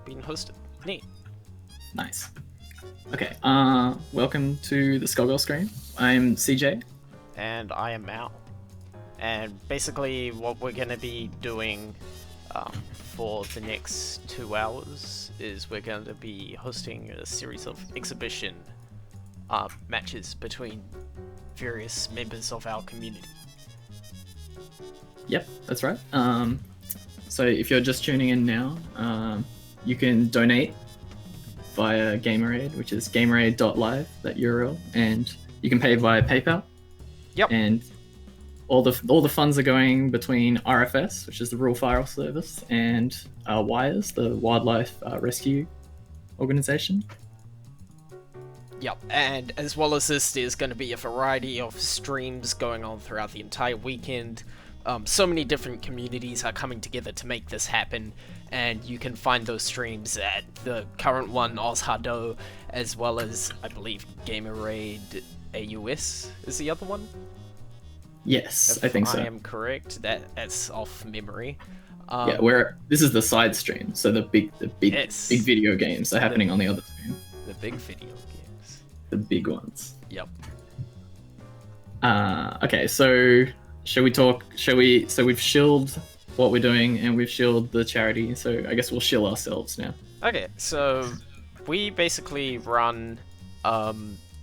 being hosted. Neat. Nice. Okay, welcome to the Skullgirls stream. I'm SeaJay. And I am Mal. And basically what we're going to be doing for the next 2 hours is we're going to be hosting a series of exhibition matches between various members of our community. Yep, that's right. So if you're just tuning in now, you can donate via GamerAid, which is GamerAid.live, that URL, and you can pay via PayPal. Yep. And all the funds are going between RFS, which is the Rural Fire Service, and WIRES, the Wildlife Rescue Organization. Yep, and as well as this, there's going to be a variety of streams going on throughout the entire weekend. So many different communities are coming together to make this happen, and you can find those streams at the current one, OzHardo, as well as, I believe, GamerAid AUS is the other one? Yes, I think so. I am correct. That's off memory. Yeah, this is the side stream, so the big video games are happening on the other stream. The big video games. The big ones. Yep. Okay, so so we've shilled what we're doing and we've shilled the charity, so I guess we'll shill ourselves now. Okay, so we basically run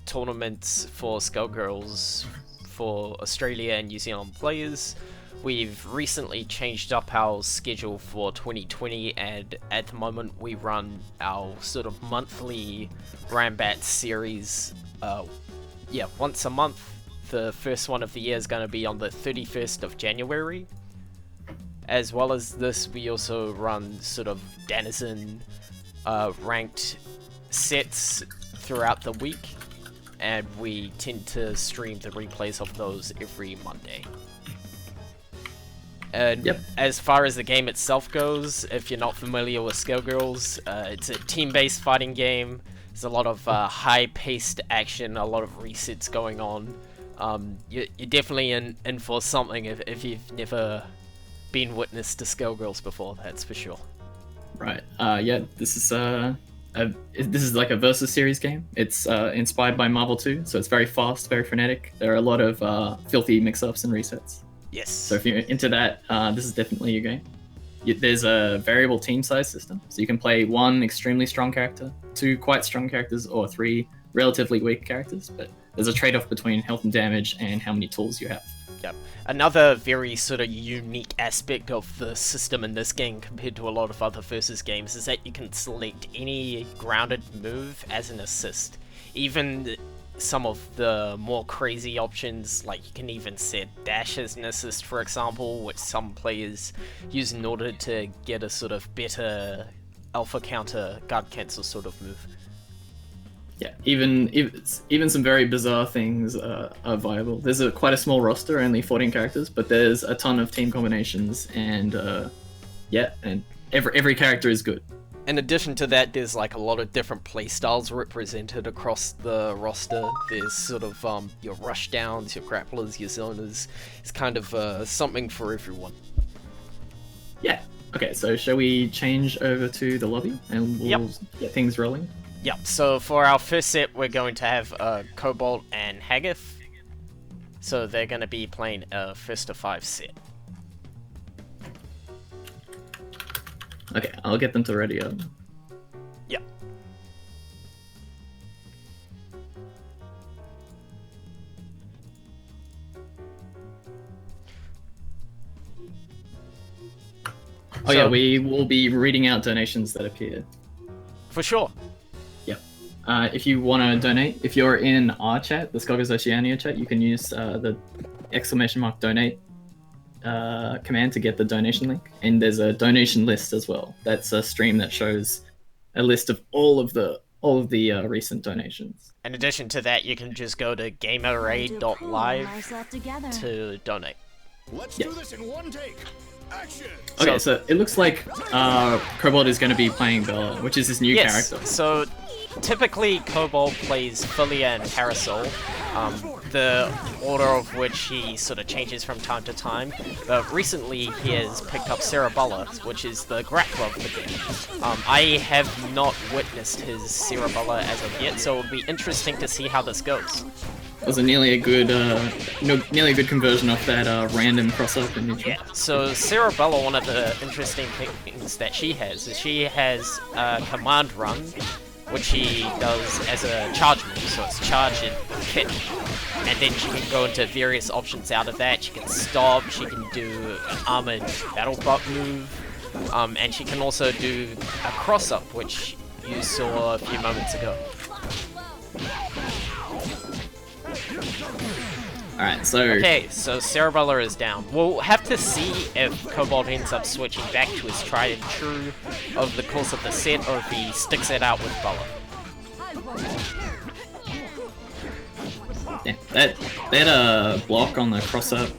tournaments for Skullgirls for Australia and New Zealand players. We've recently changed up our schedule for 2020, and at the moment we run our sort of monthly Rambat series, once a month. The first one of the year is going to be on the 31st of January. As well as this, we also run sort of Denizen ranked sets throughout the week, and we tend to stream the replays of those every Monday. And yep. As far as the game itself goes, if you're not familiar with Skullgirls, it's a team-based fighting game. There's a lot of high-paced action, a lot of resets going on. You're definitely in for something if you've never been witness to Skullgirls before, that's for sure. Right. Yeah. This is like a versus series game. It's inspired by Marvel 2, so it's very fast, very frenetic. There are a lot of filthy mix-ups and resets. Yes. So if you're into that, this is definitely your game. There's a variable team size system, so you can play 1 extremely strong character, 2 quite strong characters, or 3 relatively weak characters. But there's a trade-off between health and damage and how many tools you have. Yep. Another very sort of unique aspect of the system in this game compared to a lot of other versus games is that you can select any grounded move as an assist. Even some of the more crazy options, like you can even set dash as an assist, for example, which some players use in order to get a sort of better alpha counter guard cancel sort of move. Yeah, even some very bizarre things are viable. There's quite a small roster, only 14 characters, but there's a ton of team combinations, and and every character is good. In addition to that, there's like a lot of different playstyles represented across the roster. There's sort of your rushdowns, your grapplers, your zoners. It's kind of something for everyone. Yeah. Okay, so shall we change over to the lobby and we'll get things rolling? Yep, so for our first set, we're going to have Cobalt and Hagith. So they're going to be playing a first to 5 set. Okay, I'll get them to ready up. Yep. Oh yeah, we will be reading out donations that appear. For sure. Yep. If you want to donate, if you're in our chat, the Skullgirls Oceania chat, you can use the !donate command to get the donation link. And there's a donation list as well. That's a stream that shows a list of all of the recent donations. In addition to that, you can just go to GamerAid.live to donate. Let's do this in one take. Action. Okay, so it looks like Cobalt is going to be playing Bella, which is his new character. So typically Cobalt plays Philia and Parasol. the order of which he sort of changes from time to time. But recently he has picked up Cerebella, which is the grappler of the game. I have not witnessed his Cerebella as of yet, so it'll be interesting to see how this goes. It was nearly a good conversion of that random cross-up in neutral. Yeah, so Cerebella, one of the interesting things that she has is she has a command run, which she does as a charge move, so it's charge and kick. And then she can go into various options out of that. She can stop, she can do an armored battle bot move, and she can also do a cross-up, which you saw a few moments ago. Alright, so... Okay, so Cerebella is down. We'll have to see if Cobalt ends up switching back to his tried and true over the course of the set, or if he sticks it out with Bella. Yeah, that block on the cross-up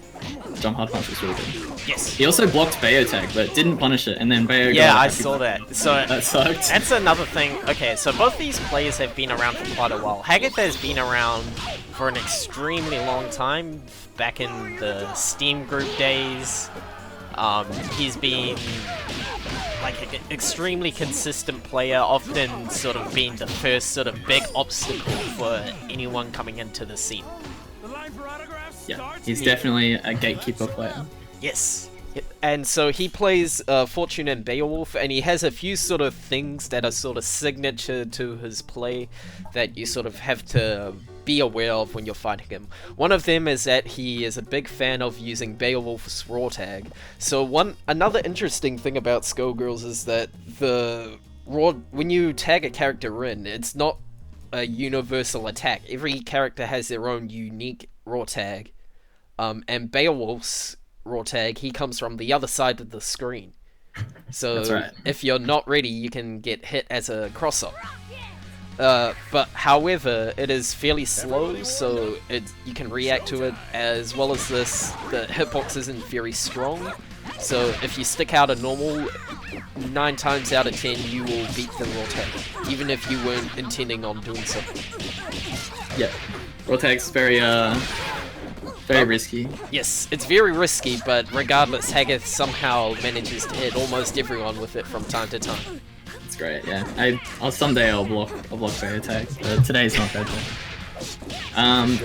jump hard punch was really good. Yes. He also blocked Bayo tag, but didn't punish it, and then Bayo got Yeah, I saw that. So that sucked. That's another thing. Okay, so both these players have been around for quite a while. Hagith has been around for an extremely long time, back in the Steam group days. He's been like an extremely consistent player, often sort of being the first sort of big obstacle for anyone coming into the scene. Yeah, he's definitely a gatekeeper player. Yes. And so he plays Fortune and Beowulf, and he has a few sort of things that are sort of signature to his play that you sort of have to be aware of when you're fighting him. One of them is that he is a big fan of using Beowulf's raw tag. So another interesting thing about Skullgirls is that when you tag a character in, it's not a universal attack. Every character has their own unique raw tag. And Beowulf's raw tag, he comes from the other side of the screen. So That's right. If you're not ready, you can get hit as a cross-up. But however, it is fairly slow, so you can react to it, as well as the hitbox isn't very strong. So if you stick out a normal, 9 times out of 10 you will beat the raw tag, even if you weren't intending on doing so. Yeah, raw tag's very risky. Yes, it's very risky, but regardless, Hagith somehow manages to hit almost everyone with it from time to time. It's great, yeah. Someday I'll block Bayo tag, but today's not that day.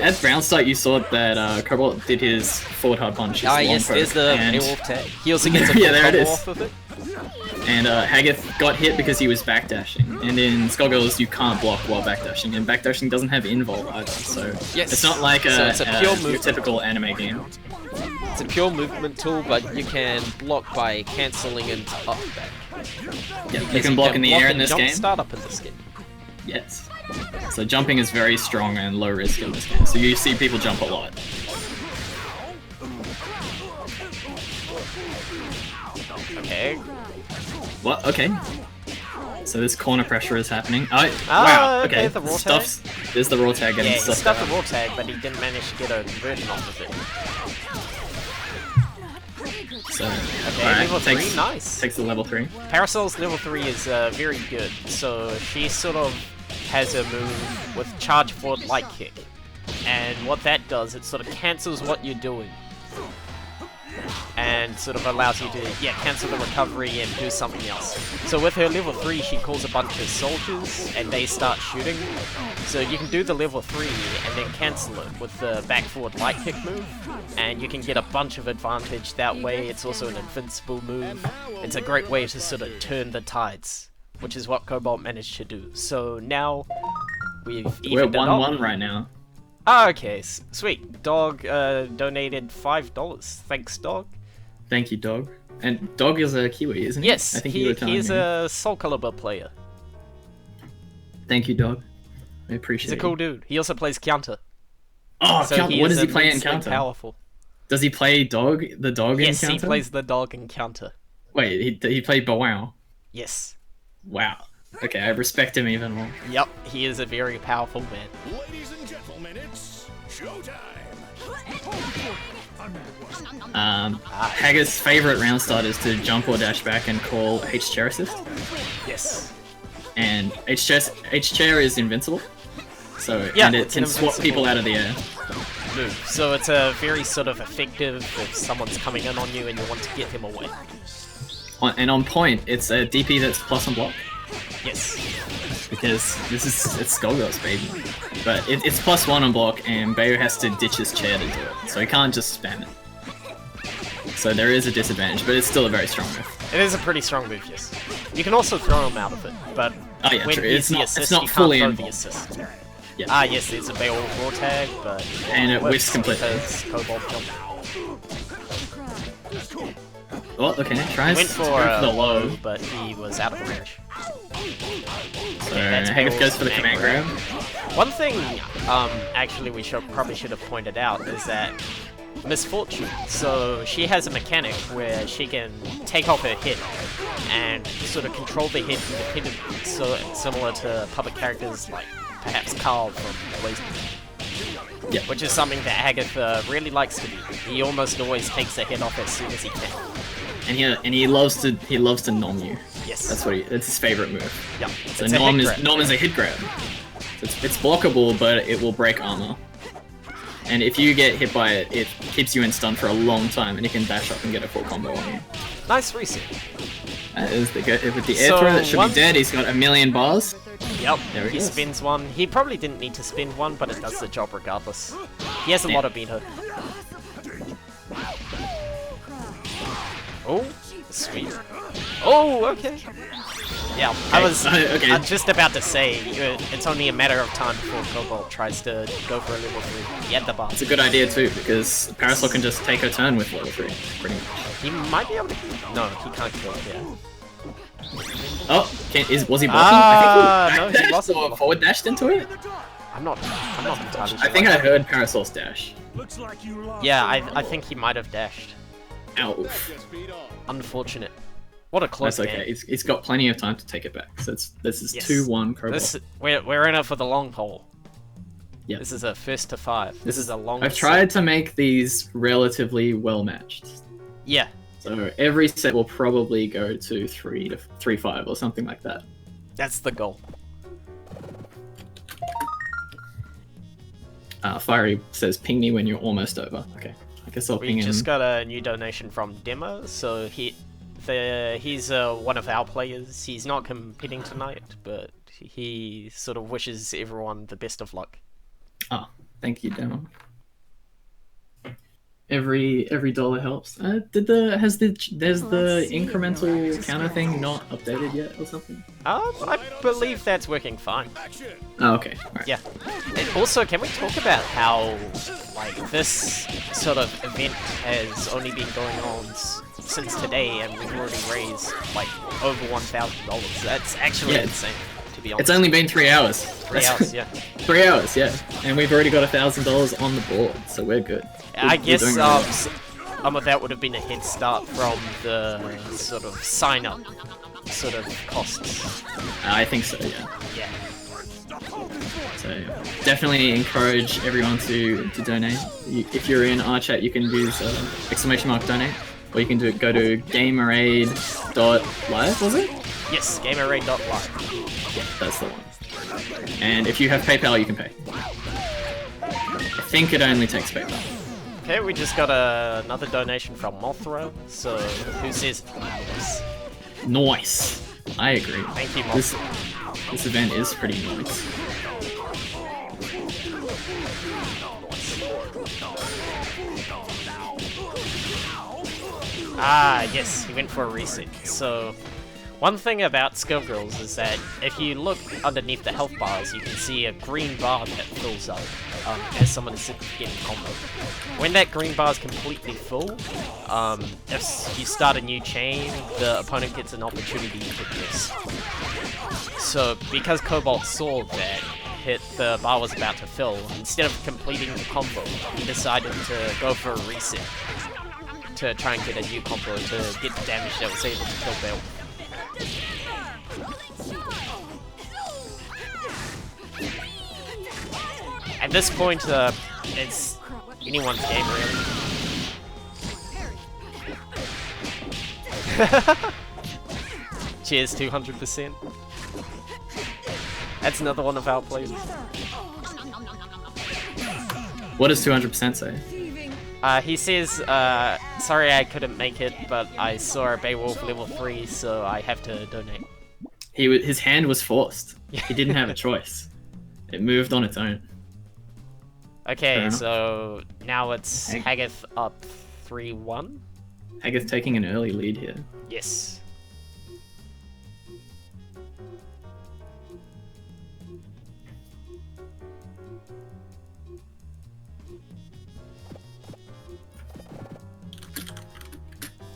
At Brown Start, you saw that Cobalt did his forward hard punch. Yes, there's the Beowulf tag. He also gets a yeah, there it is. off of it. And Hagith got hit because he was backdashing. And in Skullgirls, you can't block while backdashing, and backdashing doesn't have invol either, so yes. It's not like it's a pure your typical anime game. It's a pure movement tool, but you can block by cancelling and up back. Yeah, you can block in the air in this game. Start up in this game. Yes. So jumping is very strong and low risk in this game. So you see people jump a lot. Okay. What? Okay. So this corner pressure is happening. Oh, Ah, wow. okay, Okay. the raw tag. There's the raw tag getting Yeah, he stuffed stuffed out. the raw tag, but he didn't manage to get a conversion off of it. So, Okay, alright, level 3, nice. Takes the level 3. Parasol's level 3 is very good, so she sort of has a move with charge forward light kick. And what that does, it sort of cancels what you're doing. And sort of allows you to, cancel the recovery and do something else. So with her level 3, she calls a bunch of soldiers, and they start shooting. So you can do the level 3, and then cancel it with the back forward light kick move. And you can get a bunch of advantage that way. It's also an invincible move. It's a great way to sort of turn the tides, which is what Cobalt managed to do. So now, we're 1-1 right now. Ah, okay, sweet. Dog donated $5. Thanks, Dog. Thank you, Dog. And Dog is a Kiwi, isn't he? Yes, I think he's a Soul Calibur player. Thank you, Dog. I appreciate it. He's a cool dude. He also plays Counter. Oh, so Counter. What does he play in immensely Counter? Powerful. Does he play the dog in Counter? Yes, he plays the dog in Counter. Wait, he played Bowow? Yes. Wow. Okay, I respect him even more. Yep, he is a very powerful man. Ladies and gentlemen, it's showtime. Hagith's favorite round start is to jump or dash back and call H chair assist. Yes. And H chair is invincible. So Yeah, and it it's can an swat invincible- people out of the air. move. So it's a very sort of effective if someone's coming in on you and you want to get them away. And on point, it's a DP that's plus on block. Yes. Because it's Skullgirls, baby. But it's +1 on block, and Bayo has to ditch his chair to do it, so he can't just spam it. So there is a disadvantage, but it's still a very strong move. It is a pretty strong move, yes. You can also throw him out of it, but Oh yeah, when true. he's It's the not, assist, it's not you fully can't throw the involved. assist. Yeah. Ah, yes, there's a Bayo raw tag, but And it whiffs works completely. because Cobalt jumped. Oh, okay, He tries went to for go the low. low, but he was out of range. So that's Hagith Bayo's goes for the command grab. One thing, actually we probably should have pointed out is that Miss Fortune, so she has a mechanic where she can take off her hit and sort of control the hit independently, so similar to public characters like perhaps Carl from Blaze. Yeah. Which is something that Hagith really likes to do. He almost always takes a hit off as soon as he can. And he loves to nom you. Yes. That's his favorite move. Yeah. So It's a hit grab. nom is a hit grab. It's blockable, but it will break armor. And if you get hit by it, it keeps you in stun for a long time, and it can dash up and get a full combo on you. Nice reset. That is with the air So throw that should one- be dead. He's got 1,000,000 bars. Yep, There he he is. spins one. He probably didn't need to spin one, but it does the job regardless. He has a Yeah. lot of meter. Oh, sweet. Oh, okay. Yeah, I was okay. I'm just about to say, it's only a matter of time before Cobalt tries to go for a level 3. He had the bar. It's a good idea too, because Parasol can just take her turn with level 3, pretty much. He might be able to... No, he can't kill it, yeah. Oh, was he blocking? Ah, I no, think he he wasn't or blocking. forward dashed into it. I'm not entirely sure. I think I heard Parasol's dash. Looks like you lost. Yeah, I think he might have dashed. Ow. Oof. Unfortunate. What a close That's okay. game. He's got plenty of time to take it back. So this is Yes. 2-1 Cobalt. We're in it for the long haul. Yeah. This is a first to 5. This is a long. I've tried to make these relatively well matched. Yeah. So every set will probably go to 3-5 or something like that. That's the goal. Fiery says, "Ping me when you're almost over." Okay, I guess I'll ping We him. just got a new donation from Demo, so he's one of our players. He's not competing tonight, but he sort of wishes everyone the best of luck. Oh, thank you, Demo. Every dollar helps. There's the incremental counter thing not updated yet or something? I believe that's working fine. Oh, okay. All right. Yeah. And also, can we talk about how, like, this sort of event has only been going on since today, and we've already raised, like, over $1,000. That's actually Yeah, insane, to be honest. It's only been 3 hours. 3 hours, yeah. 3 hours, yeah. And we've already got $1,000 on the board, so we're good. I We're guess doing really well. some of that would have been a head start from the sort of sign-up sort of costs. I think so, yeah. Yeah. So definitely encourage everyone to donate. If you're in our chat, you can use !donate, or you can go to GamerAid.live, was it? Yes, GamerAid.live. Yeah, that's the one. And if you have PayPal, you can pay. I think it only takes PayPal. Okay, we just got another donation from Mothra, so who says nice? Nice. I agree. Thank you, This, Mothra. this event is pretty nice. Ah, yes, he went for a reset. So, one thing about Skullgirls is that if you look underneath the health bars, you can see a green bar that fills up as someone is getting combo. When that green bar is completely full, if you start a new chain, the opponent gets an opportunity to hit this. So, because Cobalt saw that the bar was about to fill, instead of completing the combo, he decided to go for a reset to try and get a new combo to get the damage that was able to kill Bell. At this point, it's anyone's game, really. Cheers, 200%. That's another one of our players. What does 200% say? He says, sorry I couldn't make it, but I saw a Beowulf level 3, so I have to donate. His hand was forced. He didn't have a choice. It moved on its own. Okay, so now it's Hagith up 3-1. Hagith taking an early lead here. Yes.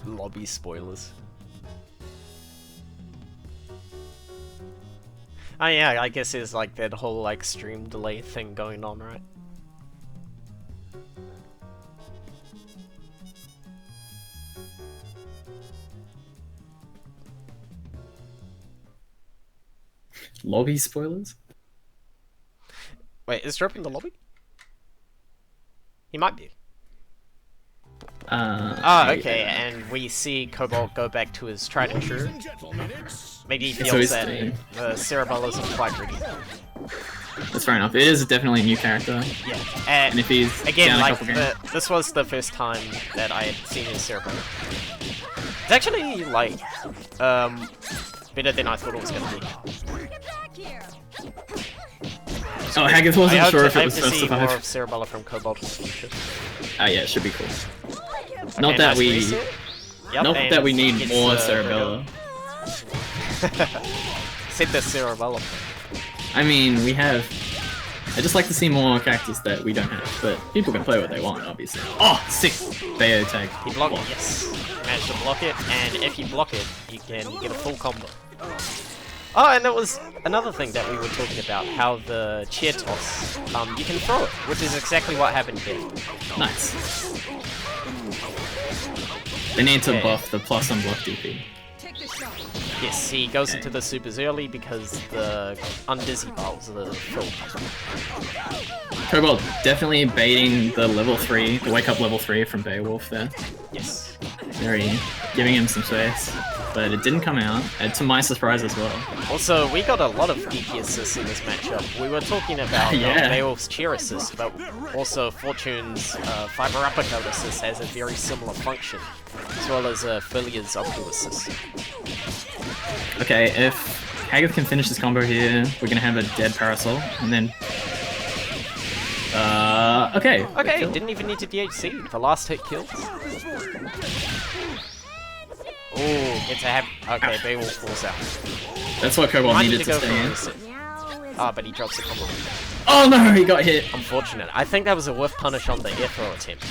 Lobby spoilers. Oh yeah, I guess there's like that whole like stream delay thing going on, right? Lobby spoilers? Wait, is Drop in the lobby? He might be. Okay, and we see Cobalt go back to his tried and true. Maybe he feels that the Cerebell isn't quite ready. That's fair enough. It is definitely a new character. Yeah, and if he's again, down like a couple games... this was the first time that I had seen his Cerebell. It's actually like better than I thought it was gonna be. Oh, Hagith wasn't sure if it was supposed to survive. see more of Cerebella from Cobalt. Oh yeah, it should be cool. Okay, Not that nice we, reset. Yep, not that we need gets, more Cerebella. Said the Cerebella. I mean, we have. I just like to see more characters that we don't have, but people can play what they want, obviously. Oh, 6 Bayo tag. He blocked it, yes. Managed to block it, and if you block it, you can get a full combo. Oh, and that was another thing that we were talking about, how the chair toss, you can throw it, which is exactly what happened here. Nice. They need to buff the plus on block DP. Yes, he goes into the supers early because the undizzy bars are full. Cobalt definitely baiting the level 3, the wake up level 3 from Beowulf there. Yes. Very giving him some space. But it didn't come out, and to my surprise as well. Also, we got a lot of DP assists in this matchup. We were talking about Beowulf's chair assist, but also Fortune's Fiber Uppercut assist has a very similar function, as well as Filia's Up2 assist. Okay, if Hagith can finish this combo here, we're gonna have a dead Parasol, and then... okay. Okay, didn't even need to DHC. The last hit kills. Oh, gets a okay, Beowulf falls out. That's what Cobalt needed to go stay in. Ah, but he drops the combo. Oh no, he got hit. Unfortunate. I think that was a whiff punish on the air throw attempt.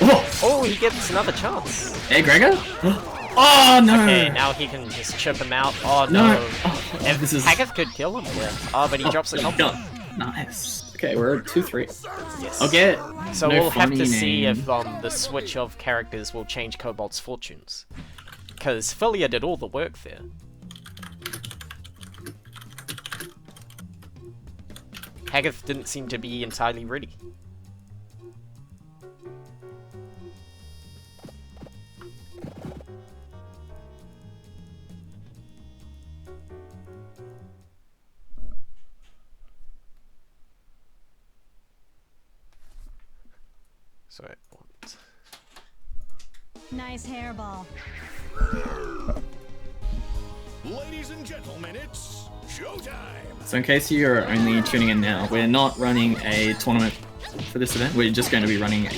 Whoa. Oh, he gets another chance. Hey, Gregor? Oh no! Okay, now he can just chip him out. Oh no. If this is... Hagith could kill him here. Oh, but he drops the combo. Nice. Okay, we're at 2-3. Yes. I'll get. So we'll have to see if the switch of characters will change Cobalt's fortunes. Because Filia did all the work there. Hagith didn't seem to be entirely ready. So what? Nice hairball. Ladies and gentlemen, it's showtime. So in case you're only tuning in now, we're not running a tournament for this event. We're just going to be running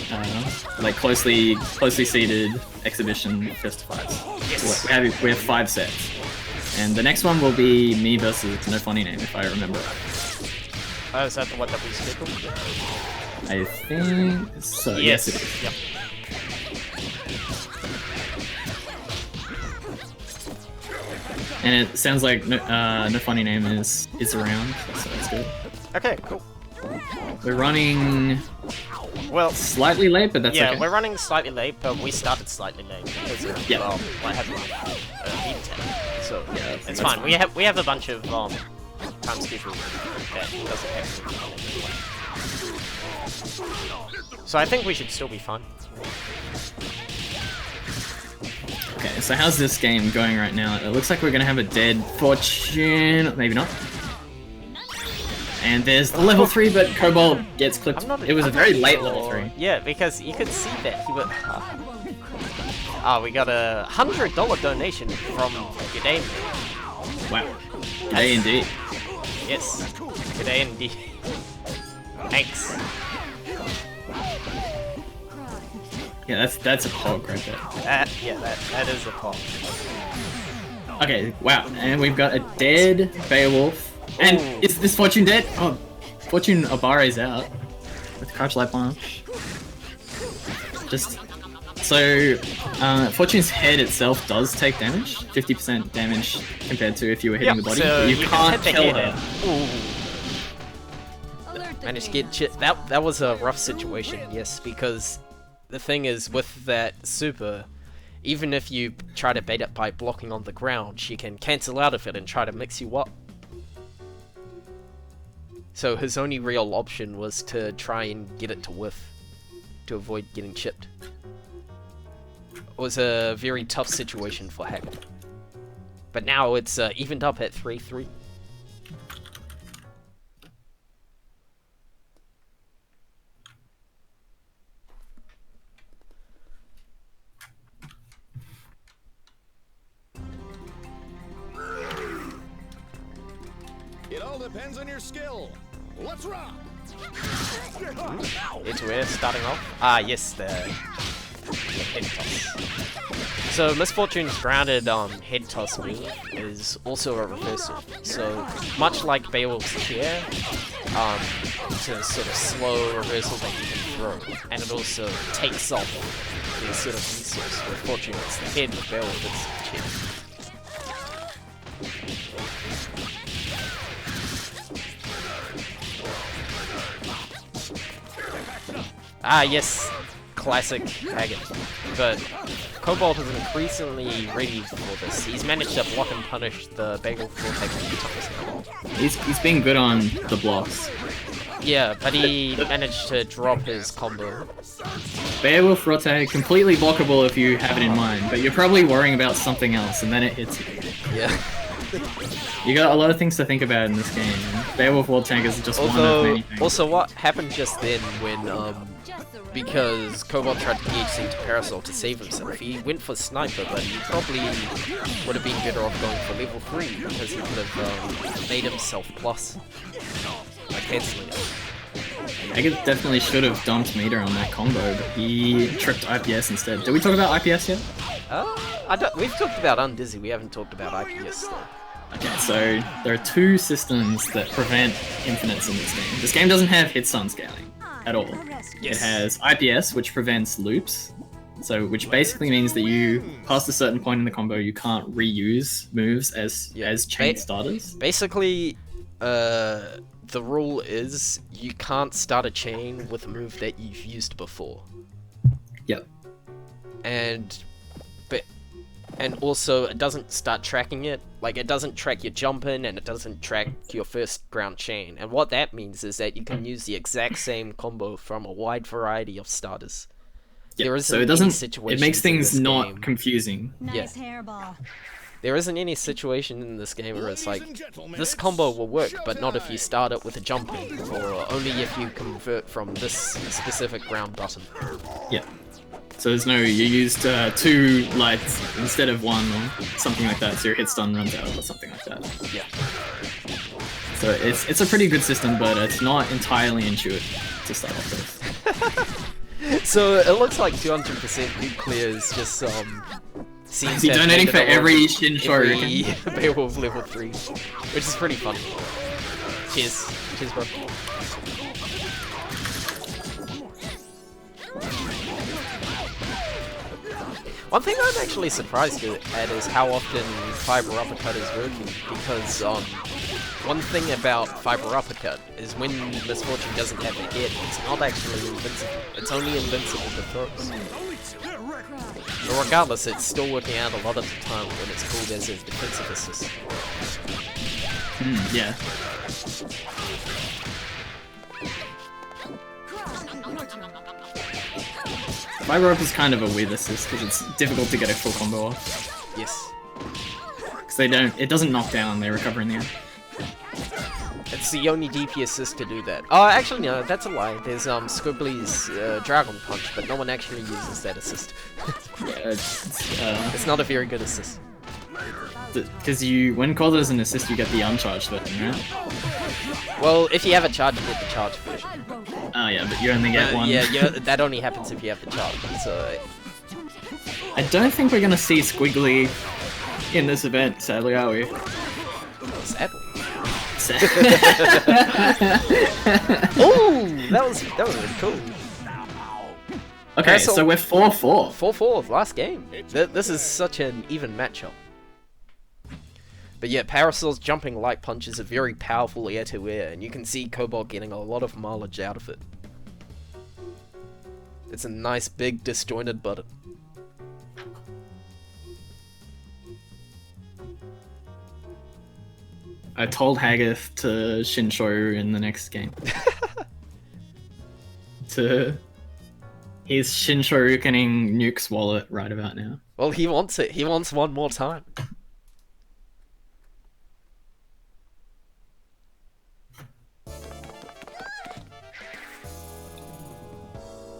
like closely seeded exhibition Festivides. Yes. So we have 5 sets, and the next one will be me versus No Funny Name, if I remember right. Oh, is that the one that we scheduled? I think so. Yes, it is. Yep. And it sounds like No Funny Name is around, so that's good. Okay, cool. We're running slightly late, but that's okay. Yeah, we're running slightly late, but we started slightly late because of I have beat attack. So yeah, it's fine. We have a bunch of time schedule that doesn't have. So I think we should still be fine. Okay, so how's this game going right now? It looks like we're gonna have a dead Fortune. Maybe not. And there's the level 3, but Cobalt gets clipped. It was a very late level 3. Yeah, because you could see that he was... we got a $100 donation from G'day. Wow. G'day indeed. Yes. G'day indeed. Thanks. Yeah, that's a pog right there. That is a pog. Okay, wow. And we've got a dead Beowulf. And is this Fortune dead? Oh, Fortune Abare's out. With Crouch Light Punch. Just... So, Fortune's head itself does take damage. 50% damage compared to if you were hitting the body. So you can't kill her. Managed to get chit. That was a rough situation, yes, because the thing is with that super, even if you try to bait it by blocking on the ground, she can cancel out of it and try to mix you up. So his only real option was to try and get it to whiff, to avoid getting chipped. It was a very tough situation for Hagith. But now it's evened up at 3-3. It all depends on your skill. Let's rock. It's where starting off. Yes, the head toss. So Misfortune's grounded head toss move is also a reversal. So much like Beowulf's chair, it's a sort of slow reversal that you can throw, and it also takes off the sort of resource. With Fortune, it's the head. With Beowulf, it's the chair. Yes, classic Hagith. But Cobalt is increasingly ready for this. He's managed to block and punish the Bagel Vortex. He's been good on the blocks. Yeah, but he managed to drop his combo. Beowulf Rotate, completely blockable if you have it in mind, but you're probably worrying about something else and then it hits you. Yeah. You got a lot of things to think about in this game. Beowulf World Tank is just one of many things. Also, what happened just then when, because Cobalt tried to DHC to Parasol to save himself, he went for Sniper, but he probably would have been better off going for level 3, because he could have made himself plus by cancelling it. Hagith definitely should have dumped meter on that combo, but he tripped IPS instead. Did we talk about IPS yet? We've talked about Undizzy, we haven't talked about IPS though. Okay, so there are two systems that prevent infinites in this game. This game doesn't have hit stun scaling at all. Yes. It has IPS, which prevents loops, so which basically means that you, past a certain point in the combo, you can't reuse moves as chain starters. Basically, the rule is you can't start a chain with a move that you've used before. Yep. And also, it doesn't start tracking it. Like, it doesn't track your jump in, and it doesn't track your first ground chain. And what that means is that you can use the exact same combo from a wide variety of starters. Yep. There isn't So it makes things not confusing. Nice hairball. There isn't any situation in this game where it's like, this combo will work, but not if you start it with a jump in, or only if you convert from this specific ground button. Yeah. So there's no, you used 2 lights instead of 1 or something like that, so your hit stun runs out or something like that. Yeah. So it's a pretty good system, but it's not entirely intuitive to start off with. So it looks like 200% nuclear is just Is he donating for every Shin Shoryuken? Beowulf level 3, which is pretty fun. Cheers. Cheers, bro. One thing I'm actually surprised at is how often Fiber Uppercut is working, because one thing about Fiber Uppercut is when Misfortune doesn't have a hit, it's not actually invincible. It's only invincible to throws. But regardless, it's still working out a lot of the time when it's called as a defensive assist. Yeah. Fiber Up is kind of a weird assist because it's difficult to get a full combo off. Yes. Because it doesn't knock down, they recover in the end. It's the only DP assist to do that. Oh, actually no, that's a lie. There's Squiggly's Dragon Punch, but no one actually uses that assist. Yeah, It's not a very good assist. because when called as an assist, you get the uncharged version, right? Well, if you have a charge, you get the charge version. Oh yeah, but you only get one. Yeah, that only happens if you have the charge. So I don't think we're gonna see Squiggly in this event, sadly, are we? sadly. Oh, that was really cool. Okay, so we're 4-4. 4-4 last game. This is such an even matchup. But yeah, Parasol's jumping light punch is a very powerful air-to-air, and you can see Cobalt getting a lot of mileage out of it. It's a nice, big, disjointed button. I told Hagith to Shinshoru in the next game. He's Shinshorukening Nuke's wallet right about now. Well, he wants it. He wants one more time.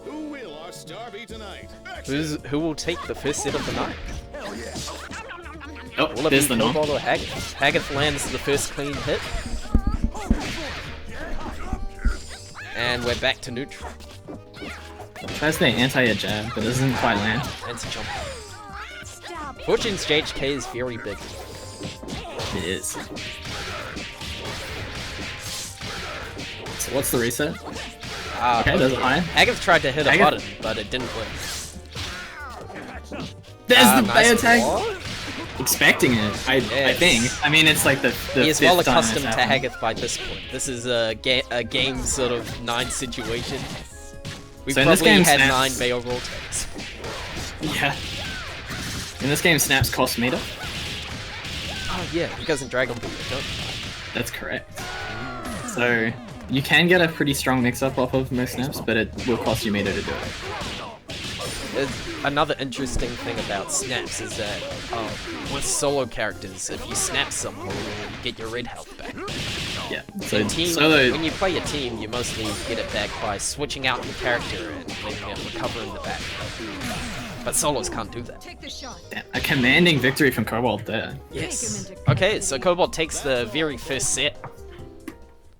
Who will our star be tonight? Who will take the first set of the night? Hell yeah. Oh, Will it there's be the knock. Cobalt or Hagith? Hagith lands the first clean hit. And we're back to neutral. Tries the anti-air jab, but doesn't quite land. And to jump. Fortune's JHK is very big. It is. So what's the reset? Okay, there's a high. Hagith tried to hit a Hagith- button, but it didn't work. There's the nice Bayo tag! block. Expecting it, I Yes. think. I mean, it's like the He is well fifth time it's accustomed to happened. Hagith by this point. This is a game sort of 9 situation. We've So in this probably game, had Snaps- 9 Bayo roll tags. Yeah. In this game, Snaps cost meter. Oh yeah, because in Dragon Ball they don't. That's correct. So you can get a pretty strong mix-up off of most snaps, but it will cost you meter to do it. Another interesting thing about snaps is that with solo characters, if you snap someone, you get your red health back. Yeah. So In team, solo. when you play a team, you mostly get it back by switching out your character and letting it recover in the back. But solos can't do that. Take the shot. Damn, a commanding victory from Cobalt there. Yes. Okay, so Cobalt takes the very first set.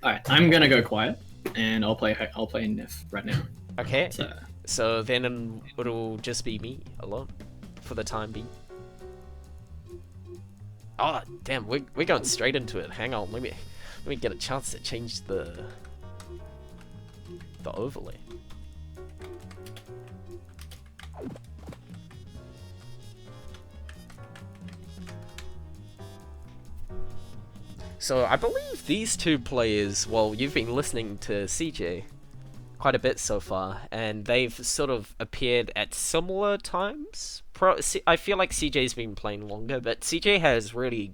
All right, I'm gonna go quiet, and I'll play Nif right now. Okay. So So then it'll just be me alone for the time being. Oh damn, we're going straight into it. Hang on, let me get a chance to change the overlay. So I believe these two players, well, you've been listening to SeaJay quite a bit so far, and they've sort of appeared at similar times. I feel like SeaJay's been playing longer, but SeaJay has really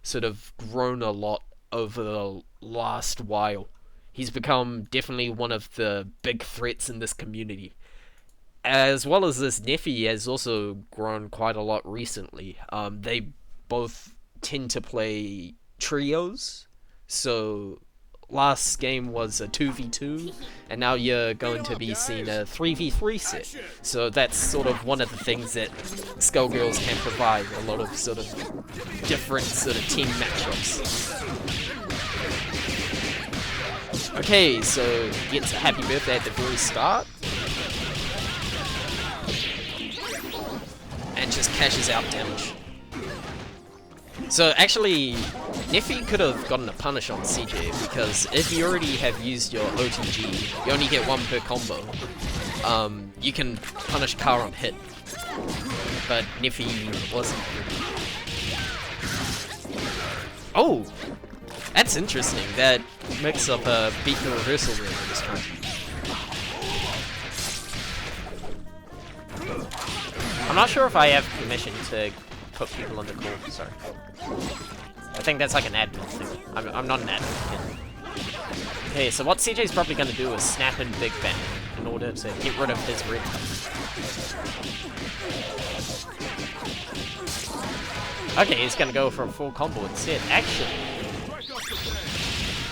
sort of grown a lot over the last while. He's become definitely one of the big threats in this community. As well as this, Neffy has also grown quite a lot recently. They both tend to play trios, so last game was a 2v2, and now you're going to be seeing a 3v3 set. So that's sort of one of the things that Skullgirls can provide, a lot of sort of different sort of team matchups. Okay, so he gets a happy birthday at the very start. And just cashes out damage. So actually, Neffy could have gotten a punish on SeaJay, because if you already have used your OTG, you only get 1 per combo. You can punish Car on hit. But Neffy wasn't. Oh! That's interesting. That mix up a beat the reversal rune in this time. I'm not sure if I have permission to put people on the call, sorry. I think that's like an admin thing. I'm not an admin. Okay, so what SeaJay's probably going to do is snap in Big Bang in order to get rid of his red health. Okay, he's going to go for a full combo instead. Actually,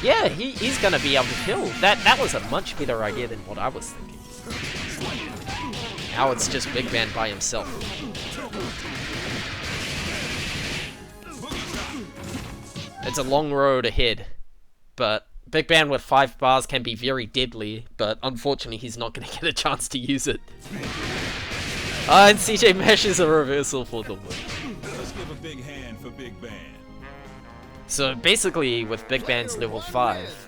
Yeah, he's gonna be able to kill. That was a much better idea than what I was thinking. Now it's just Big Band by himself. It's a long road ahead, but Big Band with 5 bars can be very deadly, but unfortunately he's not gonna get a chance to use it. And SeaJay mashes a reversal for the win. Let's give a big hand for Big Band. So basically, with Big Band's level 5,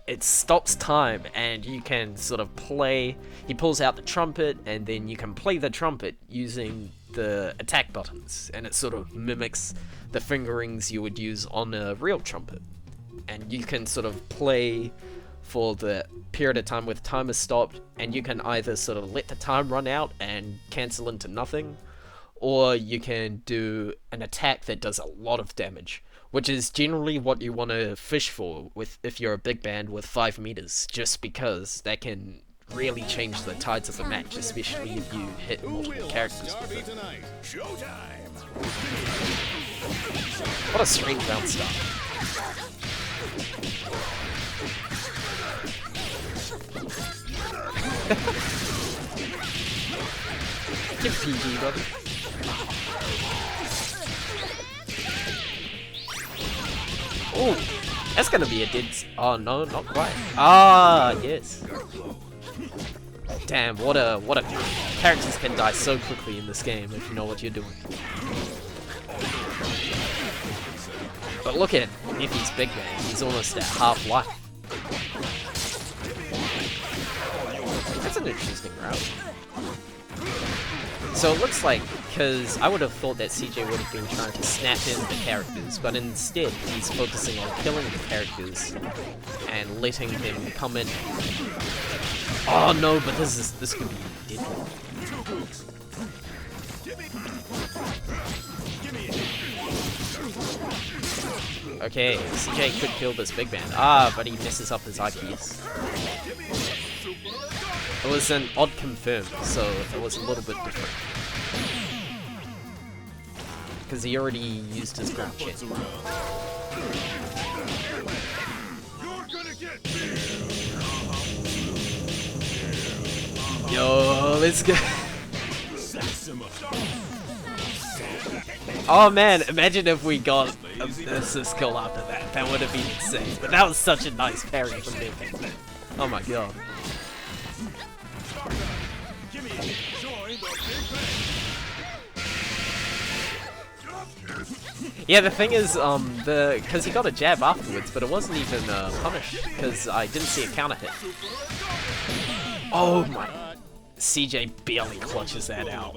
it stops time, and you can sort of play. He pulls out the trumpet, and then you can play the trumpet using the attack buttons, and it sort of mimics the fingerings you would use on a real trumpet. And you can sort of play for the period of time where the time is stopped, and you can either sort of let the time run out and cancel into nothing, or you can do an attack that does a lot of damage, which is generally what you want to fish for if you're a Big Band with 5 meters, just because that can really change the tides of the match, especially if you hit multiple characters with it. What a strange round start. Give PG, brother. Oh, that's gonna be a dead. Oh no, not quite. Ah, yes. Damn, what a characters can die so quickly in this game if you know what you're doing. But look at Niffy's Big Band. He's almost at half life. That's an interesting route. So it looks like, because I would have thought that SeaJay would have been trying to snap in the characters, but instead he's focusing on killing the characters and letting them come in. Oh no, but this could be deadly. Okay, SeaJay could kill this Big Band. Ah, but he messes up his IPS. It was an odd confirm, so it was a little bit different. Because he already used his ground check. Yo, let's go. Oh man, imagine if we got this kill after that. That would have been insane. But that was such a nice parry from them. Oh my god. Yeah, the thing is, because he got a jab afterwards, but it wasn't even punished, because I didn't see a counter hit. Oh my... SeaJay barely clutches that out.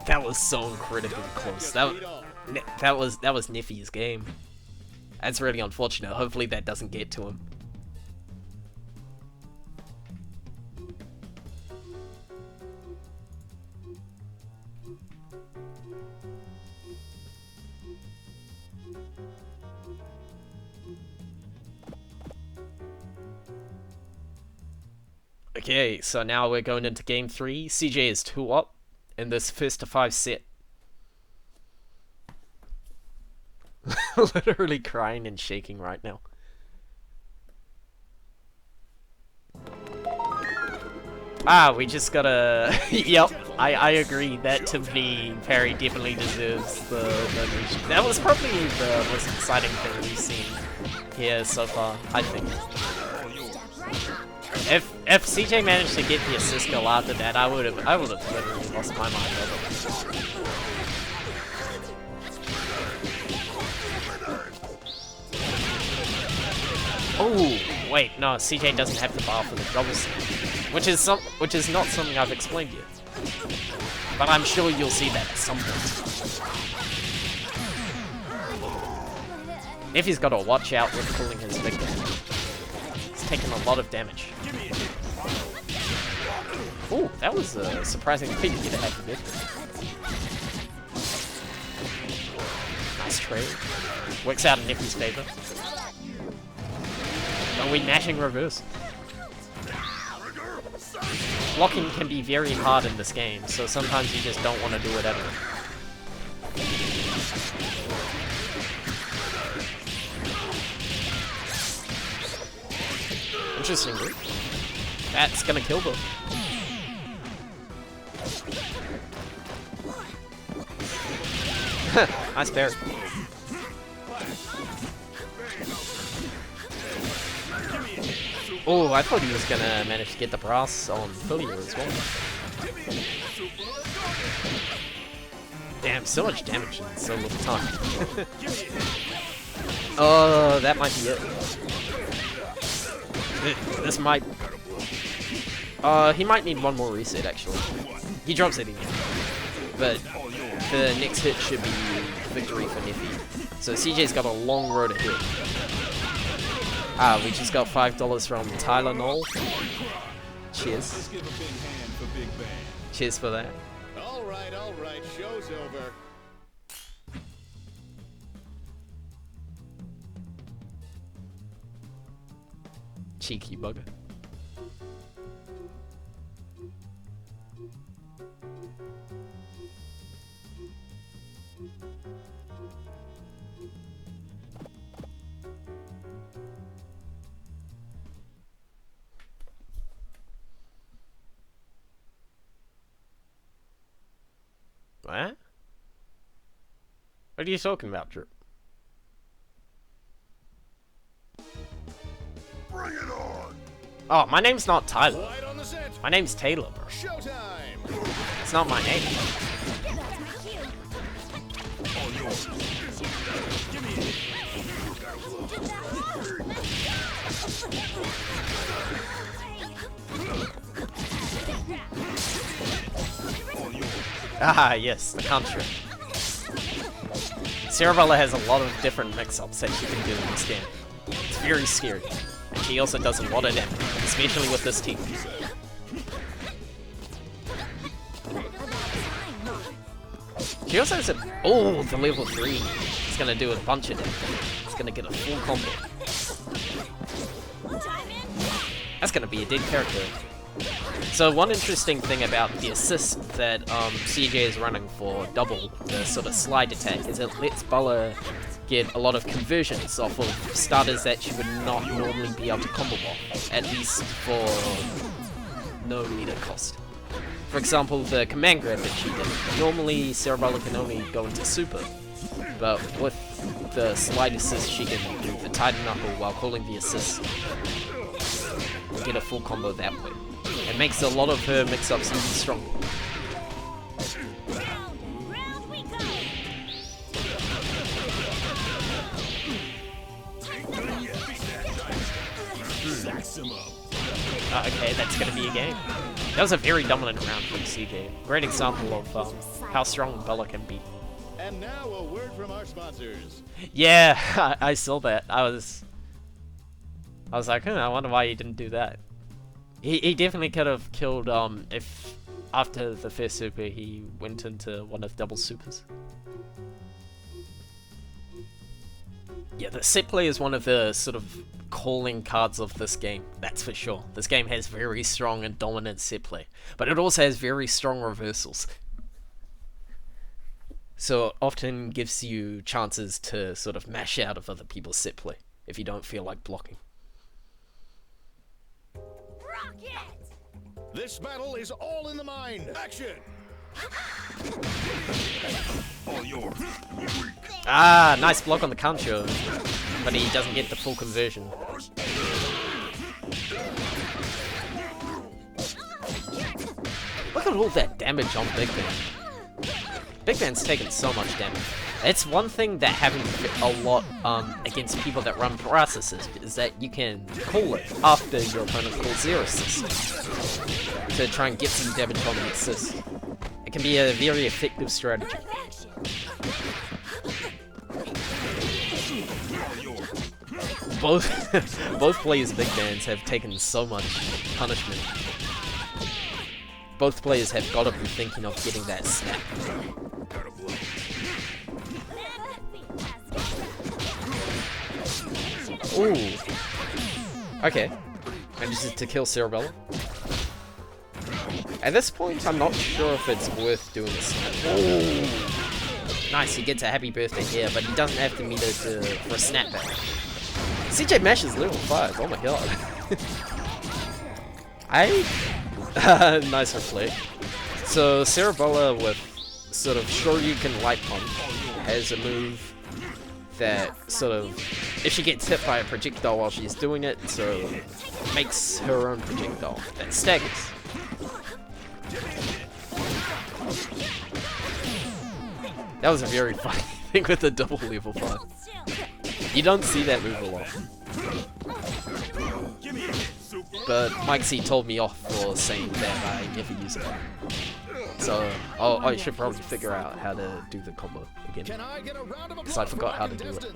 That was so incredibly close. That was Niffy's game. That's really unfortunate. Hopefully that doesn't get to him. Okay, so now we're going into game 3. SeaJay is 2 up in this first to 5 set. Literally crying and shaking right now. Ah, we just gotta... Yep, I agree. That Tiffany parry definitely deserves the nomination. That was probably the most exciting thing we've seen here so far, I think. If SeaJay managed to get the assist goal after that, I would have literally lost my mind over it. Oh wait, no, SeaJay doesn't have the bar for the double snap, which is not something I've explained yet. But I'm sure you'll see that at some point. If he's got to watch out with pulling his big band. He's taking a lot of damage. Ooh, that was a surprising thing to get a half a bit. Nice trade. Works out in Niffy's favor. Are we mashing reverse? Blocking can be very hard in this game, so sometimes you just don't want to do it ever. Interesting route. That's gonna kill them. Nice parry. Oh, I thought he was gonna manage to get the brass on Fulia as well. Damn, so much damage in so little time. Oh, that might be it. This might... he might need one more reset, actually. He drops it again. But the next hit should be victory for Neffy. So SeaJay's got a long road ahead. We just got $5 from Tyler Knoll. Cheers. Cheers for that. All right, show's over. Cheeky bugger. What? What are you talking about, Drip? Bring it on. Oh, my name's not Tyler. Light on the set. My name's Taylor, bro. Showtime. It's not my name. Ah, yes, the country. Cerebella has a lot of different mix-ups that she can do in this game. It's very scary. And she also does a lot of damage, especially with this team. She also has a... Oh, the level 3. It's gonna do a bunch of damage. It's gonna get a full combo. That's gonna be a dead character. So one interesting thing about the assist that SeaJay is running for double, the sort of slide attack, is it lets Bella get a lot of conversions off of starters that she would not normally be able to combo off, at least for no meter cost. For example, the command grab that she did. Normally Cerebella can only go into super, but with the slide assist she can do the Titan Knuckle while holding the assist. Get a full combo that way. It makes a lot of her mix-ups even stronger. Okay, that's gonna be a game. That was a very dominant round from SeaJay. Great example of how strong Bella can be. And now a word from our sponsors. Yeah, I saw that. I was like, I wonder why he didn't do that. He definitely could have killed if after the first super he went into one of double supers. Yeah, the set play is one of the sort of calling cards of this game, that's for sure. This game has very strong and dominant set play, but it also has very strong reversals. So it often gives you chances to sort of mash out of other people's set play if you don't feel like blocking. This battle is all in the mind. Action! All yours. Ah, nice block on the counter, but he doesn't get the full conversion. Look at all that damage on Big Ben. Big Ben's taken so much damage. It's one thing that happens a lot against people that run brass assist, is that you can call it after your opponent calls their assist to try and get some damage on the assist. It can be a very effective strategy. Both players' big bands have taken so much punishment. Both players have got to be thinking of getting that snap. Ooh. Okay. Manages to kill Cerebella. At this point, I'm not sure if it's worth doing this. Ooh. Nice, he gets a happy birthday here, but he doesn't have the meter for a snapback. SeaJay Mash is level 5, oh my god. Nice reflect. So Cerebella with sort of Shoryuken Light Punch has a move that sort of, if she gets hit by a projectile while she's doing it, so makes her own projectile that staggers. That was a very funny thing with the double level 5. You don't see that move a lot. But Mike C told me off for saying that I never use it. So I should probably figure out how to do the combo again. Because I forgot how to do it.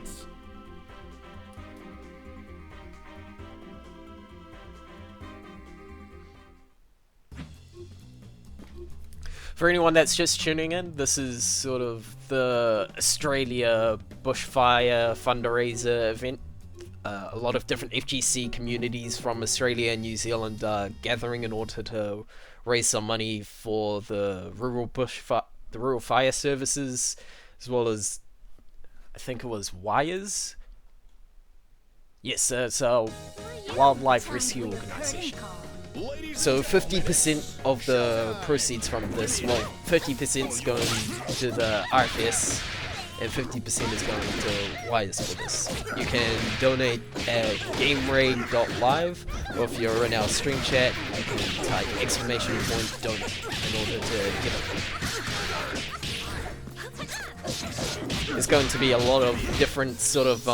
For anyone that's just tuning in, this is sort of the Australia Bushfire fundraiser event. A lot of different FGC communities from Australia and New Zealand are gathering in order to raise some money for the rural fire services, as well as, I think it was Wires. Yes, it's a wildlife rescue organisation. So 50% of the proceeds from this, well, 50% is going to the RFS, and 50% is going to Wires for this. You can donate at GamerAid.live, or if you're in our stream chat, you can type !donate in order to get it. There's going to be a lot of different sort of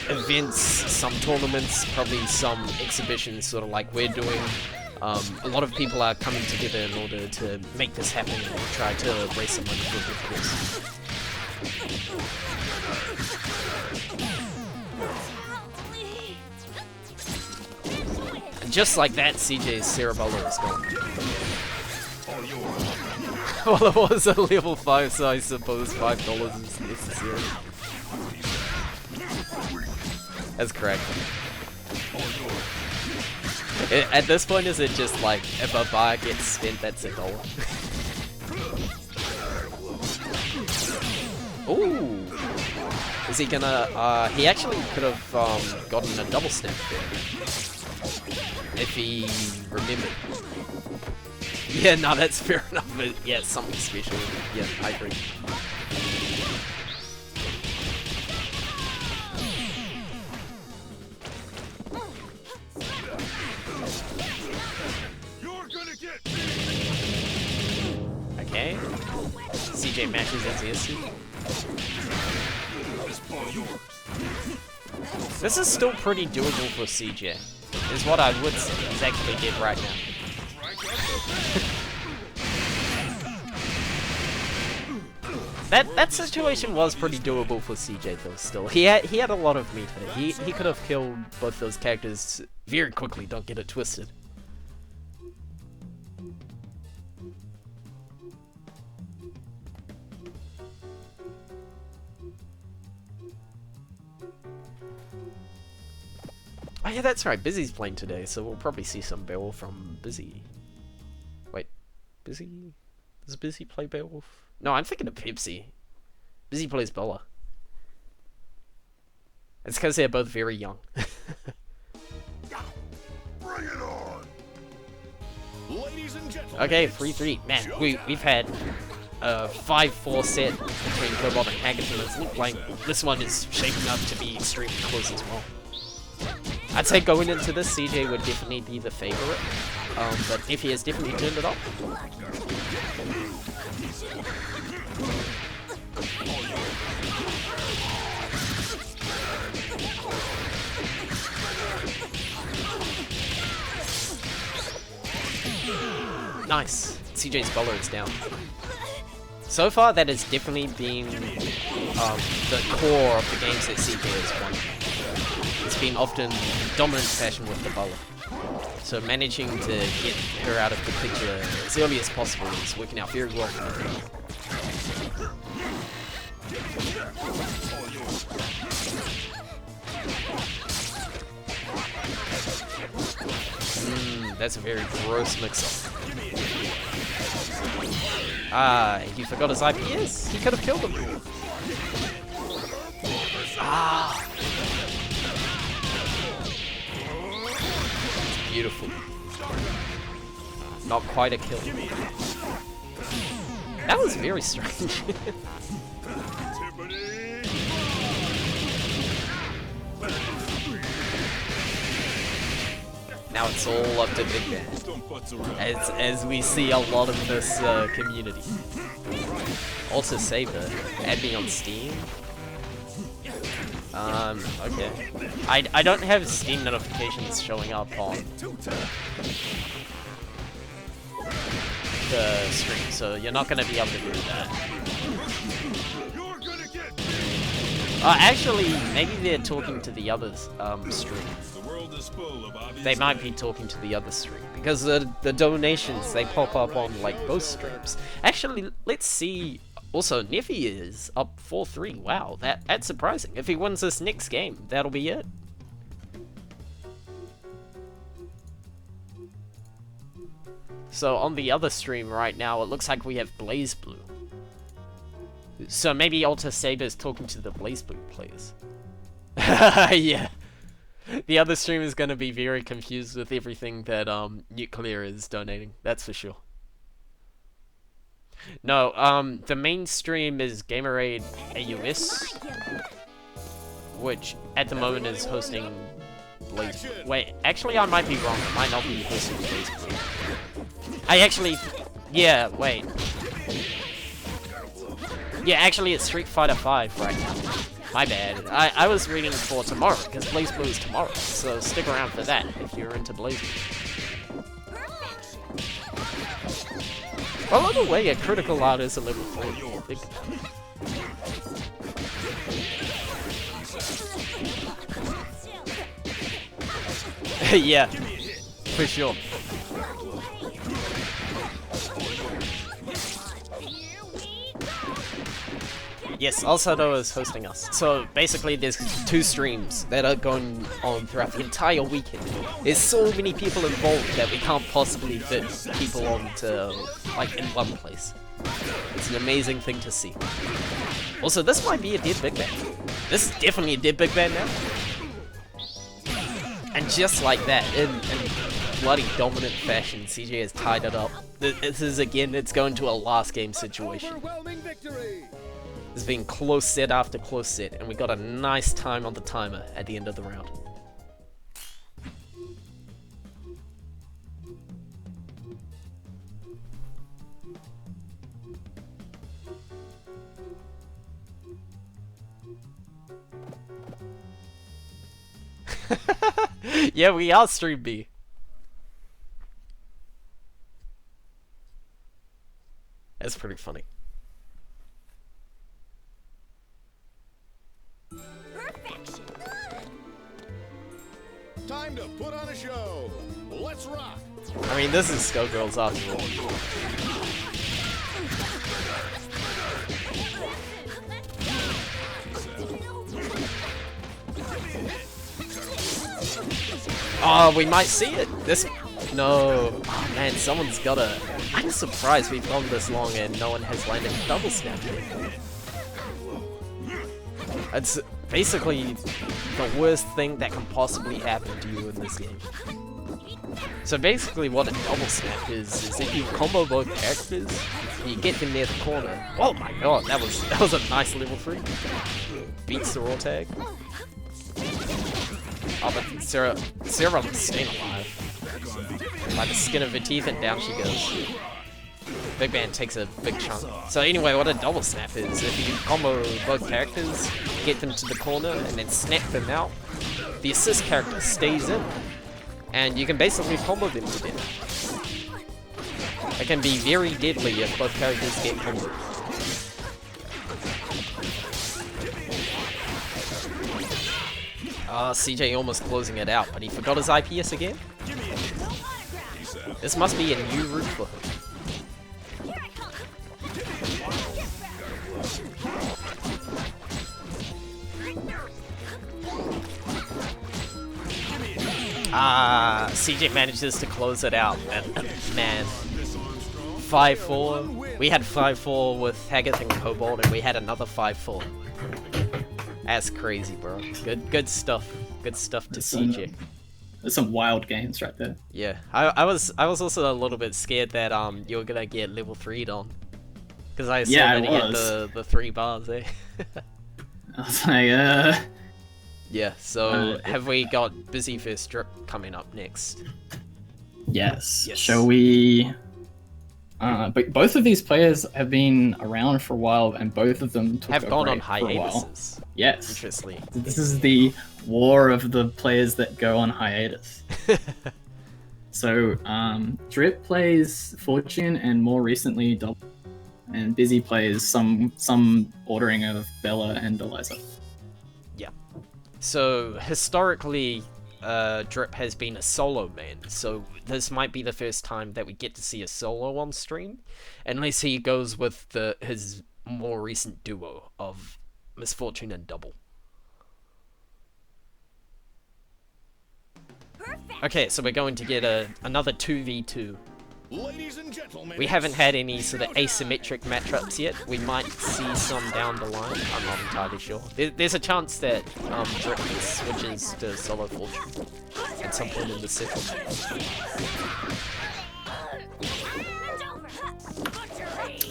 events, some tournaments, probably some exhibitions, sort of like we're doing. A lot of people are coming together in order to make this happen and try to raise some money for the cause. And just like that, SeaJay's Cerebella is gone. Well, it was a level 5, so I suppose $5 is necessary. That's correct. At this point, is it just like, if a bar gets spent, that's $1? Ooh! Is he gonna, he actually could have gotten a double snap there. If he remembered. Yeah, no, that's fair enough, but yeah, it's something special. Yeah, I agree. Okay. SeaJay matches as ESC. This is still pretty doable for SeaJay, is what I would say. He's actually dead right now. That situation was pretty doable for SeaJay though. Still, he had a lot of meter. He could have killed both those characters very quickly. Don't get it twisted. Oh yeah, that's right. Bizzy's playing today, so we'll probably see some Beowulf from Bizzy. Wait, Bizzy? Does Bizzy play Beowulf? No, I'm thinking of Pepsi. Bizzy plays Bella. It's because they're both very young. Bring it on. Ladies and gentlemen. Okay, 3-3. Man, we've had a 5-4 set between Cobalt and Hagith, and it's looked like this one is shaping up to be extremely close as well. I'd say going into this, SeaJay would definitely be the favorite, but if he has definitely turned it off. Nice. SeaJay's bowler is down. So far, that has definitely been the core of the games that SeaJay has won. It's been often dominant fashion with the bowler. So managing to get her out of the picture as early as possible is working out very well. That's a very gross mix-up. Ah, he forgot his IPS. He could have killed him. Ah. Beautiful. Not quite a kill. That was very strange. Now it's all up to Big Man, as we see a lot of this community. Also Saber, add me on Steam. Okay. I don't have Steam notifications showing up on the stream, so you're not gonna be able to do that. Actually, maybe they're talking to the others stream. They might be talking to the other stream, because the donations, they pop up on like both streams. Actually, let's see. Also, Neffy is up 4-3. Wow, that's surprising. If he wins this next game, that'll be it. So on the other stream right now, it looks like we have Blaze Blue. So maybe Alter Saber's talking to the Blaze Blue players. Yeah. The other stream is going to be very confused with everything that Nuclear is donating. That's for sure. No, the main stream is GamerAid AUS, which at the moment is hosting Blaze Blue. Wait, actually I might be wrong. It might not be hosting Blaze Blue. I actually... Yeah, wait. Yeah, actually it's Street Fighter 5 right now. My bad. I was reading for tomorrow, because Blaze Blue is tomorrow, so stick around for that if you're into Blaze Blue. Well, on the way, a critical art is a level 4. Yeah, for sure. Yes, Alsado is hosting us. So basically there's 2 streams that are going on throughout the entire weekend. There's so many people involved that we can't possibly fit people onto, like, in one place. It's an amazing thing to see. Also, this might be a dead big man. This is definitely a dead big man now. And just like that, in bloody dominant fashion, SeaJay has tied it up. This is, again, it's going to a last game situation. It's been close set after close set, and we got a nice time on the timer at the end of the round. Yeah, we are Stream B. That's pretty funny. Time to put on a show. Let's rock. I mean, this is Skullgirls after all. Oh, we might see it. This... No. Oh, man, someone's gotta... I'm surprised we've gone this long and no one has landed a double snap yet. It's basically the worst thing that can possibly happen to you in this game. So basically what a double snap is if you combo both characters, you get them near the corner. Oh my god, that was a nice level 3. Beats the raw tag. Oh, but Sarah was staying alive. By the skin of her teeth, and down she goes. Big Man takes a big chunk. So anyway, what a double snap is, if you combo both characters, get them to the corner, and then snap them out, the assist character stays in, and you can basically combo them to death. It can be very deadly if both characters get comboed. SeaJay almost closing it out, but he forgot his IPS again? This must be a new route for him. SeaJay manages to close it out, and man. 5-4. We had 5-4 with Hagith and Cobalt, and we had another 5-4. That's crazy, bro. Good stuff. Good stuff to SeaJay. There's some wild games right there. Yeah, I was also a little bit scared that you were gonna get level 3'd on, because I saw that he had the 3 bars there. I was like, Yeah. So have we got Bizzy vs Drip coming up next? Yes. Shall we? But both of these players have been around for a while, and both of them have gone on hiatuses. Yes. Interestingly. This is the war of the players that go on hiatus. So, Drip plays Fortune, and more recently, Double, and Bizzy plays some ordering of Bella and Eliza. Yeah. So historically, Drip has been a solo man, so this might be the first time that we get to see a solo on stream, unless he goes with his more recent duo of Misfortune and Double. Perfect. Okay, so we're going to get another 2v2. Ladies and gentlemen, We haven't had any sort of asymmetric matchups yet. We might see some down the line. I'm not entirely sure. There's a chance that Drip switches to solo Fortune at some point in the cycle.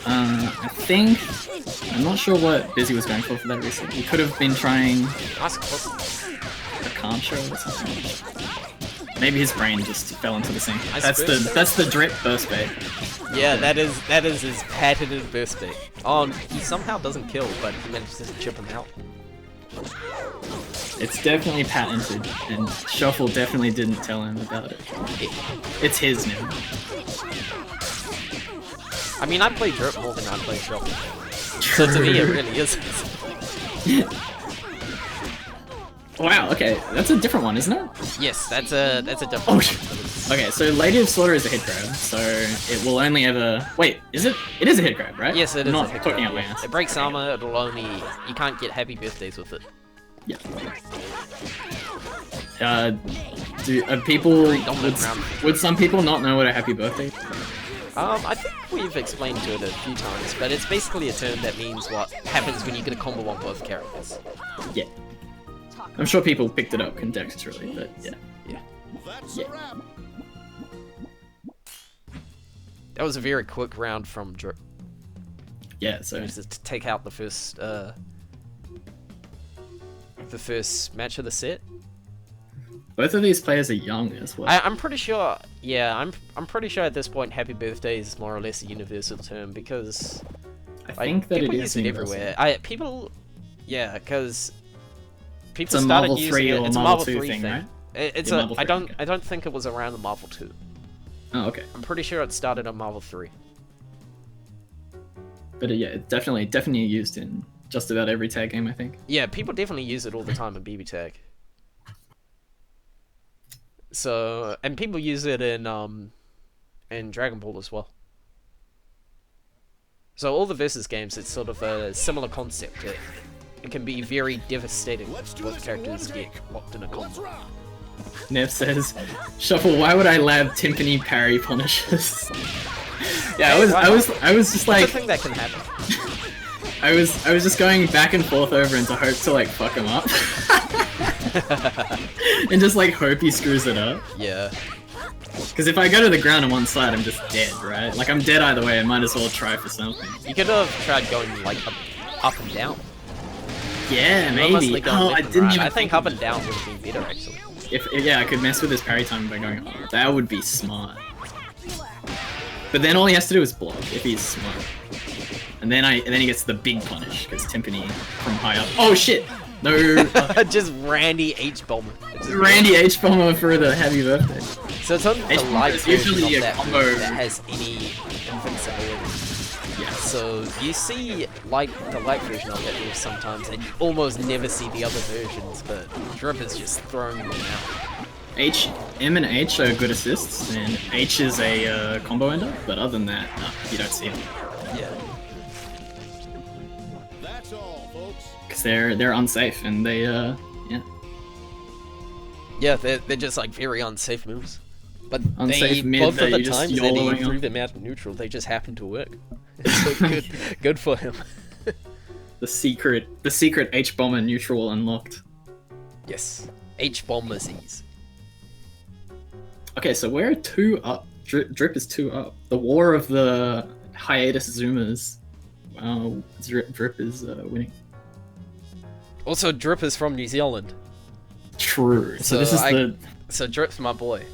I think I'm not sure what Bizzy was going for that reason. He could have been trying Nice question. a contra or something. Maybe his brain just fell into the sink. I suppose. That's the Drip burst bait. Yeah, that is his patented burst bait. Oh, he somehow doesn't kill, but he manages to chip him out. It's definitely patented, and Shuffle definitely didn't tell him about it. It's his now. I mean, I play Drip more than I play Shuffle. So to me, it really is. Wow, okay, that's a different one, isn't it? Yes, that's a different Oh, one. shit. Okay, so Lady of Slaughter is a hit grab, so it will only ever... Wait, is it? It is a hit grab, right? Yes, it is. I'm a not hit talking grab, out my yeah. ass. It breaks armor. It'll only you can't get happy birthdays with it. Yeah. Would some people not know what a happy birthday is? I think we've explained to it a few times, but it's basically a term that means what happens when you get a combo on both characters. Yeah. I'm sure people picked it up contextually, but yeah. Yeah. that's Yeah. a wrap. That was a very quick round from Drip. Yeah, so... Just to take out the first match of the set. Both of these players are young as well. I'm pretty sure. Yeah, I'm pretty sure at this point, Happy Birthday is more or less a universal term because I think that people it use is it universal. everywhere. Because people It's a started Marvel using 3 it. or It's a Marvel Marvel 2 3 thing, right? It's Yeah, a. Marvel 3, okay. I don't think it was around the Marvel 2. Oh, okay. I'm pretty sure it started on Marvel 3. But yeah, it's definitely used in just about every tag game, I think. Yeah, people definitely use it all the time in BB Tag. So, and people use it in Dragon Ball as well. So all the versus games, it's sort of a similar concept. It can be very devastating when characters get locked in a combo. Nev says, Shuffle, why would I lab timpani parry punishes? Yeah, I was just It's like, a thing that can happen. I was just going back and forth over into hope to like fuck him up. And just like hope he screws it up. Yeah. Because if I go to the ground on one side, I'm just dead, right? Like I'm dead either way, I might as well try for something. You could have tried going like up and down. Yeah, Not mostly maybe. going Oh, left I and didn't right. even I think up and down would have been better actually. If yeah, I could mess with his parry time by going up. That would be smart. But then all he has to do is block if he's smart. And then he gets the big punish because timpani from high up. Oh shit! No, Just Randy H bomber. Randy H bomber for the happy birthday. So it's only the H-bomber light is version usually of a that combo. move that has any invincibility. Yeah. So you see like the light version of that move sometimes, and you almost never see the other versions. But Drip is just throwing them out. M and H are good assists, and H is a combo ender. But other than that, no, you don't see them Yeah. That's all, folks. because they're unsafe and they yeah. Yeah, they're just like very unsafe moves. But Unsafe mid both that of the you just times that YOLOing he threw on. them out of neutral, they just happened to work. So good for him. The secret H bomber neutral unlocked. Yes. H bombers ease. Okay, so we're 2 up. Drip is 2 up. The war of the hiatus zoomers. Drip is winning. Also, Drip is from New Zealand. True. So this is So Drip's my boy.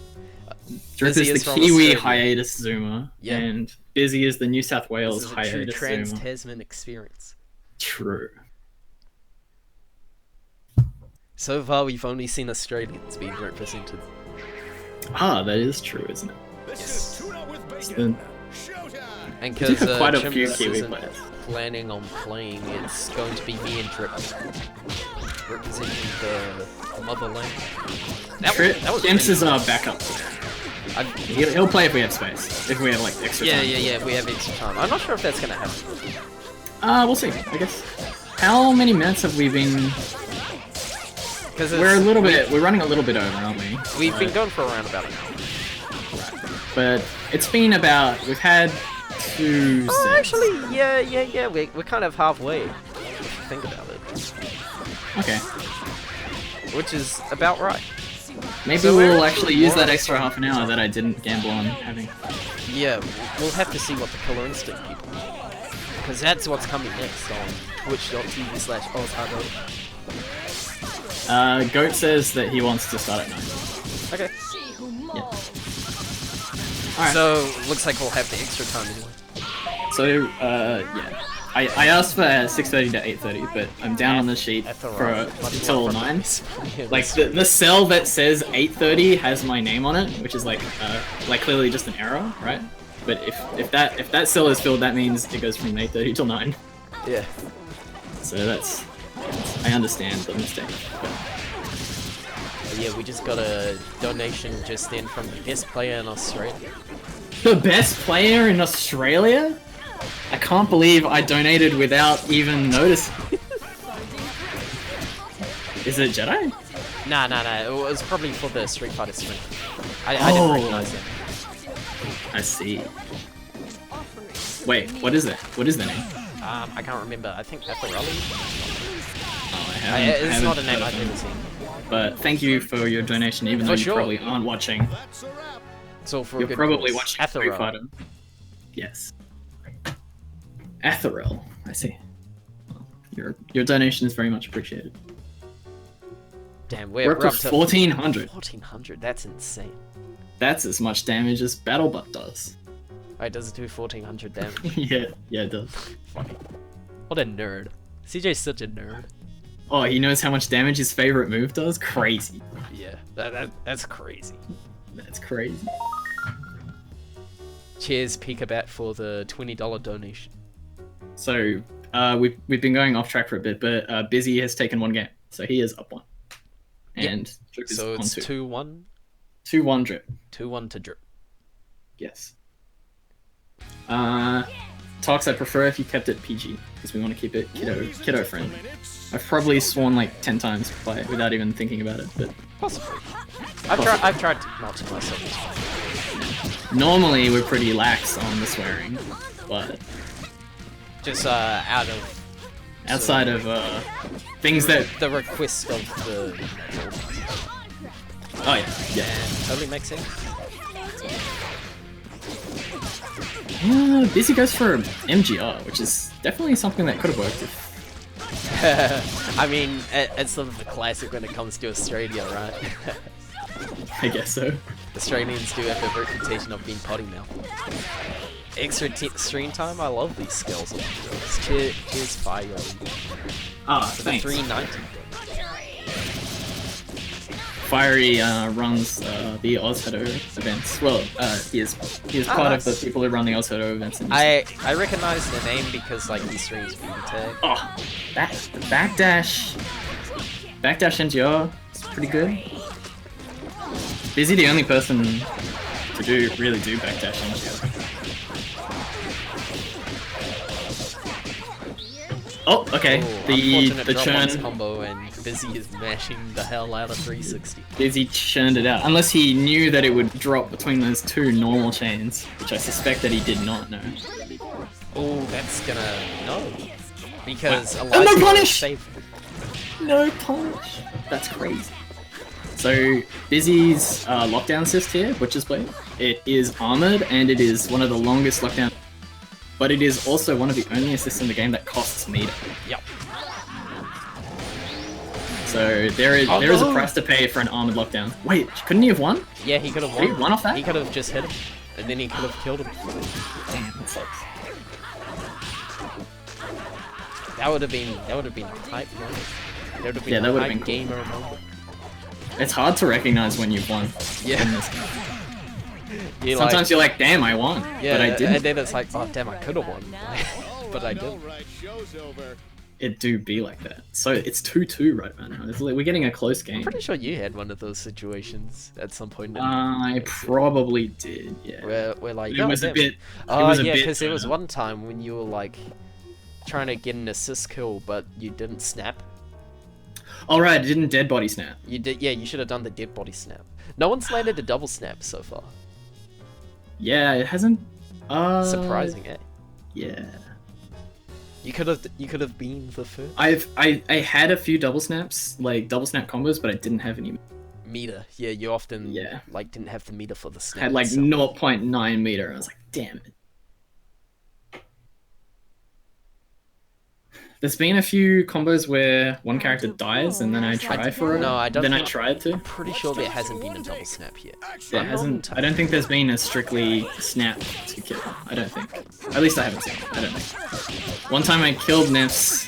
Drip Bizzy is the from Kiwi Australia. hiatus zoomer, Yeah. and Bizzy is the New South This Wales is a true hiatus zoomer. trans-Tasman experience. True. So far, we've only seen Australians being represented. Ah, that is true, isn't it? This Yes. is Tune Up with Then- Bacon. Showtime. And We do because have quite a Chimps few Kiwi isn't players. planning on playing, it's going to be me and Drip representing the motherland. That was Imps is really our nice. backup player. I- He'll play if we have space. If we have like extra Yeah, time. if we have extra time. I'm not sure if that's gonna happen. We'll see, I guess. How many minutes have we been? Because We're running a little bit over, aren't we? We've been going for around about an hour. But it's been about, we've had 2 sets. Oh, actually, yeah. We're kind of halfway. If you think about it, Okay. which is about right. Maybe So we're we'll actually actually use more that on extra time. half an hour that I didn't gamble on having. Yeah, we'll have to see what the Killer Instinct people. Because that's what's coming next on twitch.tv/Oceania. Goat says that he wants to start at 9. Okay. Yeah. Alright. So, looks like we'll have the extra time anyway. So, yeah. I asked for 6:30 to 8:30, but I'm down on the sheet for until 9. Like the cell that says 8:30 has my name on it, which is like clearly just an error, right? But if that cell is filled, that means it goes from 8:30 till 9. Yeah. So that's I understand the mistake. But Yeah, we just got a donation just in from the best player in Australia. the best player in Australia? I can't believe I donated without even noticing. Is it Jedi? Nah. It was probably for the Street Fighter stream. I didn't recognize it. I see. Wait, what is it? What is the name? I can't remember. I think Pepperelli? Oh, It's not a name heard I've of ever it. seen. But thank you for your donation, even though For you sure. probably aren't watching. That's a wrap. It's all for a You're good probably cause. watching Street Athero. Fighter. Yes. Atherel, I see. Well, your donation is very much appreciated. Damn, We're up to 1400. 1400, that's insane. That's as much damage as BattleButt does. Wait, does it do 1400 damage? yeah, it does. Funny. What a nerd. CJ's such a nerd. Oh, he knows how much damage his favorite move does? Crazy. Yeah, that's crazy. That's crazy. Cheers, Peekabat, for the $20 donation. So, we've been going off track for a bit, but Bizzy has taken 1 game, so he is up 1. And Drip is So on it's 2. 2-1? 2-1 Drip. 2-1 to Drip. Yes. Talks, I prefer if you kept it PG, because we want to keep it kiddo friendly. I've probably sworn like 10 times by it without even thinking about it, but Possibly. I've tried not to myself as well. normally we're pretty lax on the swearing, but Just out of outside of things that... the request of the Oh yeah. totally makes sense. Bizzy goes for MGR, which is definitely something that could have worked if... I mean, it's sort of the classic when it comes to Australia, right? I guess so. Australians do have a reputation of being potty mouth. Extra stream time? I love these skills. Cheers, Fire. For the Thanks. 390. Fiery runs the Ozhedo events. Well, he is part of the nice. people who run the Ozhedo events. In I recognize the name because like he streams BB tag. Oh, the backdash NGR is pretty good. Bizzy the only person to really do backdash NGR. Oh, okay. Oh, The unfortunate drop-ons churn. combo and Bizzy is mashing the hell out of 360. Bizzy churned it out. Unless he knew that it would drop between those 2 normal chains, which I suspect that he did not know. Oh, that's gonna no, because Oh, Eliza no will punish! save. No punch. That's crazy. So Bizzy's lockdown assist here, Butcher's Blade, it is armored and it is one of the longest lockdown, but it is also one of the only assists in the game that costs meter. Yep. So there is a price to pay for an armored lockdown. Wait, couldn't he have won? Yeah, he could have Did he won. won off that? He could have just hit him, and then he could have killed him. Damn, that sucks. That would have been a hype moment. That would have been Yeah, that a would hype have been cool. gamer moment. It's hard to recognize when you've won. Yeah. In this game. You're Sometimes like, you're like, damn, I won, yeah, but I didn't. and then it's like, oh damn, I could have won, but I didn't. Alright, show's over. It do be like that. So it's 2-2 right now. We're getting a close game. I'm pretty sure you had one of those situations at some point. In I probably did, yeah. where like, It was a damn. bit. Oh was a yeah, bit, because there was one time when you were like trying to get an assist kill, but you didn't snap. All right, didn't dead body snap. You did, yeah. You should have done the dead body snap. No one's landed a double snap so far. Yeah, it hasn't. Surprising, eh? Yeah. You could have been the first. I had a few double snaps, like double snap combos, but I didn't have any. Meter, yeah. You often Yeah. like didn't have the meter for the snap. Had like itself. 0.9 meter. I was like, damn it. There's been a few combos where one character dies and then I try for it. No, I don't Then I think- tried to. Pretty sure there hasn't been a double snap yet. There hasn't. I don't think there's been a strictly snap to kill. I don't think. At least I haven't seen it. I don't think. One time I killed Neff's,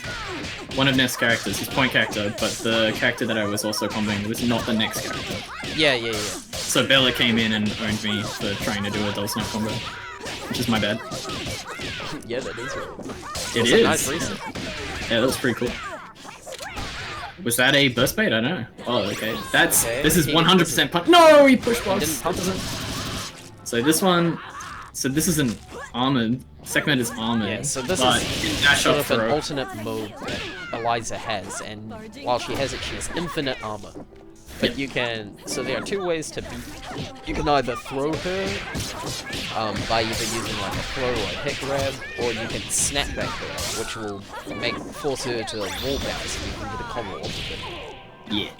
one of Neff's characters, his point character, but the character that I was also comboing was not the next character. Yeah. So Bella came in and owned me for trying to do a double snap combo, which is my bad. Yeah, that is right. It It's is. a nice reset. Yeah, that was pretty cool. Was that a burst bait? I don't know. Oh, okay. That's Okay, this is he 100% punch. No, he pushed box. didn't pump it. So this one, so this isn't armored. Segment is armored. Yeah, so this but is dash sort up of an throw. alternate mode that Eliza has, and while she has it, she has infinite armor. But you can, so there are two ways to beat. You can either throw her by either using like a throw or a hit grab, or you can snap back her, which will force her to wall bounce, and you can get a combo off of it. Yeah.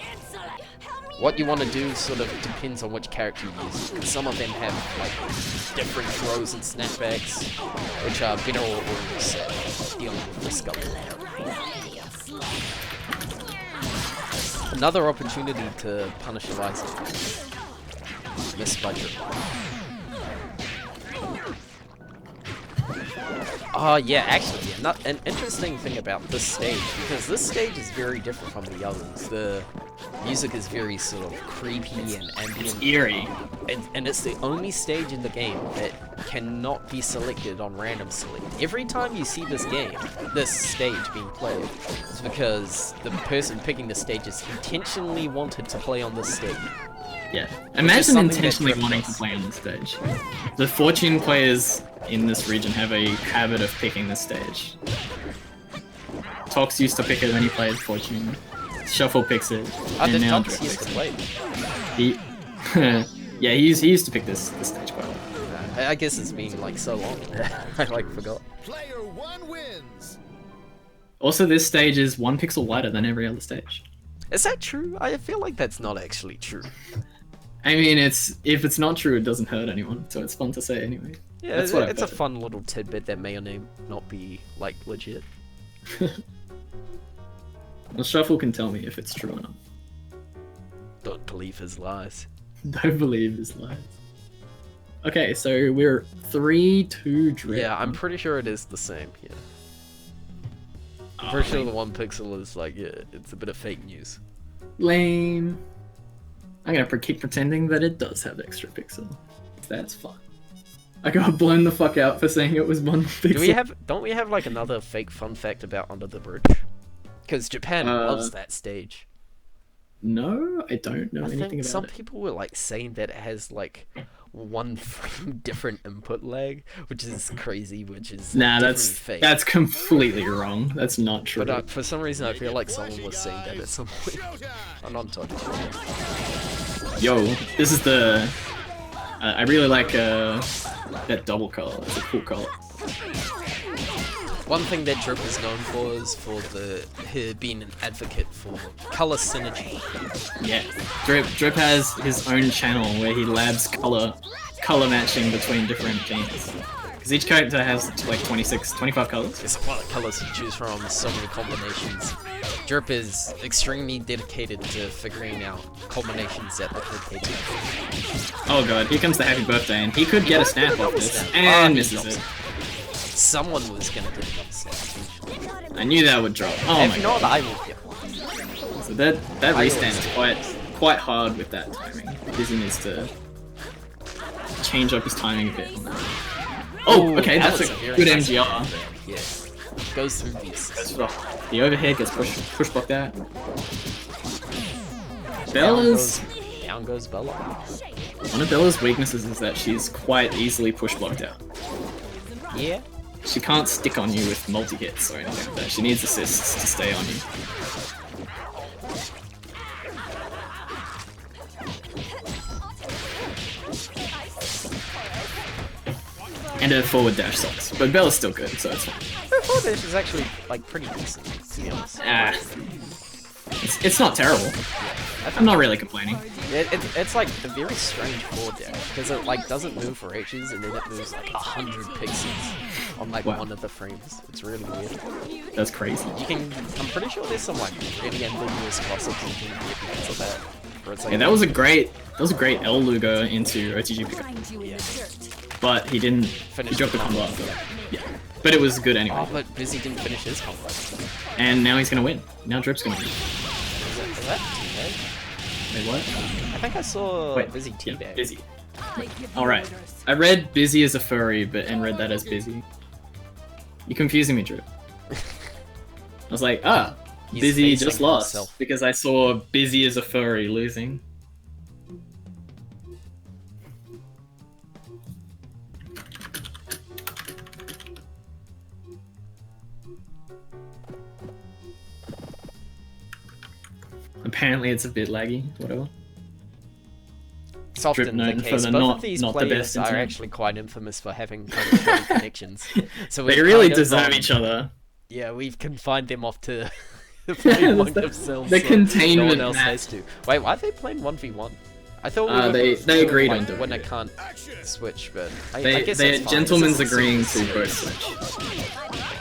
What you want to do sort of depends on which character you use. Some of them have like different throws and snapbacks, which are better or worse at dealing with the Skullgirls. Another opportunity to punish Eliza. Missed budget. Oh yeah, actually, yeah, not an interesting thing about this stage, because this stage is very different from the others. The music is very sort of creepy and ambient. Eerie. And it's the only stage in the game that cannot be selected on random select. Every time you see this stage being played, it's because the person picking the stage is intentionally wanted to play on this stage. Yeah. is Imagine something that intentionally tripped wanting us. to play on this stage. The Fortune players in this region have a habit of picking this stage. Tox used to pick it when he played Fortune. Shuffle picks it. I and did now not Drake used to picks play. it. He, yeah, he used to pick this stage quite a lot. I guess it's been like so long. I like forgot. Player one wins. Also, this stage is 1 pixel wider than every other stage. Is that true? I feel like that's not actually true. I mean, if it's not true, it doesn't hurt anyone, so it's fun to say anyway. Yeah, That's what I've it's a heard. fun little tidbit that may or may not be like legit. Well, Shuffle can tell me if it's true or not. Don't believe his lies. Don't believe his lies. Okay, so we're 3-2 Dread. Yeah, I'm pretty sure it is the same. Yeah, I'm pretty sure the 1 pixel is like, yeah, it's a bit of fake news. Lame. I'm gonna keep pretending that it does have extra pixel. That's fun. I got blown the fuck out for saying it was 1 pixel. Don't we have like another fake fun fact about Under the Bridge? Because Japan loves that stage. No, I don't know I anything think about some it. people were like saying that it has like 1 frame different input lag, which is crazy, which is Nah, definitely fake. that's completely wrong. That's not true. But for some reason, I feel like someone was saying that at some point. I'm not talking to you. Yo, this is the. I really like that double color. It's a cool color. One thing that Drip is known for is for her being an advocate for color synergy. Yeah, Drip has his own channel where he labs color matching between different teams. Because each character has like 25 colors. There's a lot of colors to choose from, so many combinations. Drip is extremely dedicated to figuring out combinations that look good. Oh god, here comes the happy birthday, and he could get a snap off this, and misses it. Someone was gonna get a snap. I knew that would drop. Oh my god. I will get one. So that restand is quite hard with that timing. Bizzy needs to change up his timing a bit on that. Oh, okay, that's a good MGR. Yeah, goes through these. The overhead gets push blocked out. Bella's... Down goes Bella. One of Bella's weaknesses is that she's quite easily push blocked out. Yeah. She can't stick on you with multi-hits or anything like that. She needs assists to stay on you. And her forward dash sucks, but Bella's still good, so it's fine. Her forward dash is actually like pretty decent, to be honest. It's not terrible. I'm not really complaining. It's like a very strange forward dash because it like doesn't move for H's and then it moves like 100 pixels on like one of the frames. It's really weird. That's crazy. You can. I'm pretty sure there's some like really ambiguous crossovers you can get because of that. Where it's like, yeah, that was a great L Lugo into OTG pickup. Yeah. But he didn't. He dropped the combo after that. Yeah. But it was good anyway. Oh, but Bizzy didn't finish his combo. And now he's gonna win. Now Drip's gonna win. Is that teabag? Wait, what? I think I saw Bizzy teabag. Yeah, Bizzy. Alright. I read Bizzy as a furry, and read that as Bizzy. You're confusing me, Drip. I was like, Bizzy just lost because I saw Bizzy as a furry losing. Apparently it's a bit laggy, whatever. It's often the case. Both of these players are actually quite infamous for having kind of funny connections. So they really deserve each other. Yeah, we've confined them off to play among themselves. The containment no one else has to. Wait, why are they playing 1v1? I thought they agreed on doing when it. I can't switch, but I guess they that's fine. gentlemen's agreeing to both switch,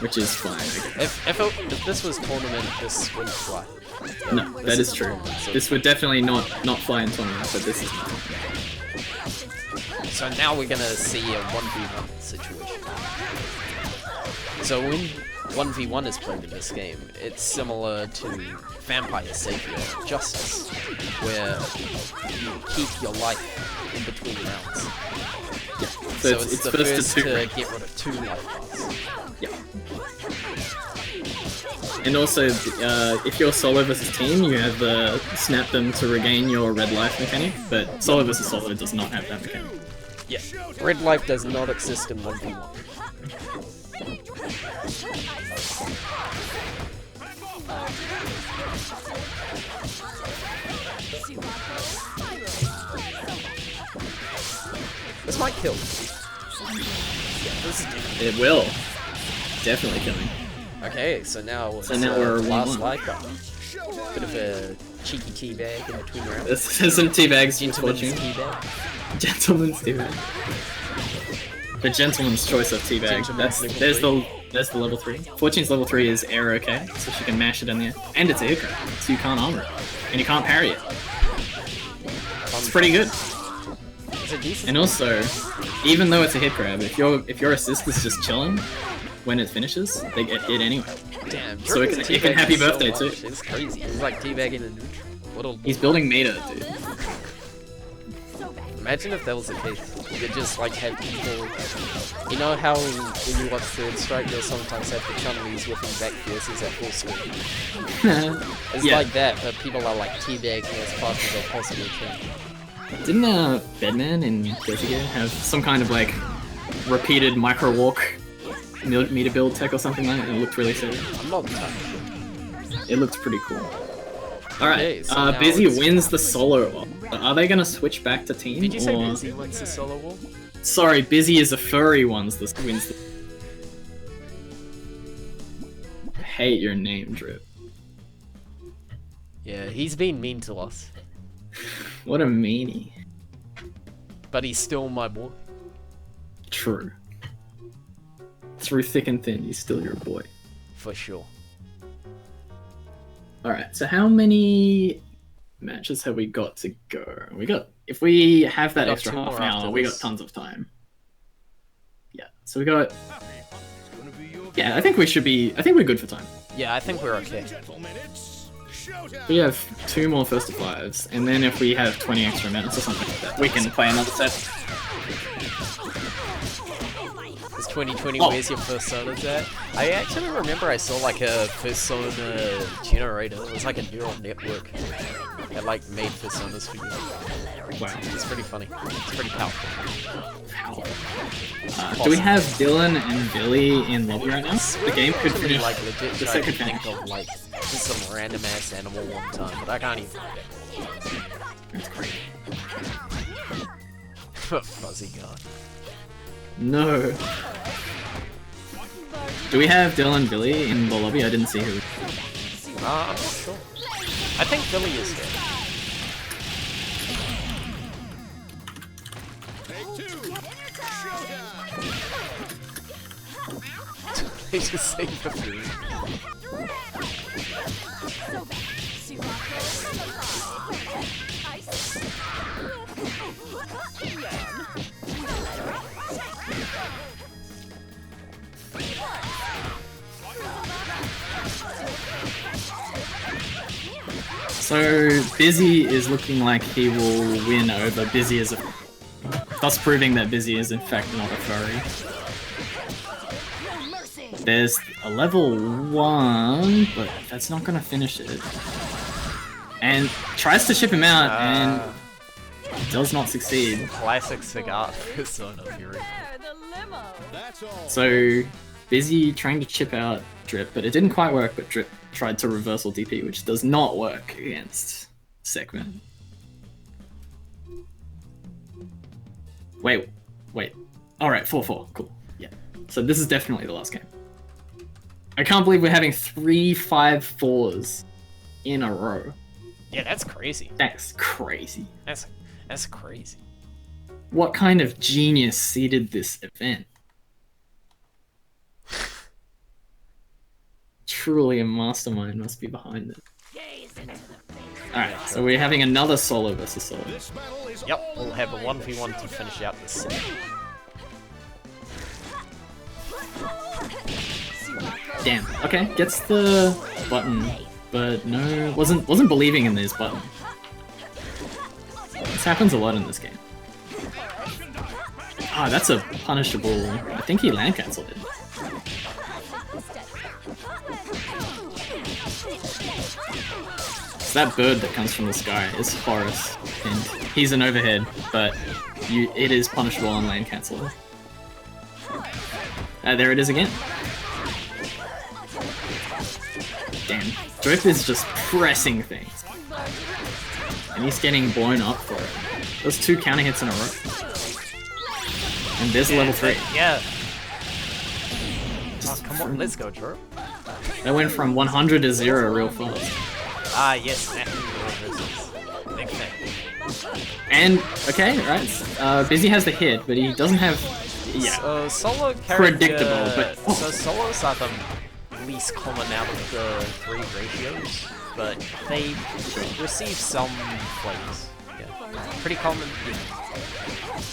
which is fine. If this was tournament, this wouldn't fly. No, that is true. This would definitely not fly in tournament, but this is fine. So now we're gonna see a 1v1 situation. So when 1v1 is played in this game, it's similar to Vampire Savior Justice, where you keep your life in between rounds. Yeah. So it's the first to get rid of 2 life bars. Yeah. And also, if you're solo versus team, you have the snap them to regain your red life mechanic, but solo versus solo does not have that mechanic. Yeah, red life does not exist in 1v1. This might kill. Yeah, it will. Definitely killing. Okay, so now we're last like bit of a cheeky teabag in between rounds. This is some teabags. Gentleman's teabag. Gentleman's teabag. The gentleman's choice of teabag. There's the level 3. Fortune's level 3 is air okay, so she can mash it in the air. And it's a hit grab, so you can't armor it. And you can't parry it. It's pretty good. And also, even though it's a hit grab, if your assist is just chilling, when it finishes, they get hit anyway. Damn, so it can happy birthday too. It's crazy. He's like teabagging a neutral. He's building meta, dude. Imagine if that was the case. You could just like have people. You know how when you watch Third Strike, they'll sometimes have the chumleys whipping back fierces at full screen. It's like that, but people are like teabagging as fast as they possibly can. Didn't Bedman in Bizzy have some kind of like repeated micro walk meter build tech or something like that? It looked really sick. I'm not done. It looked pretty cool. Alright, Okay, so Bizzy wins the solo wall. Are they gonna switch back to team? Did you say Bizzy wins the solo wall? Sorry, Bizzy is a furry wins the hate your name, Drip. Yeah, he's been mean to us. What a meanie. But he's still my boy. True. Through thick and thin, he's still your boy. For sure. Alright, so how many matches have we got to go? If we have that We got extra 2 half more an hour, after we got this. tons of time. Yeah, so we got... Happy Hunt's gonna be your Yeah, I think we're good for time. Yeah, I think we're Ladies okay. and gentlemen, it's showtime. We have 2 more first to 5s, and then if we have 20 extra minutes or something like that, we can play another set. It's 2020, Oh. where's your personas at? I actually remember I saw like a persona generator. It was like a neural network that like made personas for you. Wow. It's pretty funny. It's pretty powerful. Do we have Dylan and Billy in lobby right now? The game could Actually, finish. like legit the try to second think finish. of like just some random ass animal one time, but I can't even. That's crazy. Fuzzy god. No. Do we have Dylan and Billy in the lobby? I didn't see who. I'm not sure. I think Billy is here. Take 2. Showtime. They just say the food. So Bizzy is looking like he will win over Bizzy as a, thus proving that Bizzy is in fact not a furry. There's a level 1, but that's not gonna finish it. And tries to ship him out and does not succeed. Classic cigar persona fury. That's all. So Bizzy trying to chip out Drip, but it didn't quite work, but Drip tried to reversal DP, which does not work against Segment. Wait. Alright, 4-4, cool. Yeah. So this is definitely the last game. I can't believe we're having 3 5-4s in a row. Yeah, that's crazy. That's crazy. That's crazy. What kind of genius seeded this event? Truly a mastermind must be behind it. Alright, so we're having another solo versus solo. This battle is Yep, all we'll have a about 1v1 to finish out this set. Damn. Okay, gets the button, but no, wasn't believing in this button. This happens a lot in this game. Ah, that's a punishable. I think he land cancelled it. So that bird that comes from the sky is Forrest, and he's an overhead, but it is punishable on land cancel. There it is again. Damn, Drip is just pressing things, and he's getting blown up for it. Those 2 counter hits in a row, and there's a level 3. Yeah. Oh, come on, let's go, Drew. That went from 100 to 0 real fast. Ah, yes, that big fan. And okay, right. Bizzy has the hit, but he doesn't have. Yeah. So solo character, Predictable, but- so solos are the least common out of the 3 ratios, but they receive some plays. Yeah, pretty common.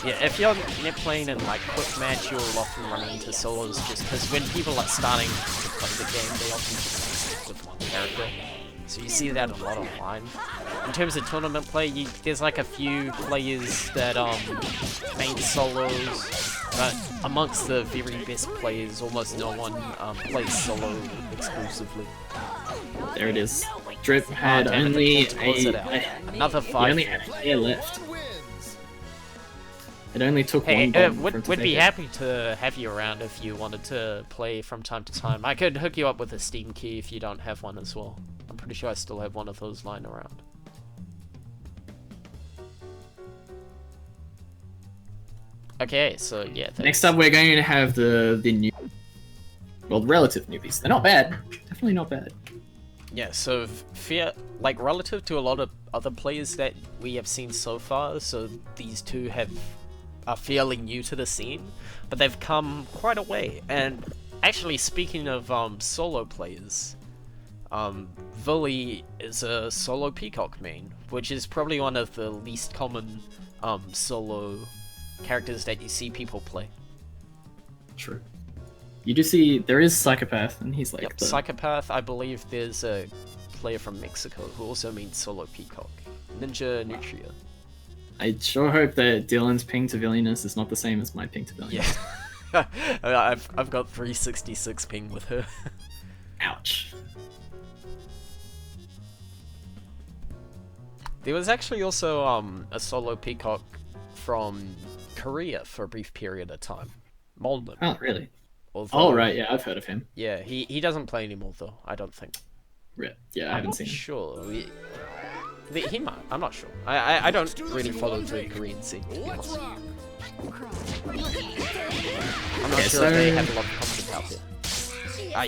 Yeah, if you're net playing in like quick match, you'll often run into solos just because when people are starting to play the game, they often just stick with one character. So you see that a lot online. In terms of tournament play, there's like a few players that main solos, but amongst the very best players, almost no one plays solo exclusively. There it is. Drip had damn it, only to close it out. Another he 5. only had a hair left. It only took Hey, one bomb for him to would take be it. happy to have you around if you wanted to play from time to time. I could hook you up with a Steam key if you don't have one as well. I'm pretty sure I still have one of those lying around. Okay, so yeah. Next up, we're going to have the new. well, relative newbies. They're not bad. Definitely not bad. Yeah, so like relative to a lot of other players that we have seen so far, so these two are fairly new to the scene, but they've come quite a way. And actually, speaking of solo players, Villy is a solo Peacock main, which is probably one of the least common solo characters that you see people play. True. You do see there is Psychopath, and he's like Yep, Psychopath. I believe there's a player from Mexico who also means solo Peacock. Ninja Nutria. I sure hope that Dylan's ping to Villyness is not the same as my ping to Villyness. Yeah. I've got 366 ping with her. Ouch. There was actually also a solo Peacock from Korea for a brief period of time. Molden. Oh, really? Although, Oh, right, yeah, I've heard of him. Yeah, he doesn't play anymore though, I don't think. Yeah, I haven't seen him. Sure. He might, I'm not sure. I don't really follow the Korean scene, to be honest. I'm not sure if they have a lot of content out there.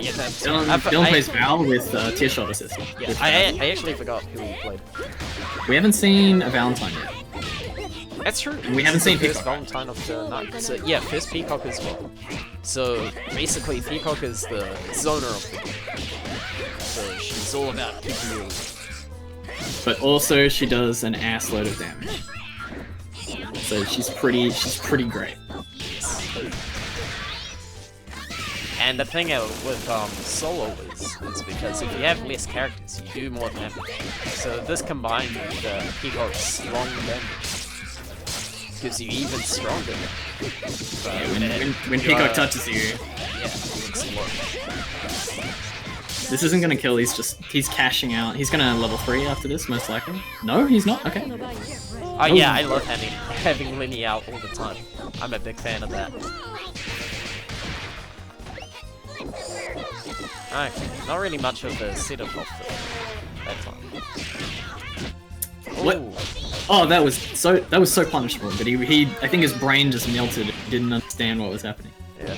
Yeah, Dylan plays Val with Tear Shot Assist. Yeah, I actually forgot who he played. We haven't seen a Valentine yet. That's true. We haven't seen first Peacock. Valentine of the night. So yeah, first Peacock as well. So basically, Peacock is the zoner of the game. So she's all about keeping you. But also, she does an assload of damage. So she's pretty great. And the thing with solo is because if you have less characters, you do more damage. So this combined with Peacock's long damage gives you even stronger. When Peacock touches you, yeah, you explode. This isn't gonna kill. He's cashing out. He's gonna level 3 after this, most likely. No, he's not. Okay. Oh yeah, I love having Lenny out all the time. I'm a big fan of that. Okay, not really much of a setup off that time. What? Ooh. Oh, that was so punishable. But he I think his brain just melted. He didn't understand what was happening. Yeah.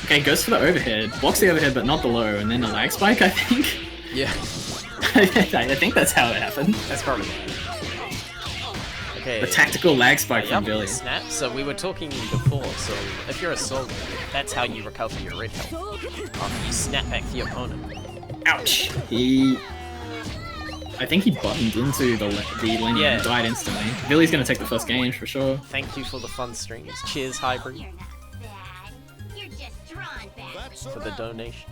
Okay, goes for the overhead. Blocks the overhead, but not the low, and then a lag spike. I think. Yeah. I think that's how it happened. That's probably it. Okay. The tactical lag spike from Billy. Snap. So we were talking before. So if you're a solo, that's how you recover your red health. You snap back the opponent. Ouch. I think he buttoned into the lane and died instantly. Billy's gonna take the first game for sure. Thank you for the fun streams. Cheers, Hybrid. For the donation.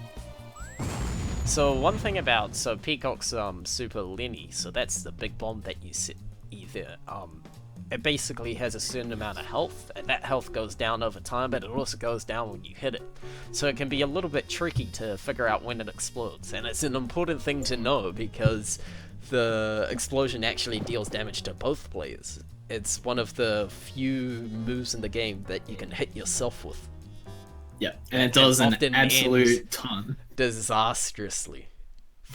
So one thing about Peacock's super Lenny, so that's the big bomb that you sit either it basically has a certain amount of health, and that health goes down over time, but it also goes down when you hit it. So it can be a little bit tricky to figure out when it explodes, and it's an important thing to know because the explosion actually deals damage to both players. It's one of the few moves in the game that you can hit yourself with. Yeah, and it does an absolute ton. Disastrously.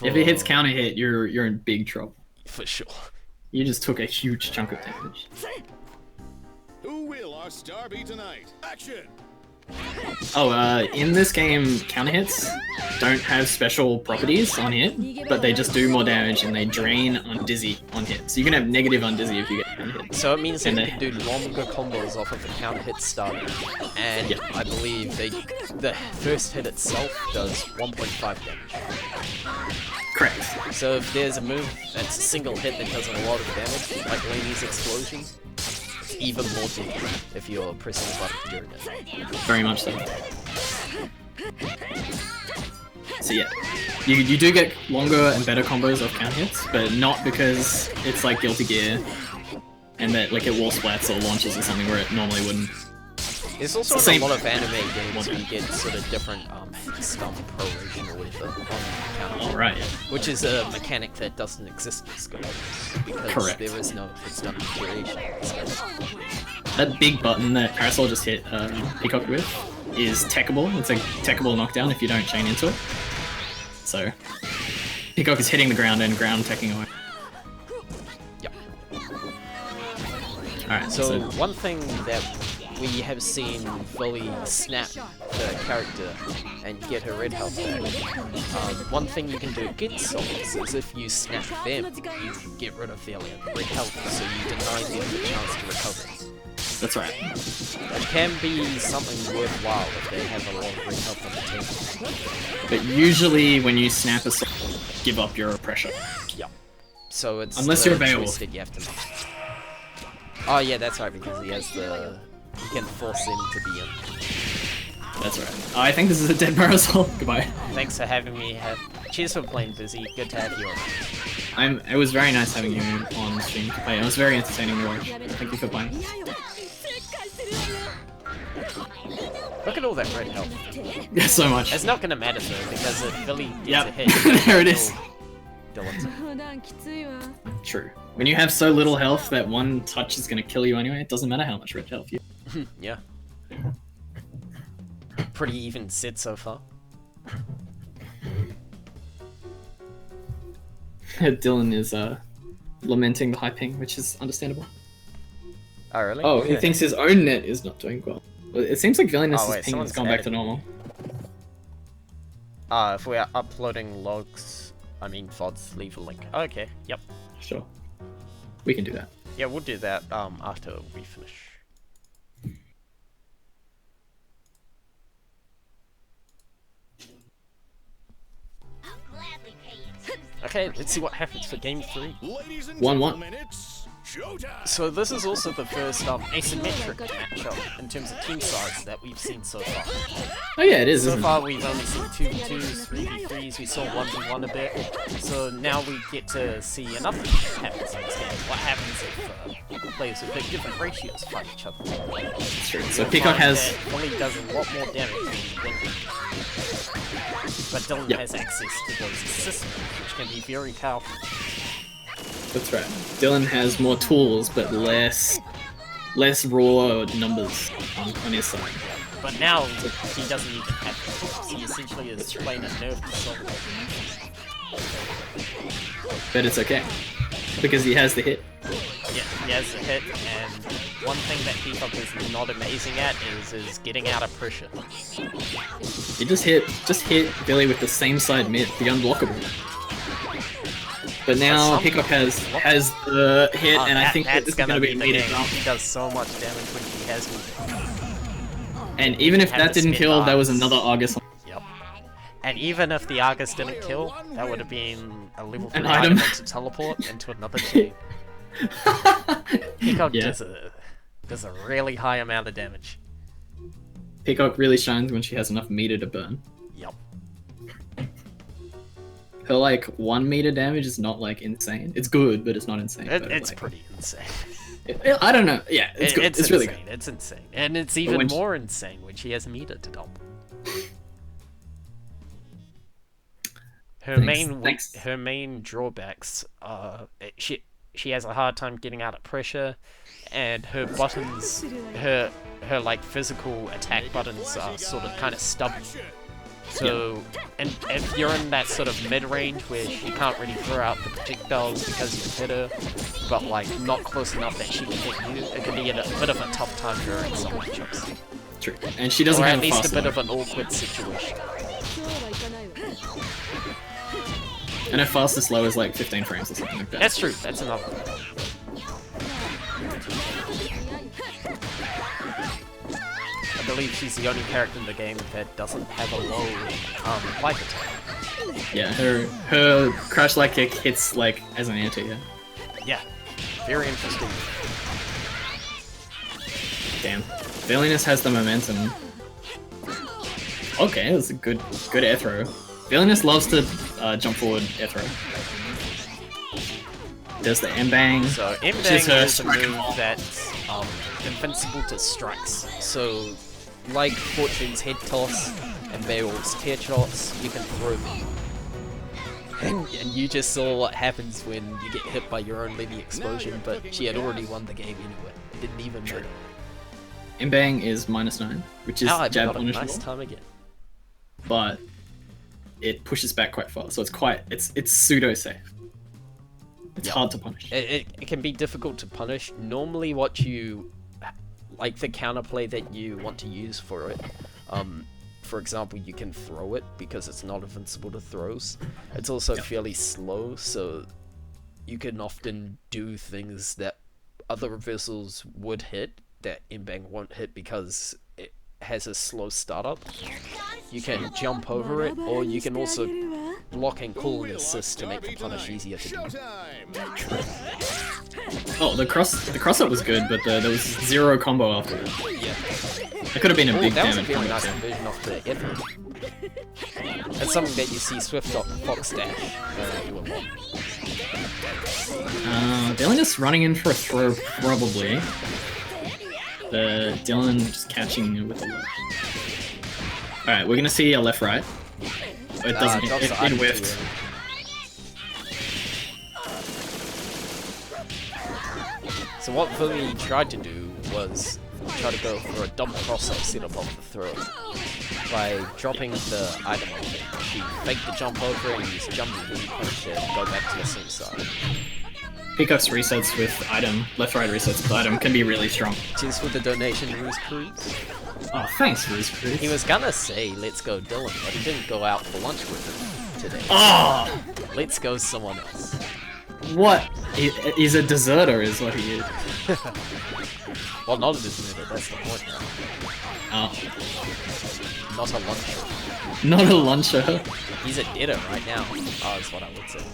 If it hits counter hit, you're in big trouble. For sure. You just took a huge chunk of damage. Who will our star be tonight? Action! Oh, in this game, counter hits don't have special properties on hit, but they just do more damage and they drain on Dizzy on hit. So you can have negative on Dizzy if you get counter hit. So it means that you can do longer combos off of the counter hit starter, and yeah. I believe the first hit itself does 1.5 damage. Correct. So if there's a move that's a single hit that does a lot of damage, like Laney's explosion, it's even more deadly if you're pressing the button during it. Very much so. So yeah, you do get longer and better combos off counter hits, but not because it's like Guilty Gear and that like it wall splats or launches or something where it normally wouldn't. There's also a lot of anime games where you get sort of different stump proration or whatever on counter. Oh, right. Which is a mechanic that doesn't exist in Skullgirls because Correct. there is no stump duration. That big button that Parasol just hit Peacock with is techable. It's a techable knockdown if you don't chain into it. So Peacock is hitting the ground and ground teching away. Yep. Alright, So one thing that we have seen Villy snap the character and get her red health back. One thing you can do against souls is if you snap them, you get rid of their red health, so you deny them the chance to recover. That's right. It can be something worthwhile if they have a lot of red health on the team. But usually when you snap a soul, give up your pressure. Yep. So it's unless the you're Beowulf. choice that you have to make. Oh yeah, that's right, because he has the... You can force him to be in. That's right. I think this is a dead Marisol. Goodbye. Thanks for having me. Cheers for playing, Bizzy. Good to have you on. It was very nice having you on stream to play. It was very entertaining to watch. Thank you for playing. Look at all that red health. Yeah, so much. It's not gonna matter though, because if Billy gets a hit, there it is. Dylan's. True. When you have so little health that one touch is gonna kill you anyway, it doesn't matter how much red health you have. Yeah. Pretty even set so far. Dylan is lamenting the high ping, which is understandable. Oh really? Oh, he thinks his own net is not doing well. It seems like Villyness' ping has gone back to normal. If we're uploading logs, I mean VODs, leave a link. Oh, okay, yep. Sure. We can do that. Yeah, we'll do that after we finish. Okay, let's see what happens for game 3. 1-1. So this is also the first asymmetric matchup in terms of team size that we've seen so far. Oh yeah, it is. So far we've only seen 2v2s, 3v3s, we saw 1v1 a bit. So now we get to see another thing that happens in this game. What happens if players with big different ratios fight each other? True. So Peacock has... Billy does a lot more damage than Billy. But Dylan has access to those systems, which can be very powerful. That's right. Dylan has more tools, but less raw numbers on his side. But now he doesn't even have tools. He essentially is playing a nerfed assault. But it's okay, because he has the hit. Yeah, he has the hit, and one thing that Peacock is not amazing at is getting out of pressure. He just hit Billy with the same side mid, the unblockable. But now Peacock has the hit, and I think that's this is gonna be the meter game. jump. He does so much damage when he has me. And even if that didn't kill, that was another Argus. Yep. And even if the Argus didn't kill, that would have been a level 3 item to teleport into another team. Peacock does a really high amount of damage. Peacock really shines when she has enough meter to burn. Yep. Her like 1 meter damage is not like insane. It's good, but it's not insane. It's like, pretty insane. I don't know. Yeah, it's good. It's really good. It's insane, and it's even more insane when she has meter to dump. Her main drawbacks are she has a hard time getting out of pressure, and her buttons, her like physical attack buttons are sort of kind of stubby. So, and if you're in that sort of mid-range where you can't really throw out the projectiles because you hit her, but like not close enough that she can hit you, it can be a bit of a tough time during some matchups. True. And she doesn't have at least a bit load. of an awkward situation. And her fastest low is like 15 frames or something like that. That's true, that's another one. I believe she's the only character in the game that doesn't have a low life attack. Yeah, her crash light kick hits like as an anti. Yeah, very interesting. Damn, Villyness has the momentum. Okay, that's a good air throw. Villyness loves to jump forward air throw. Does the M-bang. So M-bang is a move that's invincible to strikes. So, like Fortune's head toss and Beowulf's tear shots, you can throw them. And you just saw what happens when you get hit by your own lady explosion, but she had already won the game anyway. It didn't even matter. M-bang is -9, which is jab punishable. Nice time again. But it pushes back quite far, so it's pseudo safe. It's hard to punish. It can be difficult to punish. Normally what you like the counterplay that you want to use for it. For example, you can throw it because it's not invincible to throws. It's also fairly slow, so you can often do things that other reversals would hit that Imbang won't hit because it has a slow startup. You can jump over it, or you can also block and call and assist to make the punish easier to do. Oh, the cross up was good, but there was 0 combo after it. Yeah. It could have been a big that was a damage. very nice conversion off the effort. That's something that you see Swift Fox Dash do a lot. Villyness running in for a throw, probably. Dylan just catching it with a left. Alright, we're gonna see a left-right. It doesn't, it whiffed. So what Villy tried to do was try to go for a double cross-up setup off the throw. By dropping the item on it, she faked the jump over it and used jump to punish it and go back to the same side. Peacock's resets with item, left-right resets with item can be really strong. Cheers for the donation, Ruse Cruz. Oh, thanks, Ruse Cruz. He was gonna say, let's go Dylan, but he didn't go out for lunch with him today. Oh! Let's go someone else. What? He's a deserter is what he is. Well, not a deserter, that's the point. Oh. Not a luncher. Not a luncher. He's a deader right now. Oh, that's what I would say.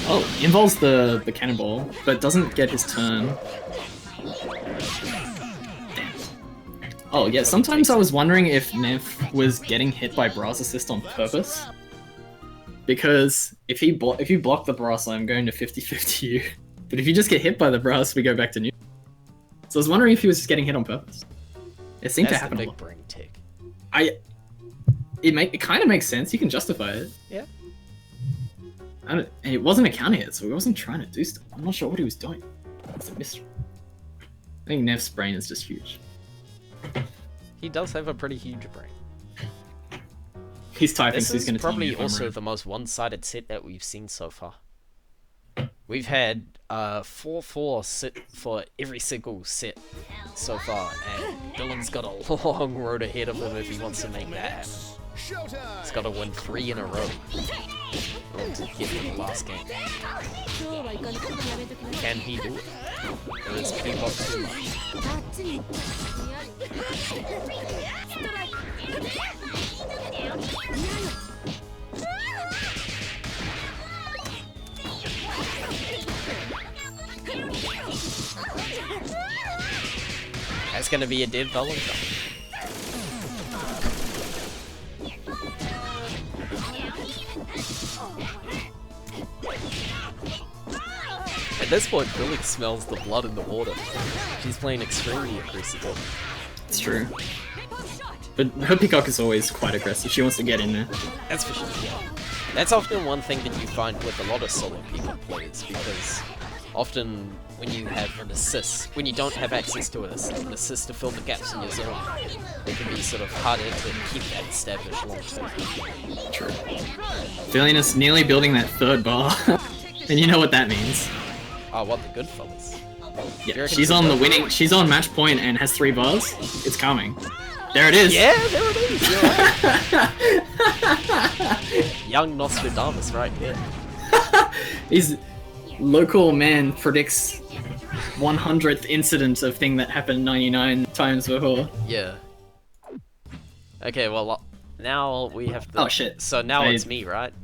Oh, involves the cannonball, but doesn't get his turn. Damn. Oh yeah, sometimes I was wondering if Nev was getting hit by Brass Assist on purpose. Because if you block the Brass, I'm going to 50-50 you. But if you just get hit by the Brass, we go back to new. So I was wondering if he was just getting hit on purpose. It seemed to happen a lot. Big brain tick. It kind of makes sense. You can justify it. Yeah. And it wasn't a counter hit, so he wasn't trying to do stuff. I'm not sure what he was doing. It's a mystery. I think Nev's brain is just huge. He does have a pretty huge brain. He's typing, so he's going to tell me probably if I'm also right. the most one-sided set that we've seen so far. We've had 4-4 sit for every single set so far, and Dylan's got a long road ahead of him if he wants to make that happen. He's got to win 3 in a row to get to the last game. Can he do it? Or is Peacock too much? That's gonna be a dead Villyness. At this point, Billy smells the blood in the water. She's playing extremely aggressive. It's true. But her Peacock is always quite aggressive. She wants to get in there. That's for sure, yeah. That's often one thing that you find with a lot of solo Peacock players, because often when you have an assist, when you don't have access to an assist to fill the gaps in your zone, it can be sort of harder to keep that established long term. True. Villyness nearly building that 3rd bar. And you know what that means. Oh, what the good fellas. Yeah, she's on the winning, she's on match point and has 3 bars. It's coming. There it is. Yeah, there it is. You're right. Young Nostradamus right here. His local man predicts 100th incident of thing that happened 99 times before. Yeah. Okay, well, now we have to... Oh shit. So now it's me, right?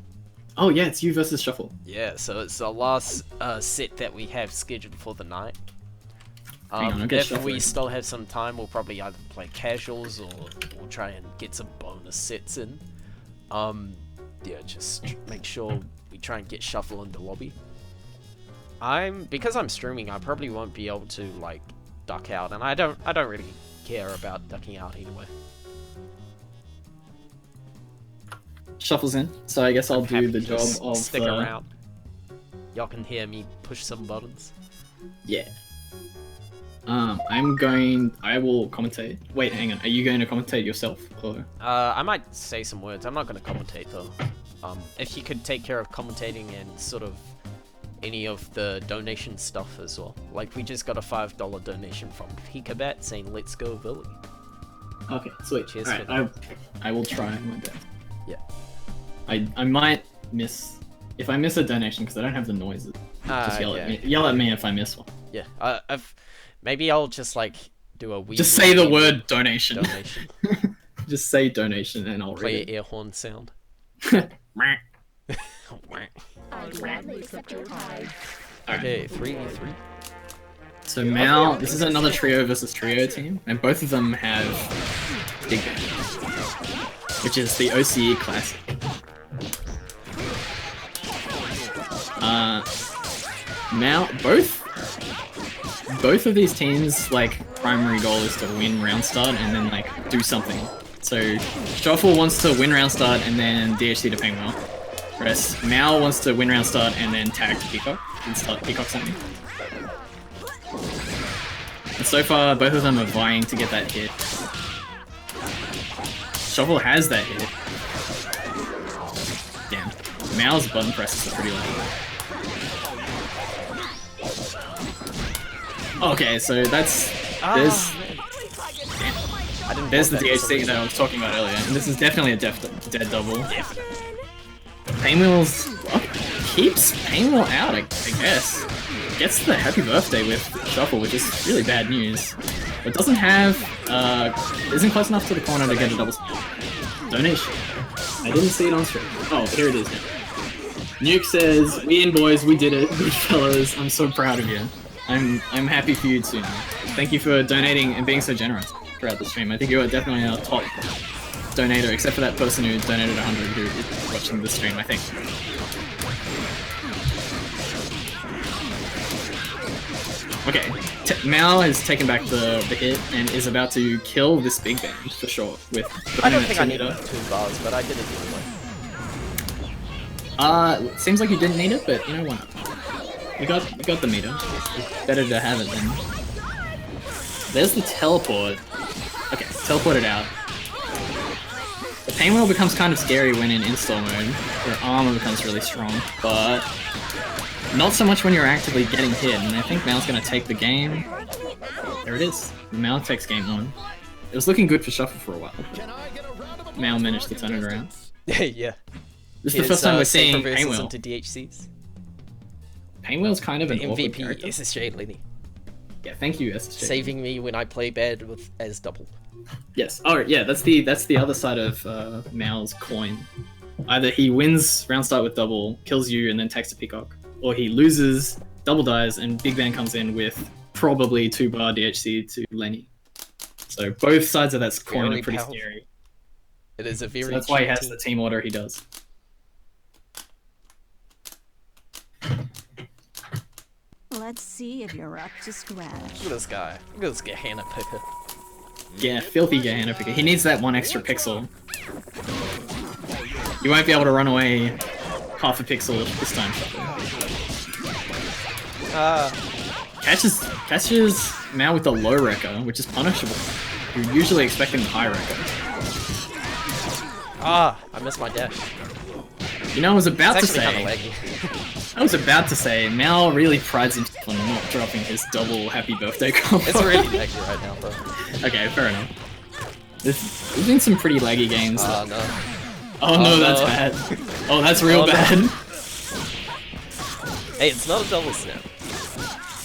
Oh yeah, it's you versus Shuffle. Yeah, so it's the last set that we have scheduled for the night. Hang on, I'll get if shuffling. we still have some time, we'll probably either play casuals or we'll try and get some bonus sets in. Yeah, just make sure we try and get Shuffle in the lobby. Because I'm streaming, I probably won't be able to like duck out, and I don't really care about ducking out anyway. Shuffle's in, so I guess I'll do Happy the to job of stick around. Y'all can hear me push some buttons. Yeah. I will commentate. Wait, hang on. Are you going to commentate yourself? Or... I might say some words. I'm not going to commentate though. If you could take care of commentating and sort of any of the donation stuff as well. Like, we just got a $5 donation from Pikabat saying, "Let's go, Billy." Okay, sweet. Cheers Alright, for I will try my best. Yeah. I might miss... If I miss a donation, because I don't have the noises, just yell at me. Yell at me if I miss one. Yeah, maybe I'll just, like, do a wee... Just say the word donation. Donation. Just say donation and I'll Play read an air horn sound. it. I gladly accept your tithe. Okay, 3v3. So Mal, this is another trio versus trio team, and both of them have Big Bang, which is the OCE classic. Now both of these teams, like, primary goal is to win round start and then, like, do something. So Shuffle wants to win round start and then DHC to Penguin. Whereas Mal wants to win round start and then tag to Peacock and start Peacock something. And so far, both of them are vying to get that hit. Shuffle has that hit. Damn. Mal's button presses are pretty low. Okay, so that's... There's the DHC that I was talking about earlier, and this is definitely a dead double. Painwheel's keeps Painwheel out, I guess. Gets the happy birthday with Shuffle, which is really bad news. But doesn't have, isn't close enough to the corner to get a double donation. I didn't see it on stream. Oh, here it is now. Nuke says, "We in, boys, we did it. Good fellas, I'm so proud of you. I'm happy for you too. Thank you for donating and being so generous throughout the stream. I think you are definitely our top donator, except for that person who donated 100 who is watching the stream, I think." Okay, Mal has taken back the hit and is about to kill this Big Bang for sure. With I don't think I needed 2 bars, but I did it anyway. Seems like you didn't need it, but you know what? You got the meter. Better to have it then. There's the teleport. Okay, teleported out. The Painwheel becomes kind of scary when in install mode, where armor becomes really strong, but not so much when you're actively getting hit, and I think Mal's gonna take the game. There it is. Mal takes game 1. It was looking good for Shuffle for a while. Mal managed to turn it around. Yeah. This is the first time we're seeing Painwheel Painwheel. into DHCs. Painwheel's kind of an awkward MVP character. SSJ Lenny. Yeah, thank you, SSJ. Saving me when I play bad with as double. Yes. Oh, yeah. That's the other side of Mal's coin. Either he wins round start with double, kills you, and then takes a Peacock, or he loses, double dies, and Big Bang comes in with probably 2-bar DHC to Lenny. So both sides of that coin Very are pretty powerful. scary. It is a very So that's why he has cheap the team order he does. Let's see if you're up to scratch. Look at this guy. Look at this Gehenna picker. Yeah, filthy Gehenna picker. He needs that one extra pixel. You won't be able to run away half a pixel this time. Catches Mal with the low wrecker, which is punishable. You're usually expecting the high wrecker. I missed my dash. You know, I was about to It's actually say... kind of laggy. I was about to say, Mal really prides himself on not dropping his double happy birthday combo. It's really laggy right now, bro. Okay, fair enough. There's been some pretty laggy games. Oh no. Oh no, that's no. bad. Oh, that's real Oh, no. bad. Hey, it's not a double snap.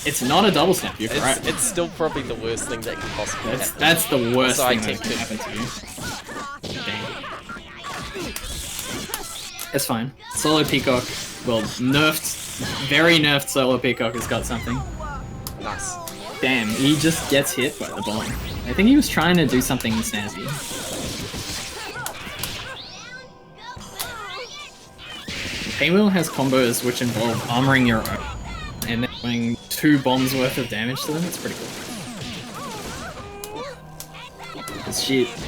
It's not a double snap, you're correct. It's still probably the worst thing that can possibly happen. That's the worst So I thing that take can two. happen to you. Dang. It's fine. Solo Peacock, well, very nerfed Solo Peacock has got something. Nice. Damn, he just gets hit by the bomb. I think he was trying to do something snazzy. Painwheel has combos which involve armoring your own and then doing 2 bombs worth of damage to them. It's pretty cool.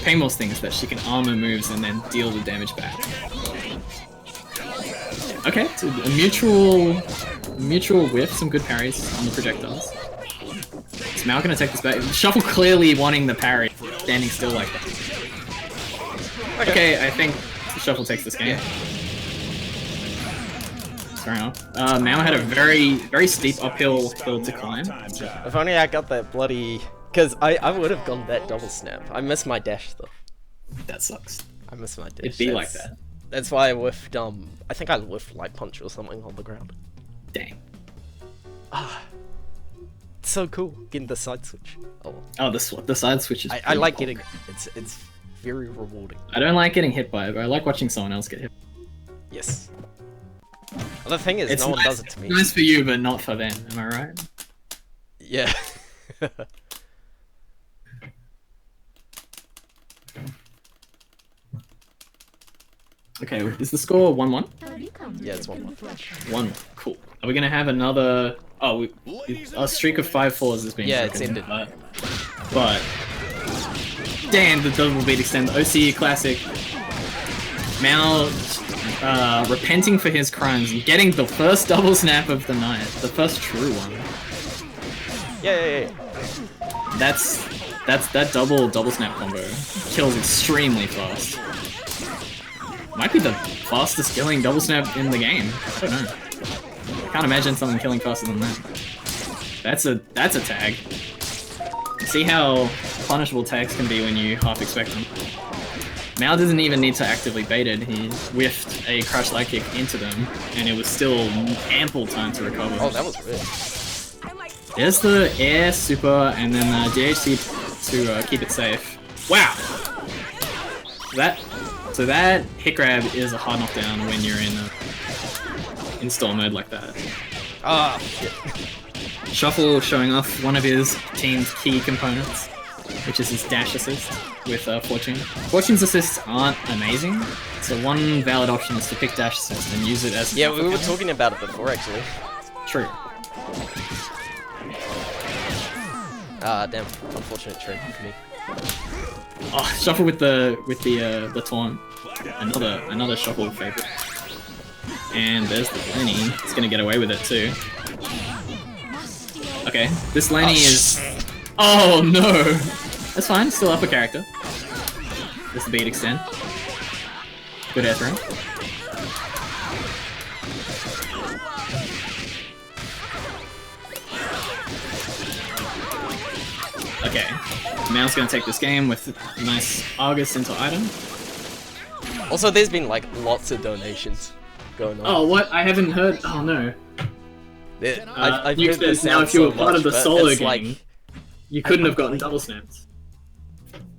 Painwheel's thing is that she can armor moves and then deal the damage back. Okay, so a mutual whiff, some good parries on the projectiles. Is Mal gonna take this back? Shuffle clearly wanting the parry, standing still like that. Okay, I think Shuffle takes this game. fair enough. Mao had a very steep uphill hill to climb. If only I got that bloody... Because I would have gone that double snap. I missed my dash though. That sucks. I missed my dash. It'd be like that. That's why I whiffed, I think I whiffed light punch or something on the ground. Dang. Ah. It's so cool, getting the side switch. Oh, Oh, the side switch is I like cool. getting it. It's very rewarding. I don't like getting hit by it, but I like watching someone else get hit. Yes. Well, the thing is, It's no one nice, does it to me. nice for you, but not for them. Am I right? Yeah. Okay, is the score 1-1? Yeah, it's 1-1. 1. Cool. Are we gonna have another? Oh, a streak of 5 4s has been. Yeah, it's broken, ended. But damn, the double beat extend. OCE classic. Mao repenting for his crimes and getting the first double snap of the night, the first true one. Yeah. That double snap combo kills extremely fast. Might be the fastest killing double snap in the game. I don't know. I can't imagine someone killing faster than that. That's a tag. See how punishable tags can be when you half expect them. Mao doesn't even need to actively bait it. He whiffed a crash light kick into them, and it was still ample time to recover. Oh, that was good. There's the air super, and then DHC to keep it safe. Wow. So that hit grab is a hard knockdown when you're in store mode like that. Ah, shit. Shuffle showing off one of his team's key components, which is his dash assist with Fortune. Fortune's assists aren't amazing, so one valid option is to pick dash assist and use it as... Yeah, we were talking about it before, actually. True. Ah, damn. Unfortunate trade for me. Oh, shuffle with the taunt. Another shuffle favorite. And there's the Lenny. He's gonna get away with it too. Okay, this Lenny is... Oh no! That's fine, still up a character. There's the beat extend. Good air throw. Okay, Mao's gonna take this game with a nice Argus into item. Also, there's been like lots of donations going on. Oh, what? I haven't heard. Oh no. I've You heard this now, if you were part of the solo it's game, like, you couldn't have gotten double snaps.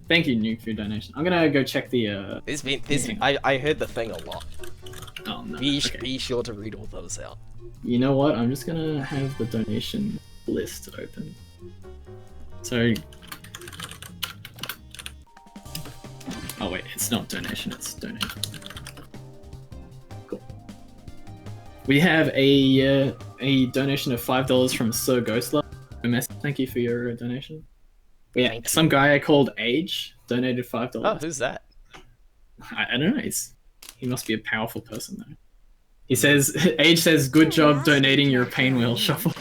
Thank you, Nuke, for your donation. I'm gonna go check the. I heard the thing a lot. Oh no. Be Okay. sure to read all those out. You know what? I'm just gonna have the donation list open. So. Oh wait, it's not donation, it's donate. Cool. We have a donation of $5 from Sir Ghostler. Thank you for your donation. Yeah, some guy I called Age donated $5. Oh, who's that? I don't know. He must be a powerful person though. He says, Age says, "Good job donating your pain wheel shuffle."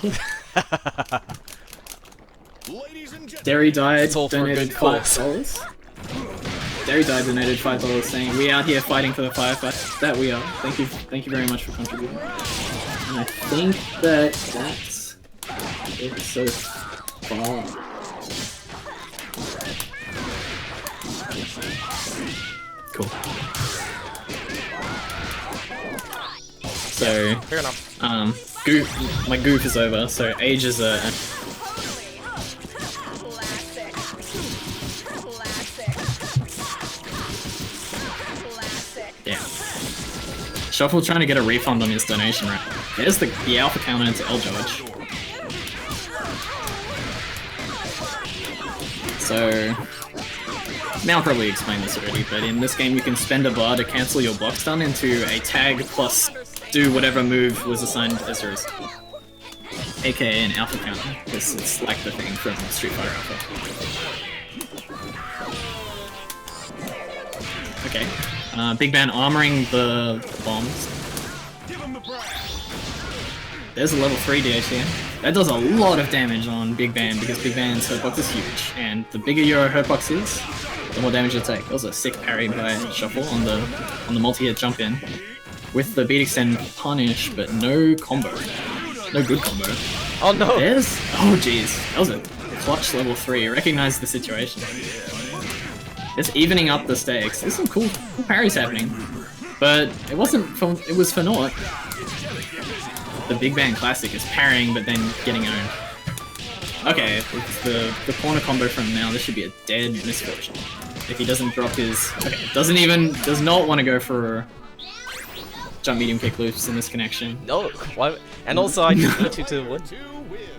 Derry died, donated $5. Derry died, donated $5, saying, "We out here fighting for the firefight." That we are. Thank you very much for contributing. And I think that's it so far. Cool. So, Fair enough. my goof is over. So Age is a. Yeah. Shuffle trying to get a refund on his donation, right? There's the alpha counter into L Judge. So, Mal probably explained this already, but in this game you can spend a bar to cancel your block stun into a tag plus do whatever move was assigned as yours. AKA an alpha counter, because it's like the thing from Street Fighter Alpha. Okay. Big Ban armoring the bombs. There's a level 3 DHC. That does a lot of damage on Big Ban because Big Ban's hurtbox is huge, and the bigger your hurtbox is, the more damage you'll take. That was a sick parry by Shuffle on the multi-hit jump in. with the beat extend punish, but no combo. No good combo. Oh no! There's... Oh jeez, that was a clutch level 3. Recognize the situation. It's evening up the stakes. There's some cool parries happening. But it wasn't for... It was for naught. The Big Bang Classic is parrying, but then getting owned. Okay, it's the corner combo from now. This should be a dead misfortune. If he doesn't drop his... Okay, does not want to go for jump medium kick loops in this connection. No, why? And also I just need you to win.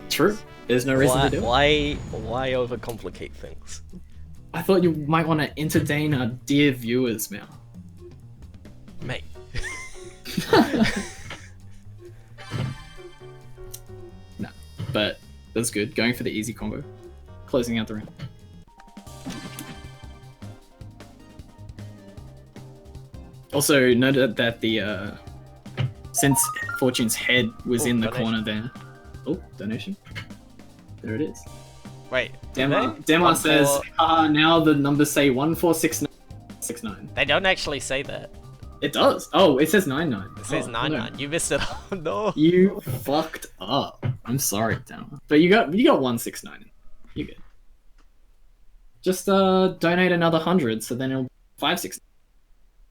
True. There's no reason to do it. Why overcomplicate things? I thought you might want to entertain our dear viewers, Mal. Mate. No, but that's good. Going for the easy combo. Closing out the round. Also, noted that the since Fortune's head was in the corner there. Oh, donation. There it is. Wait. Demar says, now the numbers say 146969. They don't actually say that. It does. Oh, it says 99. It says 99. You missed it. Oh no. You fucked up. I'm sorry, Demar. But you got 169. You good. Just donate another 100, so then it'll 569.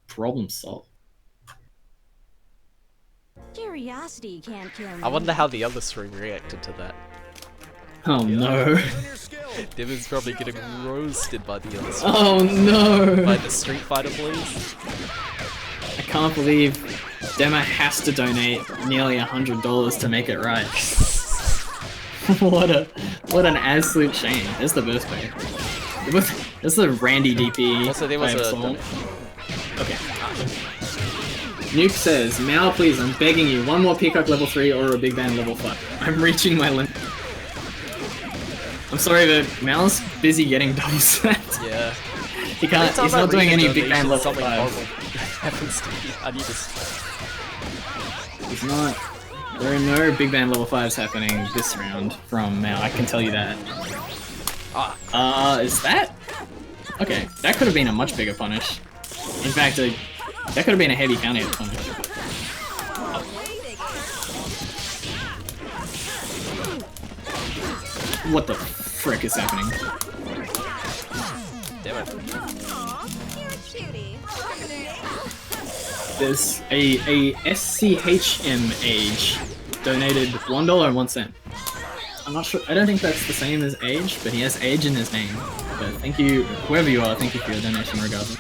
Problem solved. Curiosity can't kill me. I wonder how the other stream reacted to that. Oh no. Devin's probably getting roasted by the other stream. Oh no. By the Street Fighter please. I can't believe Dema has to donate nearly $100 to make it right. what an absolute shame. There's the burst play. There's the Randy DP. Also there was a Okay. Nuke says, Mal, please, I'm begging you, one more Peacock level 3 or a Big Band level 5. I'm reaching my limit. I'm sorry, but Mal's busy getting double set. Yeah. He's not doing any Big Band level something 5. happens to me. I need to... He's not... There are no Big Band level 5s happening this round from Mal, I can tell you that. Is that? Okay, that could have been a much bigger punish. In fact, that could have been a heavy counter hit punish. What the frick is happening? Damn it. There's a SCHM age donated $1.01. I'm not sure. I don't think that's the same as age, but he has age in his name. But thank you, whoever you are. Thank you for your donation, regardless.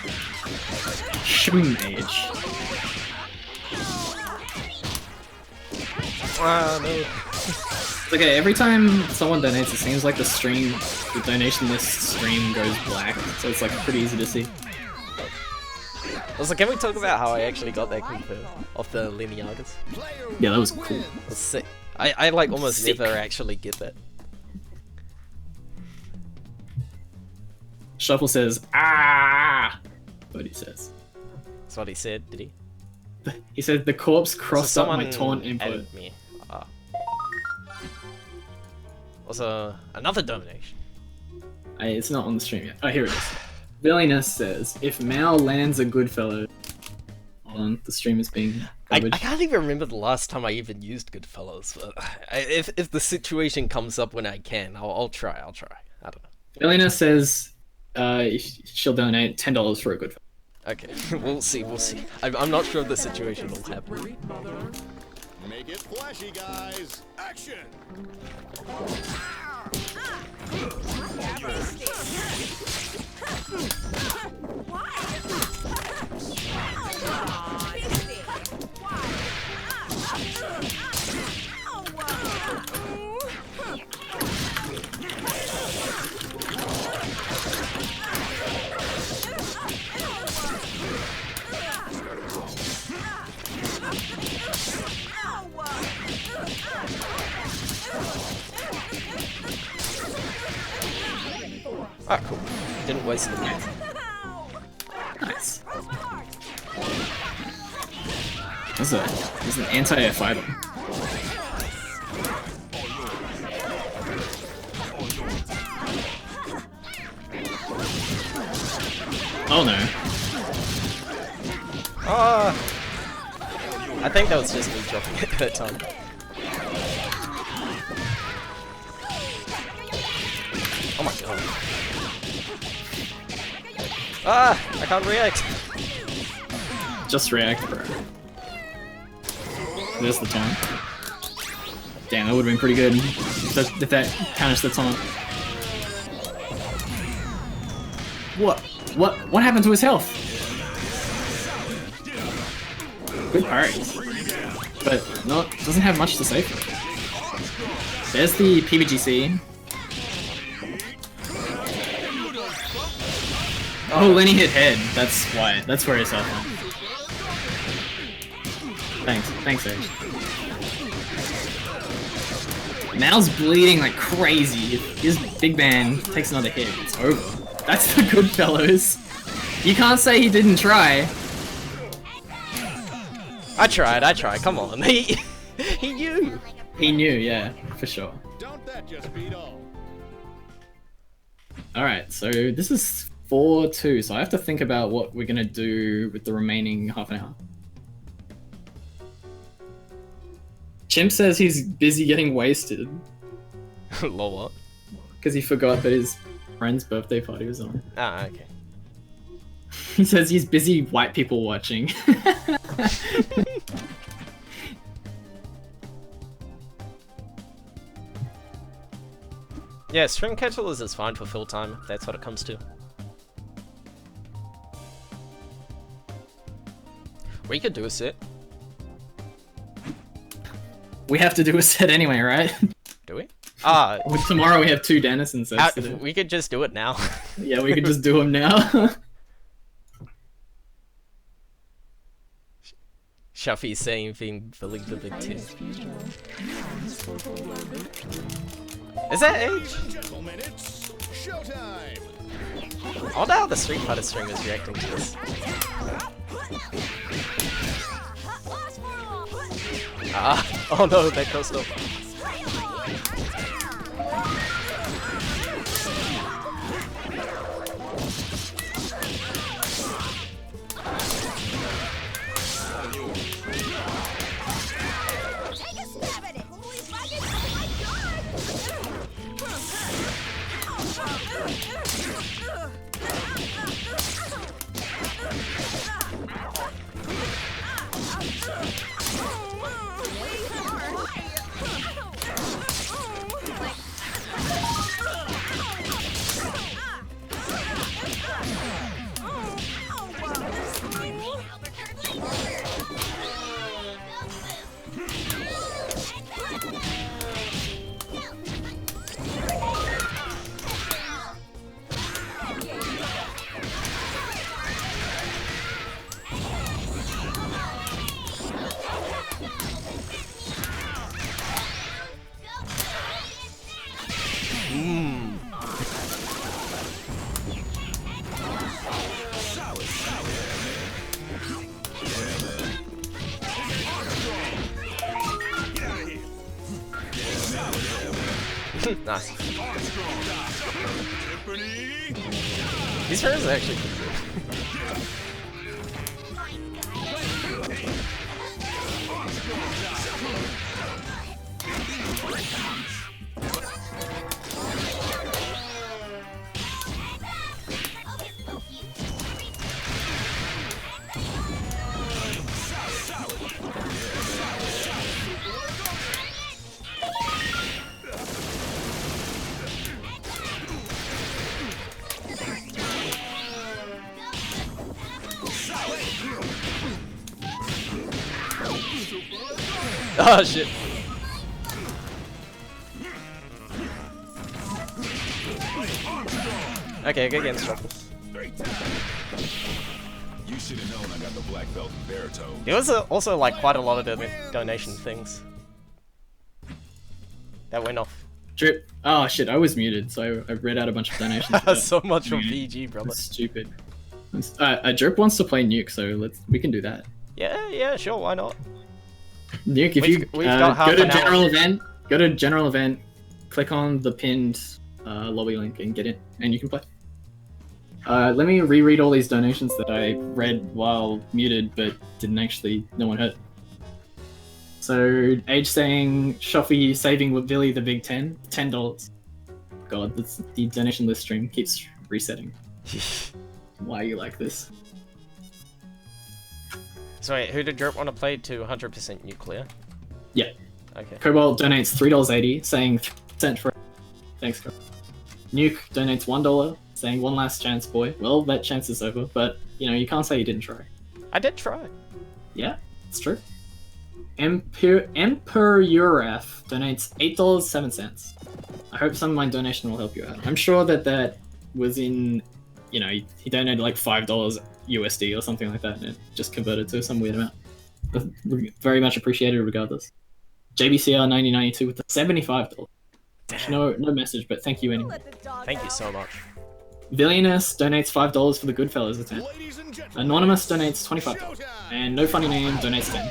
Shroom age. No. Okay, every time someone donates, it seems like the donation list stream goes black, so it's like pretty easy to see. Also, can we talk about how I actually got that confirmed off the Lineagas? Yeah, that was cool. That's sick. I like almost Sick. never actually get that. Shuffle says, ah! What he says. That's what he said, did he? He said, the corpse crossed So up my someone taunt input. added me. Also, another donation. It's not on the stream yet. Oh, here it is. Villyness says, if Mal lands a good fellow... Hold on, the stream is being I garbage. can't even remember the last time I even used Goodfellas, but if the situation comes up when I can, I'll try. I don't know. Villyness says she'll donate $10 for a good fellow. Okay, we'll see. I'm not sure if the situation will happen. Make it flashy, guys. Action. Ah, cool. Didn't waste the minute. Nice. There's an anti-F item. Oh no. Ah! I think that was just me dropping it that time. Oh my god. Ah! I can't react! Just react, bro. There's the taunt. Damn, that would have been pretty good if that punished the taunt. What happened to his health? Good parries. But doesn't have much to say for it. There's the PBGC. Oh, Lenny hit head. That's why. That's where his health went. Thanks, Sage. Mal's bleeding like crazy. If his big man takes another hit, it's over. That's the good fellows. You can't say he didn't try. I tried, come on. He knew. He knew, yeah, for sure. Don't that just beat all? Alright, so this is 4-2, so I have to think about what we're gonna do with the remaining half an hour. Chimp says he's busy getting wasted. Lol, what? Because he forgot that his friend's birthday party was on. Ah, okay. He says he's busy white people watching. Yeah, string catchers is fine for fill time, if that's what it comes to. We could do a set. We have to do a set anyway, right? Do we? Ah, Tomorrow we have 2 Dennison sets to do. we could just do it now. Yeah, we could just do them now. Shuffy saying being filling the big tin. Is that age? Ladies and gentlemen, it's showtime. I wonder how the Street Fighter stream is reacting to this. Ah, oh no, that crossed up. Nice. These fairs are actually pretty good. Oh shit. Okay, good against trouble. You should have known I got the black belt in baritone. There was also like quite a lot of donation things that went off. Drip. Oh shit, I was muted, so I read out a bunch of donations. So much from PG, brother. That's stupid. Drip wants to play Nuke, so we can do that. Yeah, sure, why not? Nuke, if you we've got half go to an general event, click on the pinned lobby link and get in, and you can play. Let me reread all these donations that I read while muted, but no one heard. So Age saying Shoffy saving with Billy the Big $10. God, the donation list stream keeps resetting. Why are you like this? So wait, who did Drip want to play to 100% nuclear? Yeah. Okay. Cobalt donates $3.80, saying 3% for. Thanks, Cobalt. Nuke donates $1, saying one last chance, boy. Well, that chance is over, but you know you can't say you didn't try. I did try. Yeah, it's true. Emperuraf donates $8.07. I hope some of my donation will help you out. I'm sure that was in, you know, he donated like $5 USD or something like that, and it just converted to some weird amount. But very much appreciated regardless. JBCR9092 with the $75. Damn. No message, but thank you anyway. Thank you so much. Villyness donates $5 for the Goodfellas attempt. Anonymous donates $25. And No Funny Name donates 10.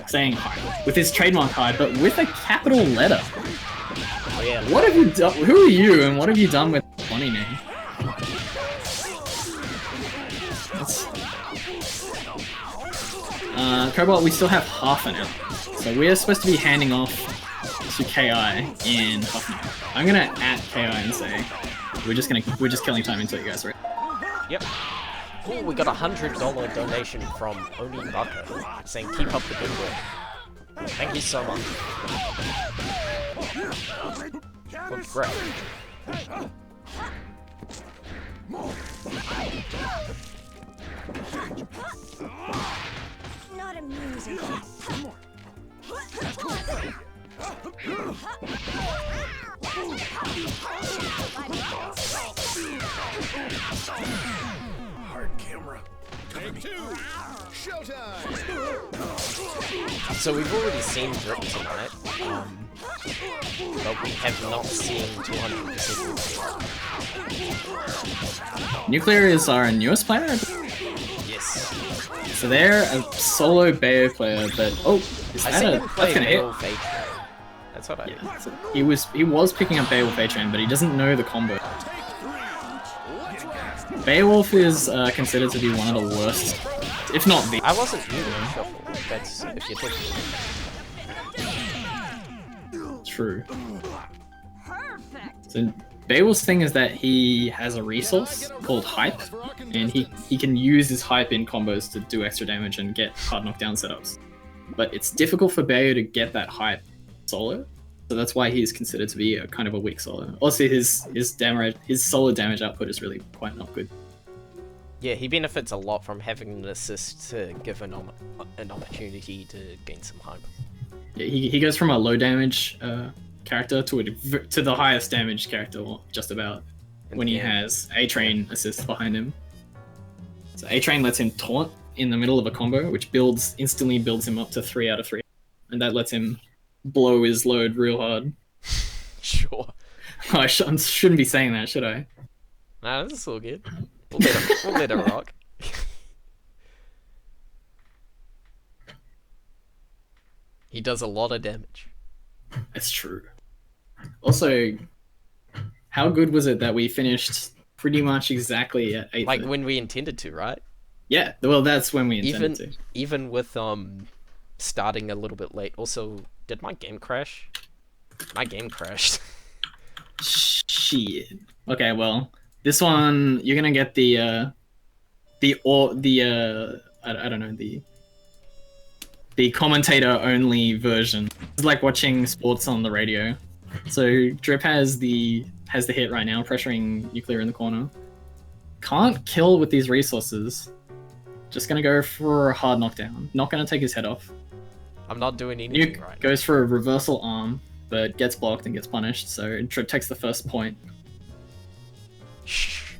Saying hi. With his trademark hi, but with a capital letter. Oh, yeah. What have you done? Who are you and what have you done with Funny Name? Cobalt, we still have half an hour. So we're supposed to be handing off to KI in half an hour. I'm gonna at KI and say we're just killing time until you guys are ready. Yep. Ooh, we got a $100 donation from Oni Bucko saying keep up the good work. Thank you so much. Well, great. Not amusing. Hard camera. Take 2. Showtime. So we've already seen Drip tonight, but we have not seen 200%. Nuclear is our newest player? Yes. So they're a solo Bayo player, but oh, is I that seen a him play that's gonna hit? Beowulf A-Train. That's what I did. Yeah, so he was picking up Beowulf A-Train, but he doesn't know the combo. Beowulf is considered to be one of the worst, if not the. I wasn't even in shuffle. That's if you're talking. True. Perfect. So Beowulf's thing is that he has a resource called Hype, and he can use his Hype in combos to do extra damage and get hard knockdown setups. But it's difficult for Bayo to get that Hype solo, so that's why he's considered to be a kind of a weak solo. Also, his solo damage output is really quite not good. Yeah, he benefits a lot from having an assist to give an opportunity to gain some hype. Yeah, he goes from a low damage character to the highest damage character, just about, when he has A-Train assist behind him. So A-Train lets him taunt in the middle of a combo, which instantly builds him up to 3 out of 3, and that lets him blow his load real hard. Sure. Oh, I shouldn't be saying that, should I? Nah, this is all good. We'll let it rock. He does a lot of damage. That's true. Also, how good was it that we finished pretty much exactly at 8:30? Like when we intended to, right? Yeah, well, that's when we intended to. Even with starting a little bit late. Also, did my game crash? My game crashed. Shit. Okay, well, this one you're gonna get I don't know, the commentator only version. It's like watching sports on the radio. So Drip has the hit right now, pressuring Nuclear in the corner. Can't kill with these resources. Just gonna go for a hard knockdown. Not gonna take his head off. I'm not doing anything Nuke right. goes for a reversal arm, but gets blocked and gets punished, so Drip takes the first point. Shh.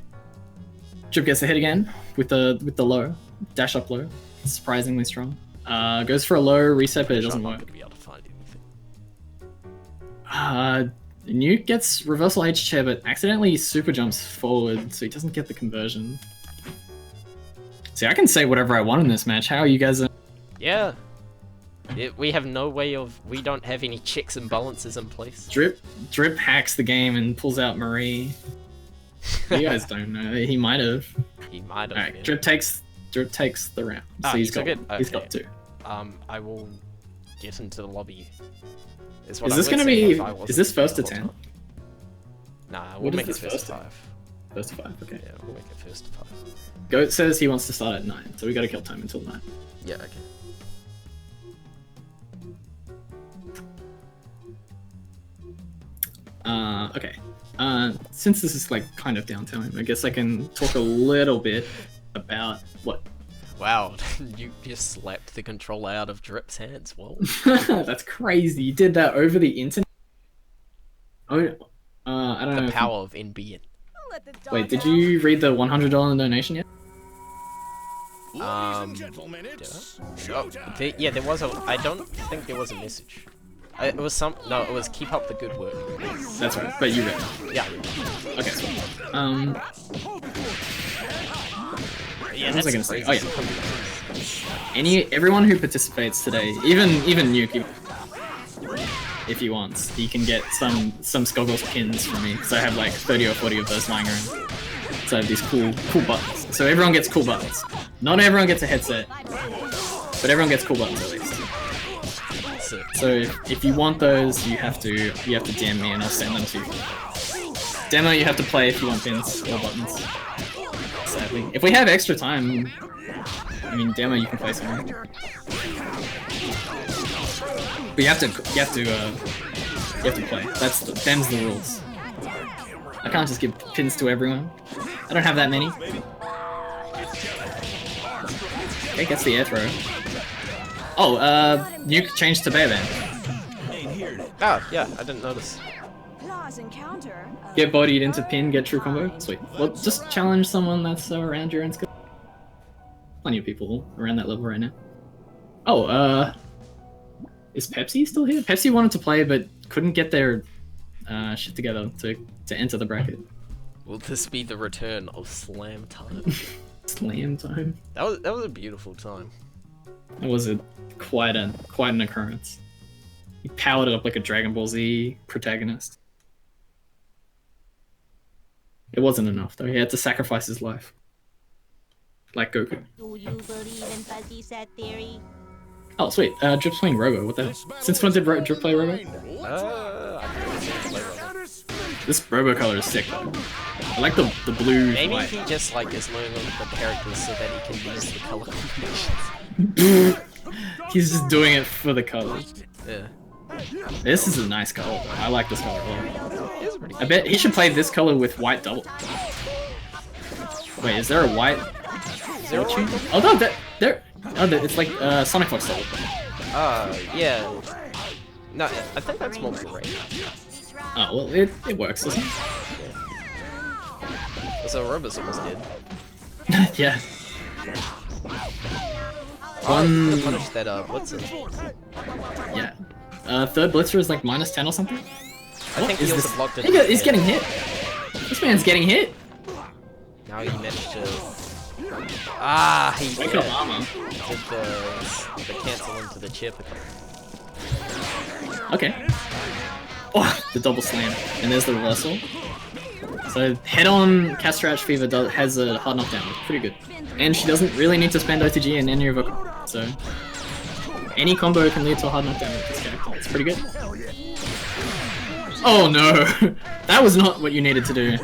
Drip gets a hit again with the low. Dash up low. Surprisingly strong. Goes for a low reset, but it doesn't I'm not work. gonna be able to find anything. Nuke gets reversal H chair, but accidentally super jumps forward, so he doesn't get the conversion. See, I can say whatever I want in this match. How are you guys? Yeah. We have no way of. We don't have any checks and balances in place. Drip hacks the game and pulls out Marie. You guys don't know. He might have. He might have. Alright, been. Drip takes the round. So Ah, he's he took got it? he's got Okay. 2. I will get into the lobby. Is this gonna be? Is this first to 10? Nah, we'll make it first to 5. First to 5. Okay. Yeah, we'll make it first to 5. Goat says he wants to start at 9, so we gotta kill time until 9. Yeah. Okay. Okay. Since this is like kind of downtime, I guess I can talk a little bit about what. Wow, you just slapped the controller out of Drip's hands. Whoa. That's crazy. You did that over the internet. Oh, I don't know. The power of NBN. Wait, did you read the $100 donation yet? Ladies and gentlemen, it's showtime. Yeah, there was a. I don't think there was a message. It was some. No, it was keep up the good work. That's right, but you read it. Yeah. Okay. So, Yeah, what was I gonna say? Oh yeah. Everyone who participates today, even Nuke, if he wants, he can get some Skullgirls pins from me because I have like 30 or 40 of those lying around. So I have these cool buttons. So everyone gets cool buttons. Not everyone gets a headset, but everyone gets cool buttons at least. So if you want those, you have to DM me and I'll send them to you. Demo, you have to play if you want pins or buttons. Sadly, if we have extra time, I mean, demo, you can play somewhere. But you have to play. Them's the rules. I can't just give pins to everyone. I don't have that many. Okay, gets the air throw. Oh, Nuke changed to Bearman. Oh, yeah, I didn't notice. Get bodied into pin, get true combo. Sweet. Well, just challenge someone that's around your own skill. Plenty of people around that level right now. Oh, is Pepsi still here? Pepsi wanted to play, but couldn't get their shit together to enter the bracket. Will this be the return of Slam Time? Slam Time? That was a beautiful time. That was quite an occurrence. He powered it up like a Dragon Ball Z protagonist. It wasn't enough though. He had to sacrifice his life, like Goku. Do you believe in fuzzy set theory? Oh sweet, Drip's playing Robo. What the hell? Since when did Drip play Robo? I think it's play Robo. This Robo color is sick though. I like the blue. Maybe white. he just like is learning the characters so that he can use the color combinations. He's just doing it for the colors. Yeah. This is a nice color. I like this color a lot. It's pretty I bet he should play this color with white double. Wait, is there a white? Is there a chain? Oh no, it's like Sonic Fox double. Yeah. No, I think that's more gray. Oh well, it works, doesn't it? So Robo's almost dead. Yeah. One punish that Blitzer. Yeah. Third Blitzer is like -10 or something. I think he also blocked it. He's getting hit. This man's getting hit. Now he managed to. He Break did up armor. the cancel into the chip. Okay. Oh, the double slam, and there's the reversal. So head-on Castrash Fever has a hard knockdown, pretty good. And she doesn't really need to spend OTG in any of her, so any combo can lead to a hard knockdown with this character. It's pretty good. Oh no, that was not what you needed to do.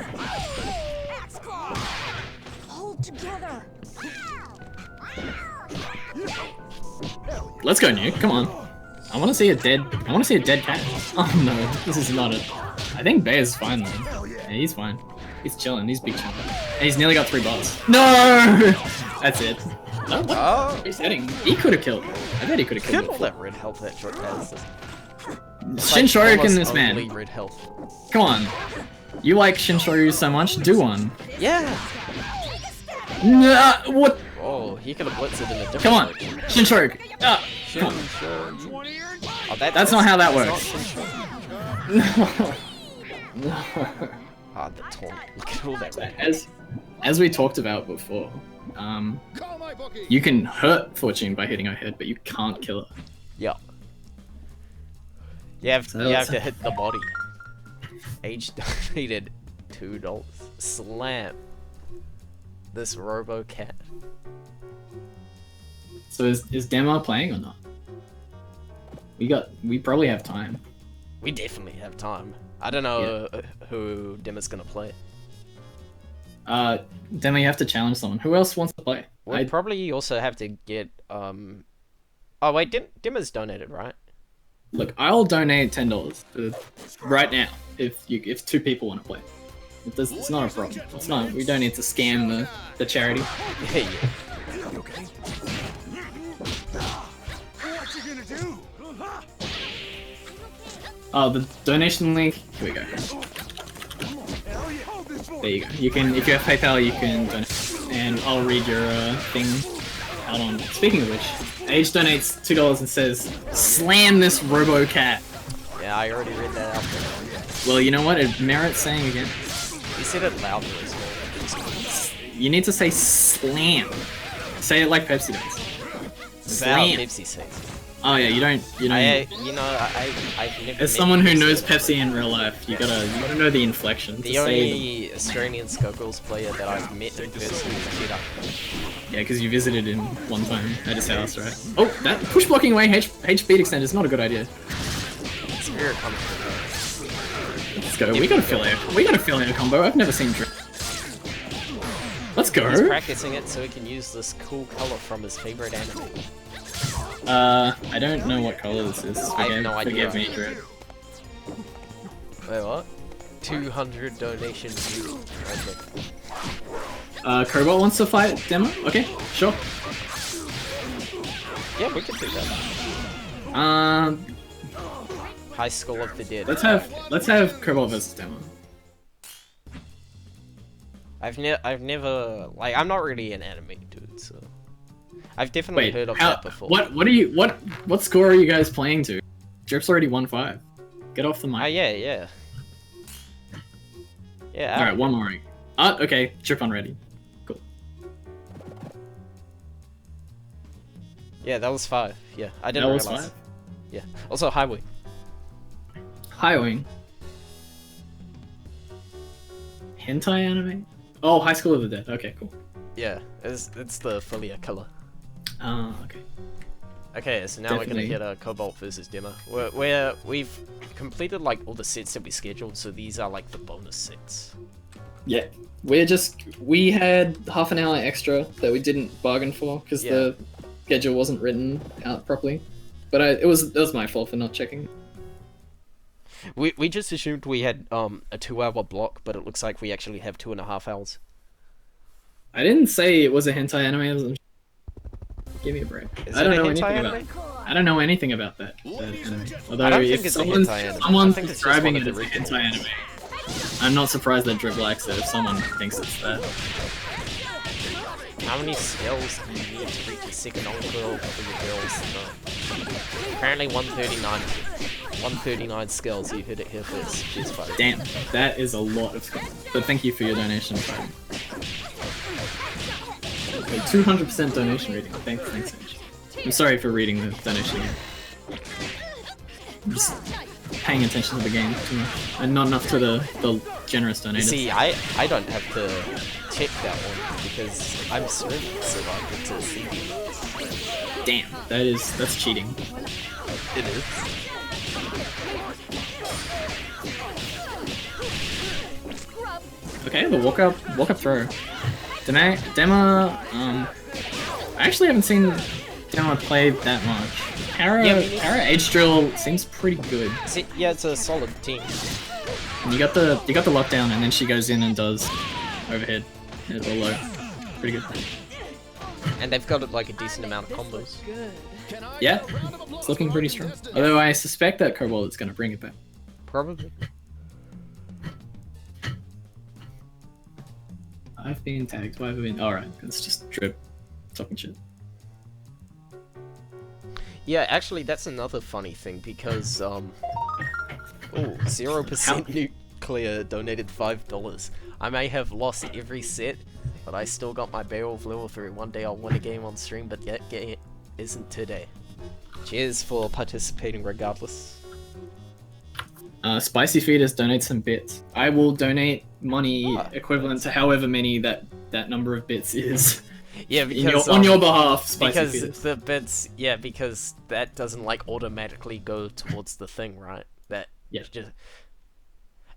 Let's go, Nuke. Come on. I want to see a dead cat. Oh no, this is not it. I think Bear's fine though. Yeah, he's fine. He's chilling. He's big chilling. And he's nearly got 3 bars. No! That's it. No, what? Oh. He's hitting. He could have killed. I bet he could have killed. All that red health that short has. Shin Shoryuken this man. Red health. Come on. You like Shin Shoryu so much, do one. Yeah. Nah, what? Oh, he could have blitzed it in a different Come on. way. Shin Shoryuken. Come on. Oh, that's not how that works. No. Ah, the taunt. Look at all that red. As we talked about before, you can hurt Fortune by hitting her head, but you can't kill her. Yeah. You have to hit the body. Age donated $2. Slam. This Robo Cat. So is Demo playing or not? We probably have time. We definitely have time. I don't know who Dema's gonna play. Then we have to challenge someone. Who else wants to play? We'll probably also have to get Oh wait, Dema's donated, right? Look, I'll donate $10 right now if 2 people want to play. It's not a problem. It's not. We don't need to scam the charity. Yeah. You okay? What you gonna do? Oh, the donation link. Here we go. Hell yeah. Hold this for There you go. You can, if you have PayPal, you can donate, and I'll read your thing out on. Speaking of which, Age donates $2 and says, "Slam this RoboCat." Yeah, I already read that out there. Well, you know what? It merits saying again. You said it louder as well. You need to say slam. Say it like Pepsi does. Is that how Slam. Pepsi says? Oh yeah, you don't. I've never. As someone who knows Pepsi in real life, you gotta know the inflection. The to say only Australian Skullgirls player that I've met in person is Peter. Yeah, because you visited him one time at his house, right? Oh, that push blocking away HP extend is not a good idea. It's very comfortable. Let's go. We gotta fill in a combo. I've never seen Drip. Let's go. He's practicing it so he can use this cool color from his favorite anime. I don't know what color this is. I have no idea. Forgive me, Drip. Wait, what? 200 donations. Okay. Cobalt wants to fight Demo? Okay, sure. Yeah, we can do that. High School of the Dead. Let's have Cobalt versus Demo. I've never like I'm not really an anime dude, so I've definitely heard of that before. What score are you guys playing to? Drip's already 1-5. Get off the mic. Yeah. Alright, one more. Okay, Drip on ready. Cool. Yeah, that was 5. Yeah, I didn't That was realize. 5? Yeah. Also, Highway. Highwing. Hentai anime? Oh, High School of the Dead. Okay, cool. Yeah, it's the Filia color. Okay. Okay, so now we're gonna get a Cobalt versus Demo. We've completed like all the sets that we scheduled, so these are like the bonus sets. Yeah. We had half an hour extra that we didn't bargain for because the schedule wasn't written out properly. But it was my fault for not checking. We just assumed we had a 2-hour block, but it looks like we actually have 2.5 hours. I didn't say it was a hentai anime. Give me a break. I don't know anything about that anime. Although I don't if think it's a hentai anime. someone's I think it's just describing one it of as the a hentai anime, I'm not surprised that Drip likes it if someone thinks it's that. How many skills do you need to reach the second encore for the girls? No. Apparently 139. 139 skills, you hit it here first. Cheers, buddy. Damn, that is a lot of skills. But thank you for your donation, buddy. 200% donation reading. Thanks, Mitch. I'm sorry for reading the donation again. I'm just paying attention to the game too much, and not enough to the generous donators. See, I don't have to check that one because I'm serving, so I get to see it. Damn, that's cheating. It is. Okay, the walk up throw. Dema, I actually haven't seen Dema play that much. Kara Age Drill seems pretty good. See, yeah, it's a solid team. And you got the lockdown, and then she goes in and does overhead or low. Pretty good. And they've got like a decent amount of combos. Yeah, it's looking pretty strong. Although I suspect that Cobalt is going to bring it back. Probably. I've been tagged. Why have I been? Alright, it's just Drip talking shit. Yeah, actually, that's another funny thing because 0% Nuclear donated $5. I may have lost every set, but I still got my barrel of level 3. One day I'll win a game on stream, but yet game isn't today. Cheers for participating regardless. Spicy Feeders donate some bits. I will donate money equivalent to however many that number of bits is. Yeah, because on your behalf, Spicy because Fetus. the bits, yeah, because that doesn't like automatically go towards the thing, right? That Yeah. just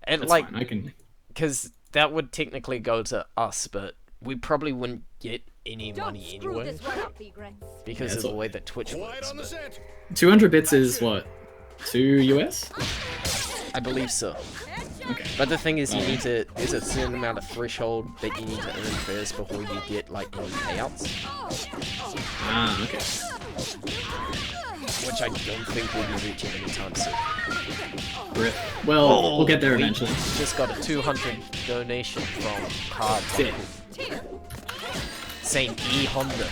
and That's like fine. I can. because that would technically go to us, but we probably wouldn't get any Don't money screw anyway this one up, egrets. because Yeah, of the it's way that Twitch Quiet works. on the But set. 200 bits is what? 2 US? I believe so. Okay. But the thing is, you need to. There's a certain amount of threshold that you need to earn first before you get like any payouts, Ah, okay. which I don't think we'll be reaching anytime soon. Rip. Well, we'll get there we eventually. Just got a 200 donation from Card Sick. saying E Honda.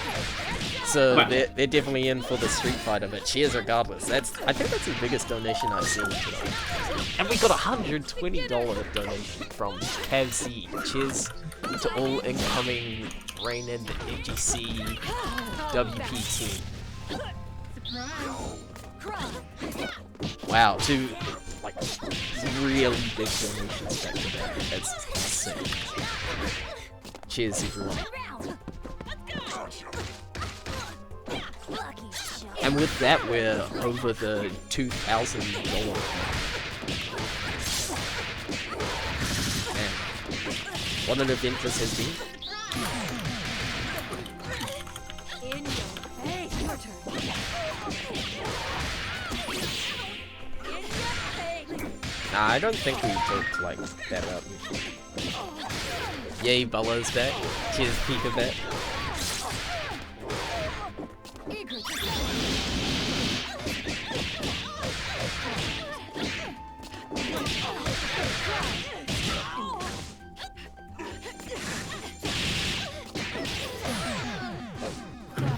So Wow. they're definitely in for the Street Fighter, but cheers regardless. I think that's the biggest donation I've seen today. And we got a $120 donation from Bizzy. Cheers to all incoming Rain and FGC WP team. Wow, two like really big donations back to back. That's insane. Cheers everyone. And with that, we're over the $2,000 mark. Man, what an event this has been. In your face. Your turn. In your face. Nah, I don't think we talked like that out. Yay, Bella's back. Cheers, Pika back.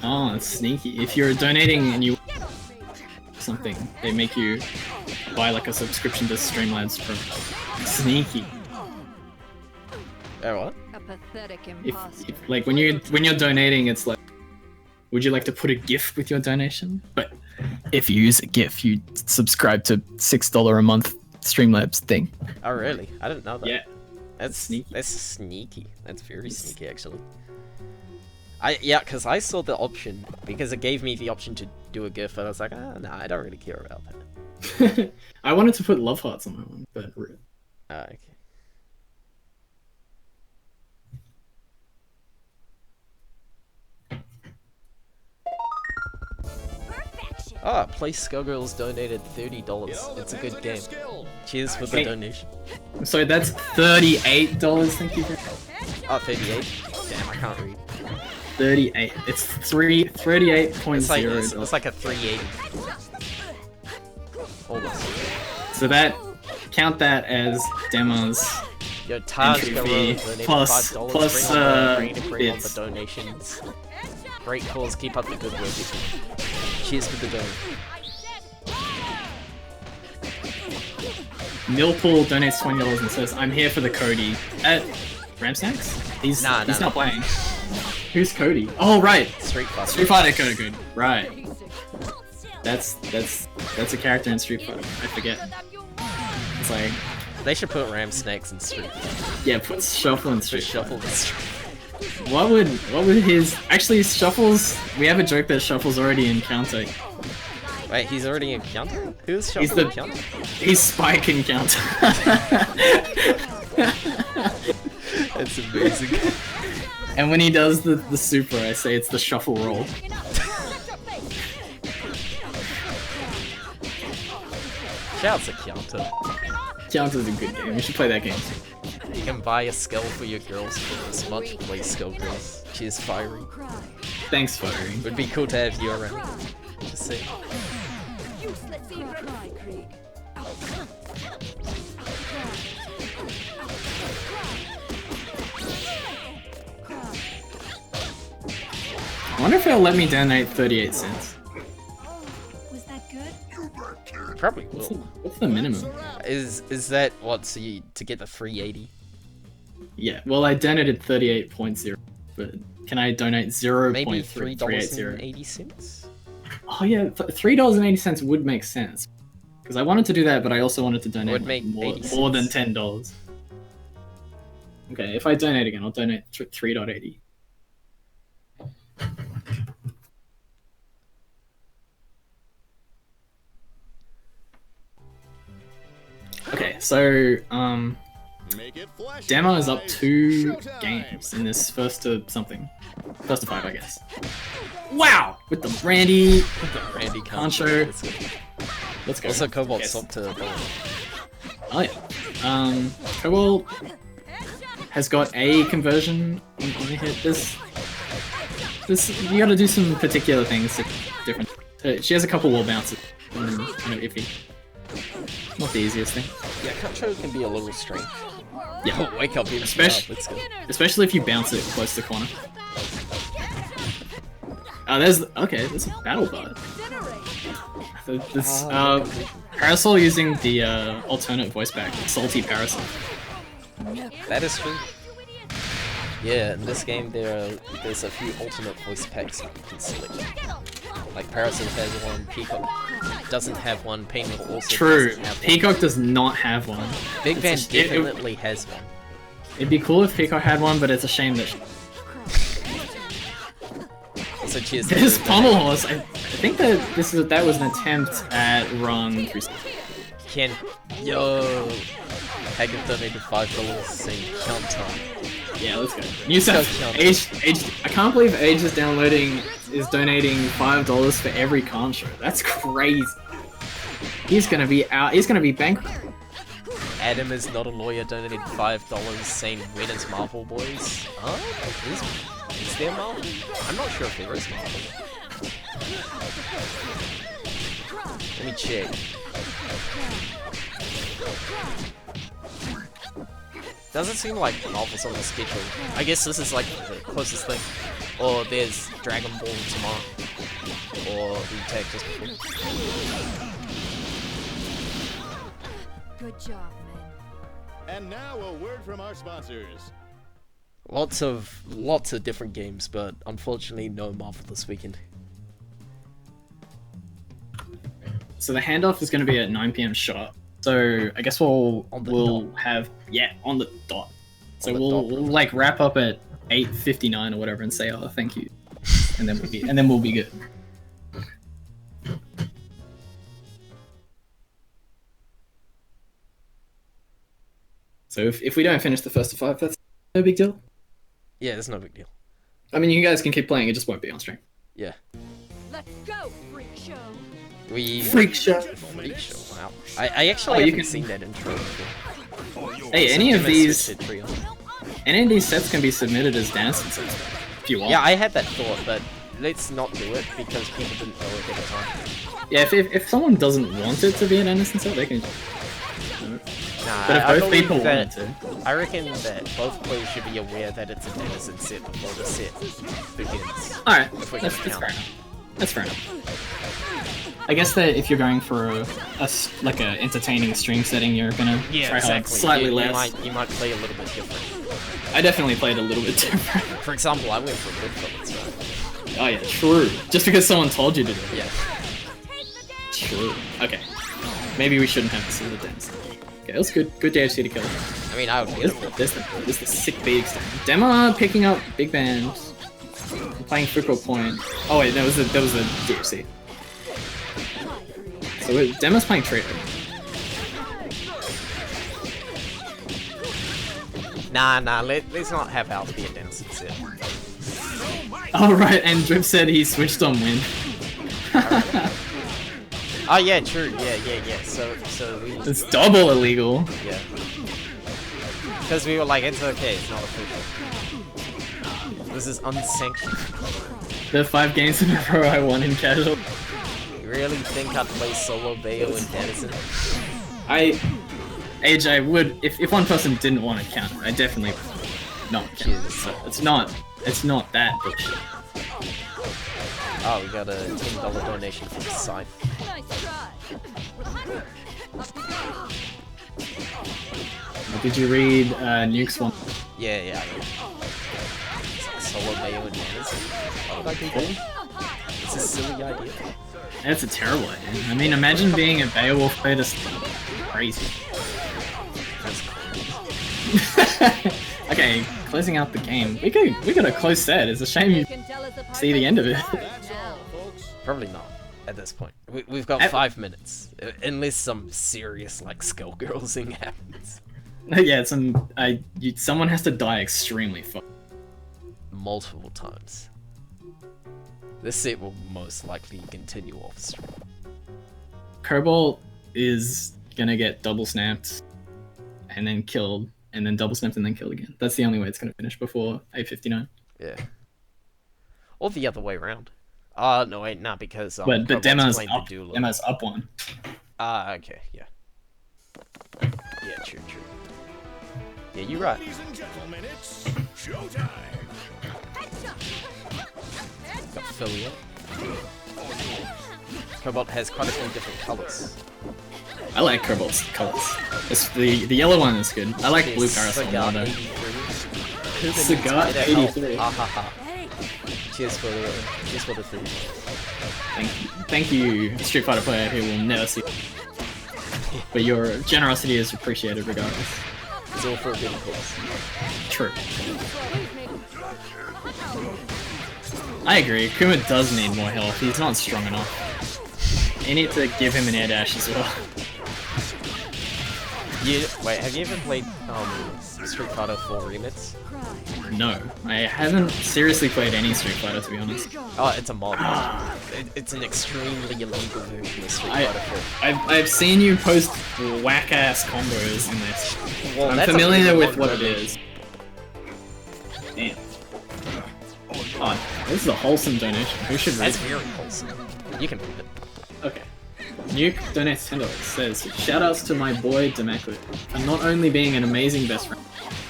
Oh, it's sneaky. If you're donating and you something, they make you buy like a subscription to Streamlabs for sneaky. Oh, what? A pathetic If, imposter. like when you're donating, it's like, would you like to put a GIF with your donation? But if you use a GIF, you subscribe to $6 a month Streamlabs thing. Oh, really? I didn't know that. Yeah. That's Sneaky. That's sneaky. That's very sneaky, actually. Yeah, because I saw the option because it gave me the option to do a GIF, and I was like, nah, I don't really care about that. I wanted to put love hearts on that one, but Okay. Perfection. Ah, Play Skullgirls donated $30. It's a good game. Cheers for the Hey. donation. so that's $38. Thank you. Oh, 38. Damn, I can't read. 38. It's 38.0. It's like a 380. Almost. So that count that as demos. Yo, Taj Entry Garou fee donated plus- $5. plus, bring on bits. the donations. Great cause, keep up the good work. Cheers for the donation. Millpool donates $20 and says, "I'm here for the Cody." At Ramsnacks? He's Nah, he's nah. not playing. Who's Cody? Oh right, Street Fighter. Street Fighter Cody. Right. That's a character in Street Fighter. I forget. It's like, They should put Ramsnacks in Street. yeah, put Shuffle in Street Just Fighter. shuffle the Street. What would his actually Shuffle's? We have a joke that Shuffle's already in Counter. Wait, he's already in Counter? Who's He's Shuffle the in Counter? he's Spike in Counter. That's amazing. And when he does the super, I say it's the Shuffle roll. Shouts to Counter. Counter's a good game. We should play that game. You can buy a skull for your girls for this much. Play Skullgirls. Cheers, Fiery. Thanks, Firing. Would be cool to have you around. Just say. I wonder if it'll let me donate 38 cents. Was that good? Probably What's will. what's the minimum? Is that what? So you to get the 380? Yeah, well, I donated 38.0, but can I donate Maybe $0.380? $3.80. Oh yeah, $3.80 would make sense. Because I wanted to do that, but I also wanted to donate Would make more 80 than cents. $10. Okay, if I donate again, I'll donate $3.80. Okay, so Make it flash. Demo is up 2 games in this first to 5, I guess. Wow! With the Randy Randy Concho. Let's go. Also, Cobalt Yes. swapped to Cobalt. Oh yeah. Cobalt has got a conversion on the hit. This you gotta do some particular things different. She has a couple wall bounces. Kind of iffy. Not the easiest thing. Yeah, Concho can be a little strange. Yeah. Oh, wake up, even Especially- let's go. Especially if you bounce it close to the corner. There's a battle bud. This Parasol using the alternate voice back, Salty Parasol. That is true. Yeah, in this game there's a few alternate voice packs you can select. Like Parasol has one, Peacock doesn't have one, Penguin also True. doesn't have one. Peacock does not have one. Big Van It's a- it- definitely has one. It'd be cool if Peacock had one, but it's a shame that Also, cheers. this pommel horse. I think that that was an attempt at run 3. Ken, yo, Hagith donated $5 saying count time. Yeah, let's go. New South Age. I can't believe Age is donating $5 for every con show. That's crazy. He's gonna be out. He's gonna be bankrupt. Adam is not a lawyer, donated $5 saying when is Marvel Boys? Huh? Is there Marvel? I'm not sure if there is Marvel. Let me check. Doesn't seem like Marvel's on the schedule. I guess this is like the closest thing. Or there's Dragon Ball tomorrow. Or the tag just before. Good job, men. And now a word from our sponsors. Lots of different games, but unfortunately no Marvel this weekend. So the handoff is going to be at 9 PM sharp. So I guess we'll have on the dot. So we'll like wrap up at 8:59 or whatever and say thank you, and then we'll be good. So if we don't finish the first to 5, that's no big deal. Yeah, it's no big deal. I mean, you guys can keep playing. It just won't be on stream. Yeah. Let's go, freak show. Freak show. Freak show. Wow. I actually haven't can seen that intro before. Hey, any of these Trio. sets can be submitted as dancing sets if you want. Yeah, I had that thought, but let's not do it because people didn't know it at the time. Yeah, if someone doesn't want it to be an Anderson set, they can. Nah, But if I both believe people that, want to. I reckon that both players should be aware that it's a Denison set before the set begins. Alright, If we that's can fair count. enough. That's fair enough. I guess that if you're going for a entertaining stream setting, you're gonna try hard slightly less. You might play a little bit different. I definitely played a little bit different. For example, I went for Goodfellas, so Oh yeah, true. Just because someone told you to do it. yeah. True. Okay. Maybe we shouldn't have this as a dance. Okay, that was good. Good JFC to kill. I mean, I would There's the sick big stand. Dema picking up big band. Playing Fuko Point. Oh wait, that was the DFC. So Dema's playing Trio. Nah, let's not have ours be a Denison set. Oh right, and Drip said he switched on Win. Oh yeah, true. Yeah. So we It's double illegal. yeah. Because we were like, it's okay, it's not official. This is unsanctioned. The 5 games in a row I won in casual. You really think I'd play solo Bayo and Denison? I would if one person didn't want to counter, I definitely not counter. It's not that bullshit. Oh, we got a $10 donation from the side. Nice try. Did you read Nuke's one? Yeah. Solo Bayo and Denison. Why would I do that? It's a silly idea. That's a terrible idea. I mean, imagine being a Beowulf player. That's crazy. That's cool. Okay, closing out the game. We got a close set. It's a shame you Can tell us apart see the end of it. That's all, folks. Probably not. at this point. We've got 5 minutes, unless some serious like Skullgirls thing happens. Yeah, someone has to die extremely fast. Multiple times. This set will most likely continue off stream. Cobalt is gonna get double snapped and then killed, and then double snapped and then killed again. That's the only way it's gonna finish before 8:59. Yeah. Or the other way around. No wait, not because But Dema's playing up. the duel. Dema's up one. Okay, yeah. Yeah, true. Yeah, you're right. Ladies and gentlemen, it's showtime. Got Affiliate. Cobalt has quite a few different colours. I like Cobalt's colors. It's the yellow one is good. I like blue parasol Cigar more though. 83. Cigar 83. Hey. Cheers for the food. Thank you, Street Fighter player who will never see. But your generosity is appreciated regardless. It's all for a good cause. True. I agree. Kuma does need more health. He's not strong enough. You need to give him an air dash as well. Wait, have you ever played Street Fighter 4 Remix? No, I haven't seriously played any Street Fighter to be honest. Oh, it's a mod. It's an extremely illegal version of Street Fighter 4. I've seen you post whack ass combos in this. Well, I'm that's familiar a with mod what it is. Damn. Oh, this is a wholesome donation. Who should read That's it? very wholesome. You can read it. Okay. Nuke donates $10. Says, shoutouts to my boy DEMACLIO for not only being an amazing best friend,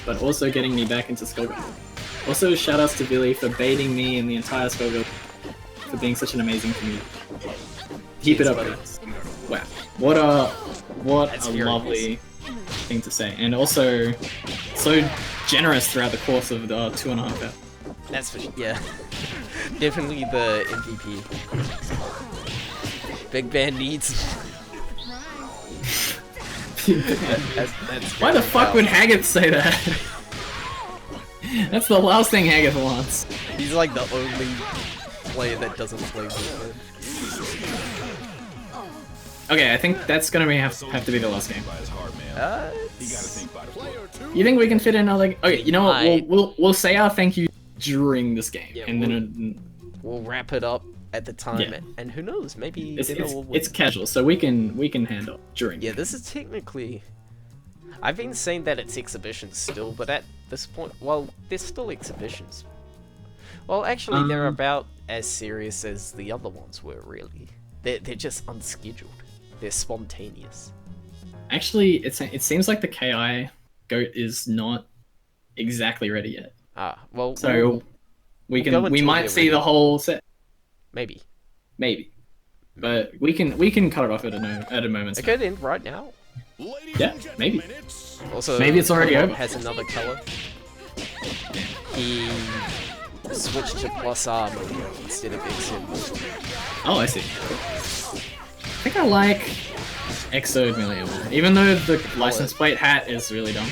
but also getting me back into Skullgirls. Also, shoutouts to Billy for baiting me and the entire Skullgirls for being such an amazing community. Keep it up, guys. Wow. What a lovely thing to say. And also, so generous throughout the course of the 2.5 hours. That's for yeah. Definitely the MVP. Big Band needs. Why the fuck would Hagith say that? That's the last thing Hagith wants. He's like the only player that doesn't play with Okay, I think that's gonna have to be the last game. it. You think we can fit in another? Okay, you know what? We'll say our thank you during this game, Yeah, and then We'll wrap it up at the time, Yeah. and who knows, maybe it's dinner will win. it's casual, so we can handle during. Yeah, this is technically. I've been saying that it's exhibitions still, but at this point, well, they're still exhibitions. Well, actually, they're about as serious as the other ones were, really. They're just unscheduled. They're spontaneous. Actually, it seems like the KI goat is not exactly ready yet. Well, So we go we until might they're see ready. the whole set, maybe. but we can cut it off at a moment's Okay, then, right now. Ladies Yeah, and gentlemen, maybe. it's Also, Maybe it's already Cobalt over. has another color. He switched to plus armor instead of XM. Oh, I see. I think I like Exode Melee more, even though the license plate hat is really dumb.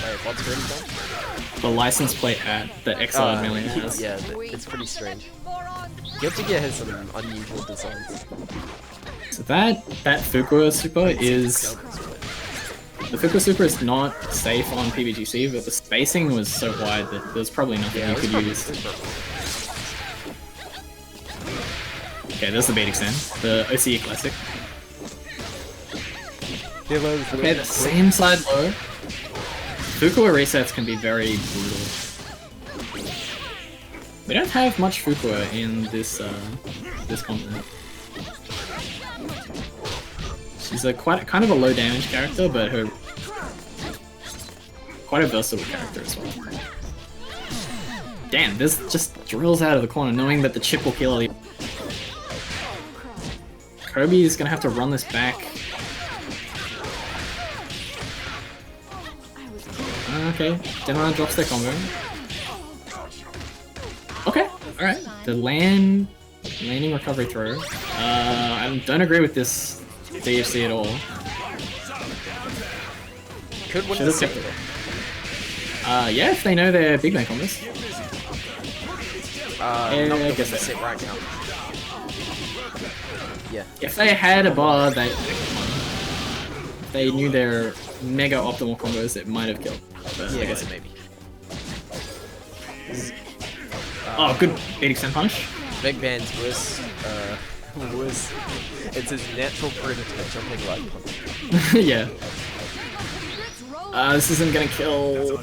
Wait, what's really done? The license plate hat that Exode Melee has. Yeah, it's pretty strange. Guilty Gear has some unusual designs. So that Fuqua Super is... The Fuqua Super is not safe on PBGC, but the spacing was so wide that there's probably nothing you could use. Okay, there's the bait extend. The OCE Classic. Okay, the same side low. Fuqua resets can be very brutal. We don't have much Fuqua in this continent. She's kind of a low damage character, but her quite a versatile character as well. Damn, this just drills out of the corner, knowing that the chip will kill her. Kirby is gonna have to run this back. Okay, Demo drops their combo. Okay, alright. The landing recovery throw. I don't agree with this DFC at all. Could win Should the have kept set. it. Yeah, if they know their big man combos. Yeah, not I the guess win so. set right now. Yeah. If they had a bar that if they knew their mega optimal combos, it might have killed. But I guess it maybe. Oh, good 80% punish. Big Band's worse. Worse. It's his natural predator jumping like punch. Yeah. This isn't gonna kill.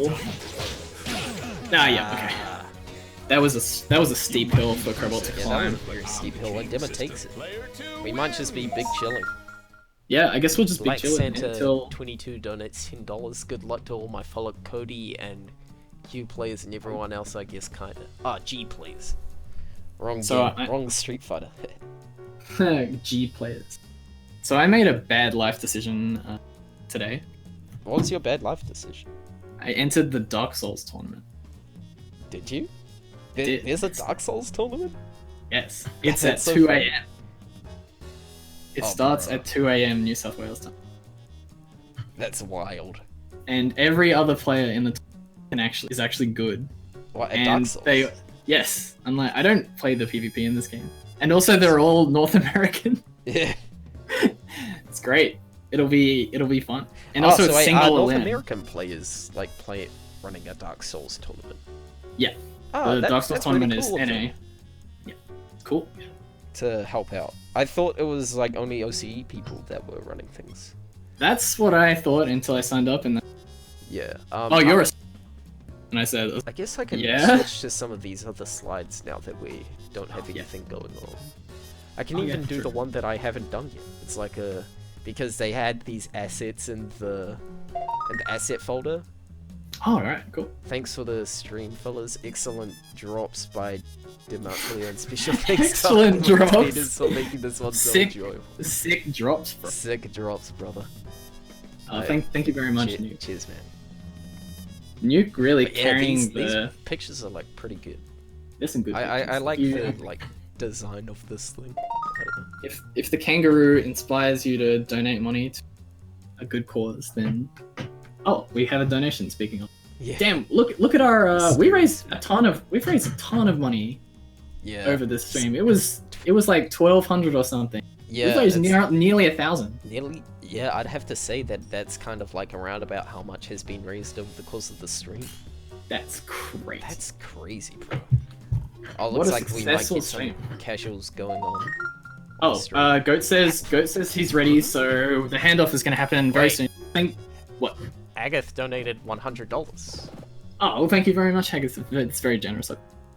Nah, yeah, okay. That was a steep hill for Cobalt to Yeah, that climb. was a very steep hill, and Dema takes it. We might just be big chilling. Yeah, I guess we'll just be Black chilling Santa until. 22 donates $10. Good luck to all my fellow Cody and Q players and everyone else, I guess, kinda. G players. Wrong So game, wrong Street Fighter. G players. So I made a bad life decision today. What was your bad life decision? I entered the Dark Souls tournament. Did you? Did. There's a Dark Souls tournament? Yes, it's That's at so 2 funny. a.m. It Oh, starts bro. at 2 a.m. New South Wales time, That's wild. and every other player in the tournament is actually good. What, at Dark And Souls? yes, I'm like, I don't play the PvP in this game, and also they're all North American. Yeah. It's great. It'll be fun, and also it's North single LAN. American players like play it running a Dark Souls tournament. Yeah, Oh, the Dark Souls that's really tournament cool is of NA. them Yeah, cool. to help out. I thought it was like only OCE people that were running things. That's what I thought until I signed up, and then, Yeah. oh, you're a. And I said, I guess I can Yeah? switch to some of these other slides now that we don't have Yeah. anything going on. I can Oh, yeah, even do true. the one that I haven't done yet. It's like because they had these assets in the asset folder. oh, alright, cool. Thanks for the stream, fellas. Excellent drops by DEMACLIO and special thanks Excellent to drops. commentators for making this one so Sick. enjoyable. Sick drops, bro. Sick drops, brother. Thank you very much, Nuke. Cheers, man. Nuke really But yeah, carrying these the. pictures are like pretty good. There's some good. I pictures. like You- the like design of this thing. I don't know. if the kangaroo inspires you to donate money to a good cause, then oh, we have a donation. Speaking of, Yeah. damn, look at our we've raised a ton of money Yeah. over this stream. It was like 1,200 or something. Yeah. We've raised it's nearly 1,000. nearly. Yeah, I'd have to say that's kind of like around about how much has been raised over the course of the stream. That's great. That's crazy, bro. Oh, What looks a like we might successful get some stream. casuals going on. Oh, stream. Goat says he's ready, so the handoff is going to happen very Wait. soon. What? Hagith donated $100. Oh, well, thank you very much, Hagith. It's very generous.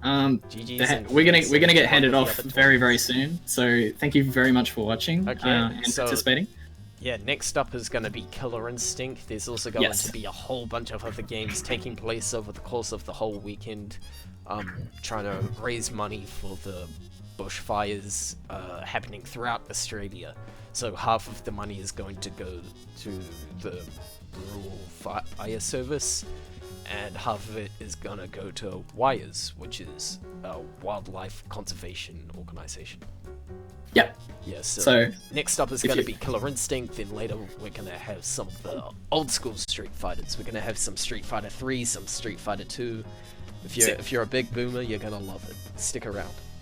GG's and we're gonna get one handed of the off other very soon. So thank you very much for watching Okay, and so- participating. Yeah, next up is going to be Killer Instinct. There's also going Yes. to be a whole bunch of other games taking place over the course of the whole weekend, trying to raise money for the bushfires happening throughout Australia. So half of the money is going to go to the rural fire service, and half of it is going to go to WIRES, which is a wildlife conservation organization. Yep. Yeah, So next up is if going to you- be Killer Instinct, then later we're going to have some of the old school Street Fighters. We're going to have some Street Fighter 3, some Street Fighter 2. Sick. If you're a big boomer, you're going to love it. Stick around.